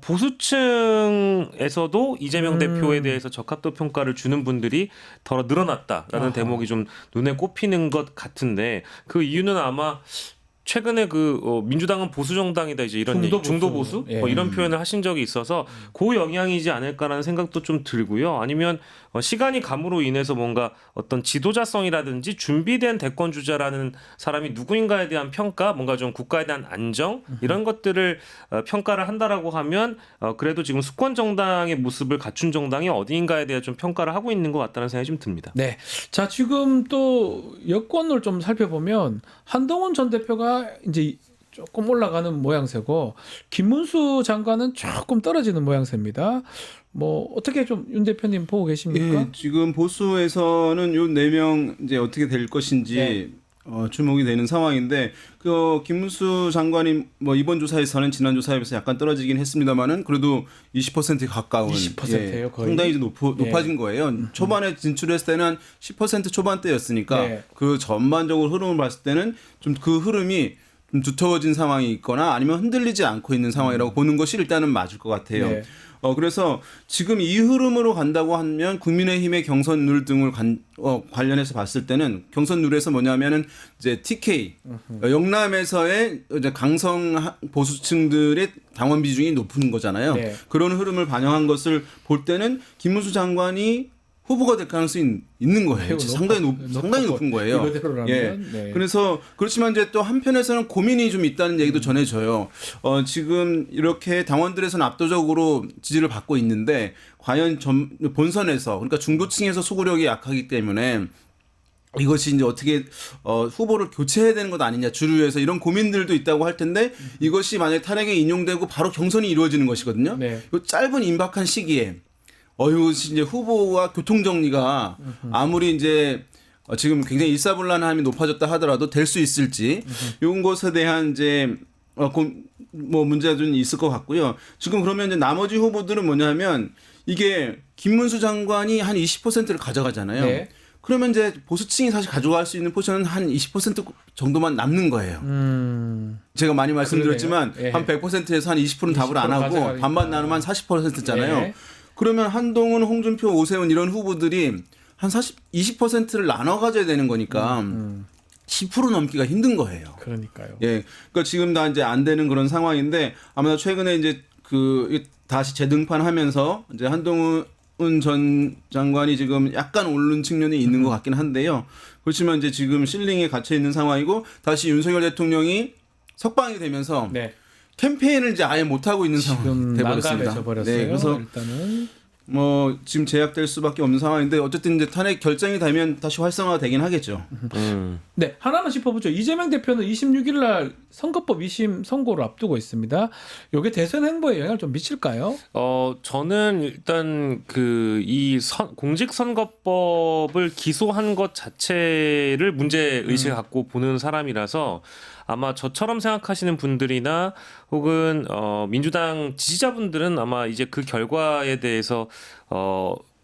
보수층에서도 이재명 대표에 대해서 적합도 평가를 주는 분들이 더 늘어났다라는 대목이 좀 눈에 꼽히는 것 같은데 그 이유는 아마 최근에 민주당은 보수 정당이다 이제 이런 중도 보수 예. 이런 표현을 하신 적이 있어서 그 영향이지 않을까라는 생각도 좀 들고요. 아니면 시간이 감으로 인해서 뭔가 어떤 지도자성이라든지 준비된 대권 주자라는 사람이 누구인가에 대한 평가, 뭔가 좀 국가에 대한 안정 이런 것들을 평가를 한다라고 하면 그래도 지금 수권 정당의 모습을 갖춘 정당이 어디인가에 대해 좀 평가를 하고 있는 것 같다는 생각이 좀 듭니다. 네. 자, 지금 또 여권을 좀 살펴보면 한동훈 전 대표가 이제 조금 올라가는 모양새고 김문수 장관은 조금 떨어지는 모양새입니다. 뭐 어떻게 좀 윤 대표님 보고 계십니까? 예, 지금 보수에서는 요 4명 이제 어떻게 될 것인지 네. 주목이 되는 상황인데 김문수 장관이 뭐 이번 조사에서는 지난 조사에 비해서 약간 떨어지긴 했습니다만은 그래도 20%에 가까운 20%예요, 거의. 상당히 높아진 거예요. 초반에 진출했을 때는 한 10% 초반대였으니까 네. 그 전반적으로 흐름을 봤을 때는 좀 그 흐름이 좀 두터워진 상황이 있거나 아니면 흔들리지 않고 있는 상황이라고 보는 것이 일단은 맞을 것 같아요. 네. 그래서 지금 이 흐름으로 간다고 하면 국민의힘의 경선룰 등을 관련해서 봤을 때는 경선룰에서 뭐냐면은 이제 TK 영남에서의 이제 강성 보수층들의 당원 비중이 높은 거잖아요. 네. 그런 흐름을 반영한 것을 볼 때는 김문수 장관이 후보가 될 가능성이 있는 거예요. 상당히 높은 거예요. 이거대로라면. 예. 네. 그래서 그렇지만 이제 또 한편에서는 고민이 좀 있다는 얘기도 전해져요. 지금 이렇게 당원들에서는 압도적으로 지지를 받고 있는데 과연 본선에서 그러니까 중도층에서 소구력이 약하기 때문에 이것이 이제 어떻게 후보를 교체해야 되는 것 아니냐 주류에서 이런 고민들도 있다고 할 텐데 이것이 만약에 탄핵에 인용되고 바로 경선이 이루어지는 것이거든요. 네. 이 짧은 임박한 시기에 이것이 이제 후보와 교통 정리가 아무리 이제 지금 굉장히 일사불란함이 높아졌다 하더라도 될 수 있을지 이런 것에 대한 이제 뭐 문제가 좀 있을 것 같고요. 지금 그러면 이제 나머지 후보들은 뭐냐면 이게 김문수 장관이 한 20%를 가져가잖아요. 네. 그러면 이제 보수층이 사실 가져갈 수 있는 포션은 한 20% 정도만 남는 거예요. 제가 많이 말씀드렸지만 그러네요. 예. 한 100%에서 한 20%는 답을 안 하고 가져가니까. 반반 나누면 한 40%잖아요. 예. 그러면 한동훈, 홍준표, 오세훈 이런 후보들이 한 20%를 나눠 가져야 되는 거니까 10% 넘기가 힘든 거예요. 그러니까요. 예. 그러니까 지금 다 이제 안 되는 그런 상황인데 아마도 최근에 이제 다시 재등판하면서 이제 한동훈 전 장관이 지금 약간 오른 측면이 있는 것 같긴 한데요. 그렇지만 이제 지금 실링에 갇혀 있는 상황이고 다시 윤석열 대통령이 석방이 되면서 네. 캠페인을 이제 아예 못 하고 있는 상황이 돼버렸습니다. 난감해져 버렸어요. 네, 그래서 일단은 뭐 지금 제약될 수밖에 없는 상황인데 어쨌든 이제 탄핵 결정이 되면 다시 활성화되긴 하겠죠. 네, 하나만 짚어보죠. 이재명 대표는 26일 날 선거법 2심 선고를 앞두고 있습니다. 이게 대선 행보에 영향을 좀 미칠까요? 저는 일단 공직선거법을 기소한 것 자체를 문제 의식을 갖고 보는 사람이라서 아마 저처럼 생각하시는 분들이나 혹은 민주당 지지자분들은 아마 이제 그 결과에 대해서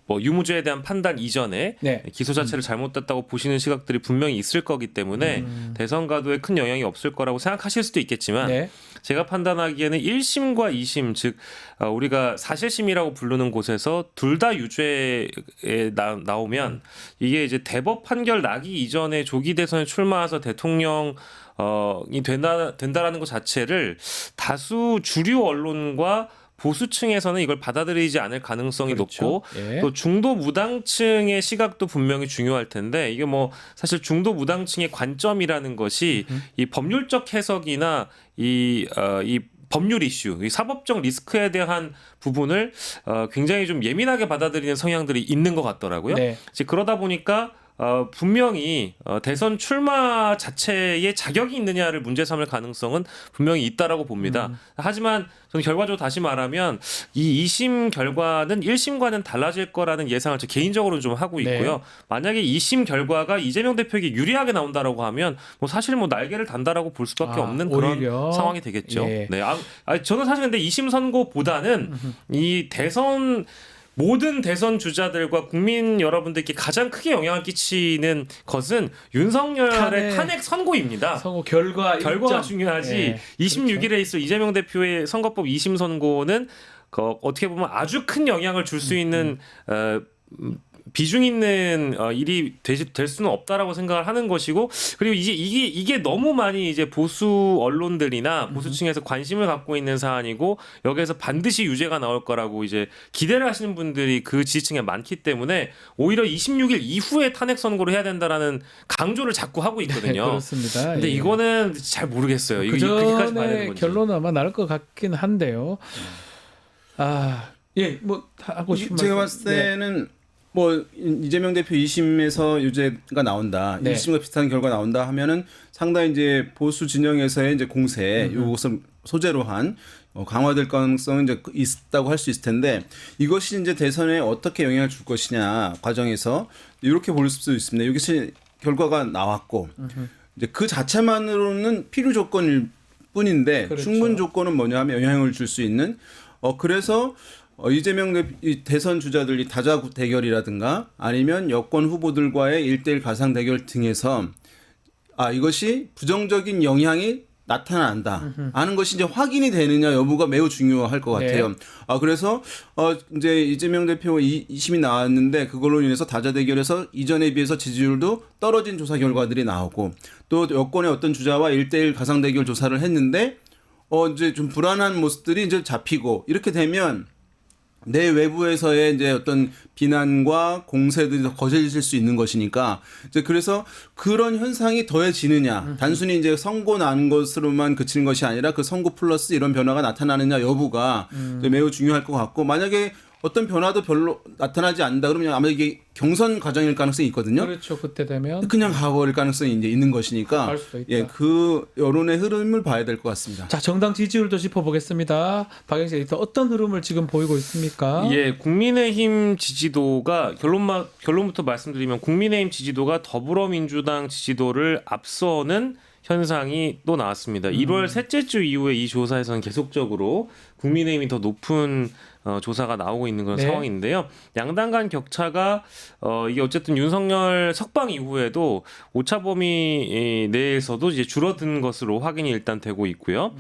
뭐 유무죄에 대한 판단 이전에 네. 기소 자체를 잘못됐다고 보시는 시각들이 분명히 있을 거기 때문에 대선 가도에 큰 영향이 없을 거라고 생각하실 수도 있겠지만 네. 제가 판단하기에는 1심과 2심 즉 우리가 사실심이라고 부르는 곳에서 둘 다 유죄에 나오면 이게 이제 대법 판결 나기 이전에 조기 대선에 출마해서 대통령 이 된다라는 것 자체를 다수 주류 언론과 보수층에서는 이걸 받아들이지 않을 가능성이 그렇죠. 높고 예. 또 중도 무당층의 시각도 분명히 중요할 텐데 이게 뭐 사실 중도 무당층의 관점이라는 것이 이 법률적 해석이나 이 법률 이슈, 이 사법적 리스크에 대한 부분을 굉장히 좀 예민하게 받아들이는 성향들이 있는 것 같더라고요. 네. 이제 그러다 보니까 분명히 대선 출마 자체에 자격이 있느냐를 문제 삼을 가능성은 분명히 있다라고 봅니다. 하지만 저는 결과적으로 다시 말하면 이 2심 결과는 1심과는 달라질 거라는 예상을 저 개인적으로 좀 하고 있고요. 네. 만약에 2심 결과가 이재명 대표에게 유리하게 나온다라고 하면 뭐 사실 뭐 날개를 단다라고 볼 수밖에 없는 그런 오히려. 상황이 되겠죠. 예. 네, 저는 사실 근데 2심 선고보다는 이 모든 대선 주자들과 국민 여러분들께 가장 크게 영향을 끼치는 것은 윤석열의 탄핵 선고입니다. 선거 결과가 결과가 중요하지. 예. 26일에 있을 이재명 대표의 선거법 2심 선고는 어떻게 보면 아주 큰 영향을 줄 수 있는 비중 있는 일이 될 수는 없다라고 생각을 하는 것이고 그리고 이게 너무 많이 이제 보수 언론들이나 보수층에서 관심을 갖고 있는 사안이고 여기에서 반드시 유죄가 나올 거라고 이제 기대를 하시는 분들이 그 지지층에 많기 때문에 오히려 26일 이후에 탄핵 선고를 해야 된다라는 강조를 자꾸 하고 있거든요. 네, 그렇습니다. 근데 예. 이거는 잘 모르겠어요. 그 그렇게까지 봐야 되는 전에 건지. 결론은 아마 나올 것 같긴 한데요. 예, 뭐 하고 싶은 제가 말씀. 봤을 때는 뭐 이재명 대표 2심에서 유죄가 나온다, 네. 1심과 비슷한 결과 나온다 하면은 상당히 이제 보수 진영에서의 이제 공세 이것을 소재로 한 강화될 가능성은 이제 있다고 할 수 있을 텐데 이것이 이제 대선에 어떻게 영향을 줄 것이냐 과정에서 이렇게 볼 수 있습니다. 이것이 결과가 나왔고 이제 그 자체만으로는 필요 조건일 뿐인데 그렇죠. 충분 조건은 뭐냐 하면 영향을 줄 수 있는 그래서 이재명 대선 주자들이 다자 대결이라든가 아니면 여권 후보들과의 1대1 가상 대결 등에서 이것이 부정적인 영향이 나타난다 하는 것이 이제 확인이 되느냐 여부가 매우 중요할 것 같아요. 네. 그래서 이제 이재명 대표 2심이 나왔는데 그걸로 인해서 다자 대결에서 이전에 비해서 지지율도 떨어진 조사 결과들이 나오고 또 여권의 어떤 주자와 1대1 가상 대결 조사를 했는데 이제 좀 불안한 모습들이 이제 잡히고 이렇게 되면 내 외부에서의 이제 어떤 비난과 공세들이 더 거세질 수 있는 것이니까 이제 그래서 그런 현상이 더해지느냐 단순히 이제 선고 난 것으로만 그치는 것이 아니라 그 선고 플러스 이런 변화가 나타나느냐 여부가 이제 매우 중요할 것 같고 만약에 어떤 변화도 별로 나타나지 않는다 그러면 아마 이게 경선 과정일 가능성이 있거든요. 그렇죠. 그때 되면 그냥 가버릴 가능성이 이제 있는 것이니까 갈 수도 있다. 예, 그 여론의 흐름을 봐야 될 것 같습니다. 자, 정당 지지율도 짚어보겠습니다. 박영식 에디터 어떤 흐름을 지금 보이고 있습니까? 예, 국민의힘 지지도가 결론부터 말씀드리면 국민의힘 지지도가 더불어민주당 지지도를 앞서는 현상이 또 나왔습니다. 1월 셋째 주 이후에 이 조사에서는 계속적으로 국민의힘이 더 높은 조사가 나오고 있는 그런 네. 상황인데요. 양당 간 격차가 이게 어쨌든 윤석열 석방 이후에도 오차 범위 내에서도 이제 줄어든 것으로 확인이 일단 되고 있고요.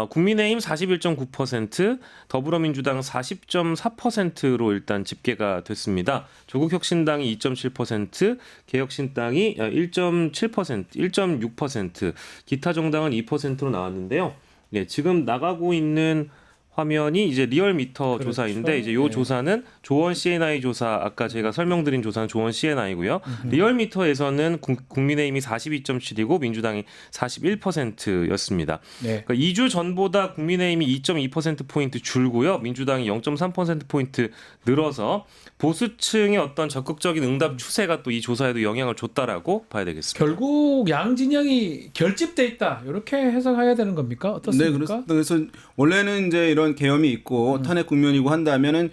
국민의힘 41.9%, 더불어민주당 40.4%로 일단 집계가 됐습니다. 조국혁신당이 2.7%, 개혁신당이 1.7%, 1.6%, 기타 정당은 2%로 나왔는데요. 네, 지금 나가고 있는 화면이 이제 리얼미터 조사인데 이제 요 네. 조사는 조원 C&I 조사 아까 제가 설명드린 조사는 조원 C&I고요. 리얼미터에서는 국민의힘이 42.7이고 민주당이 41%였습니다. 네. 그러니까 2주 전보다 국민의힘이 2.2% 포인트 줄고요. 민주당이 0.3% 포인트 늘어서 보수층의 어떤 적극적인 응답 추세가 또 이 조사에도 영향을 줬다라고 봐야 되겠습니다. 결국 양 진영이 결집돼 있다. 이렇게 해석해야 되는 겁니까? 네, 어떻습니까? 그렇습니다. 그래서 원래는 이제 이런 계엄이 있고 탄핵 국면이고 한다면은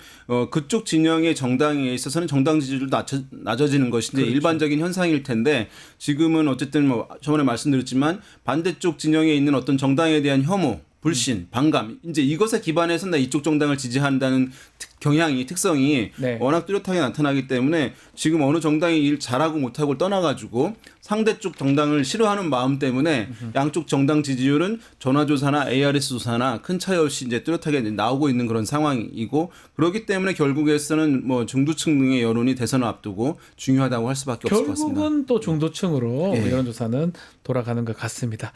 그쪽 진영의 정당에 있어서는 정당 지지율도 낮아지는 것이 이제 그렇죠. 일반적인 현상일 텐데 지금은 어쨌든 뭐 저번에 말씀드렸지만 반대쪽 진영에 있는 어떤 정당에 대한 혐오, 불신, 반감 이제 이것에 기반해서 나 이쪽 정당을 지지한다는 경향이 특성이 네. 워낙 뚜렷하게 나타나기 때문에 지금 어느 정당이 일 잘하고 못하고 떠나가지고 상대 쪽 정당을 싫어하는 마음 때문에 양쪽 정당 지지율은 전화조사나 ARS 조사나 큰 차이 없이 이제 뚜렷하게 나오고 있는 그런 상황이고 그렇기 때문에 결국에서는 뭐 중도층 등의 여론이 대선을 앞두고 중요하다고 할 수밖에 없을 것 같습니다. 결국은 또 중도층으로 예. 여론조사는 돌아가는 것 같습니다.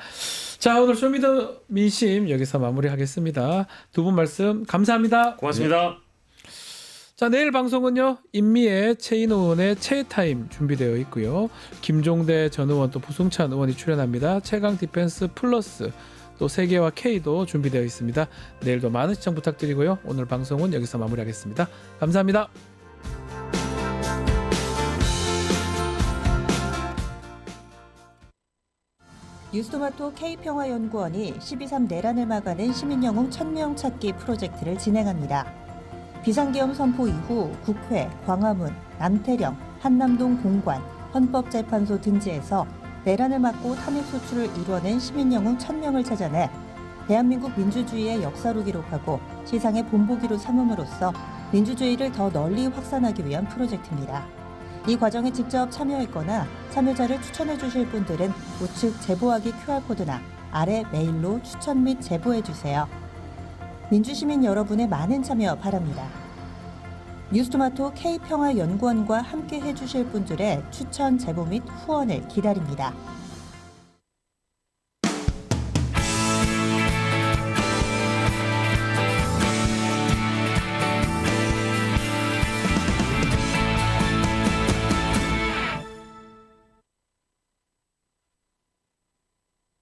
자, 오늘 쇼미더 민심 여기서 마무리하겠습니다. 두 분 말씀 감사합니다. 고맙습니다. 자, 내일 방송은요. 임미애, 최인호 의원의 최타임 준비되어 있고요. 김종대 전 의원 또 부승찬 의원이 출연합니다. 최강 디펜스 플러스 또 세계와 K도 준비되어 있습니다. 내일도 많은 시청 부탁드리고요. 오늘 방송은 여기서 마무리하겠습니다. 감사합니다. 뉴스토마토 K평화연구원이 12.3 내란을 막아낸 시민영웅 1000명 찾기 프로젝트를 진행합니다. 비상계엄 선포 이후 국회, 광화문, 남태령, 한남동 공관, 헌법재판소 등지에서 내란을 막고 탄핵소추를 이뤄낸 시민영웅 1000명을 찾아내 대한민국 민주주의의 역사로 기록하고 시상의 본보기로 삼음으로써 민주주의를 더 널리 확산하기 위한 프로젝트입니다. 이 과정에 직접 참여했거나 참여자를 추천해 주실 분들은 우측 제보하기 QR코드나 아래 메일로 추천 및 제보해 주세요. 민주시민 여러분의 많은 참여 바랍니다. 뉴스토마토 K평화연구원과 함께 해주실 분들의 추천 제보 및 후원을 기다립니다.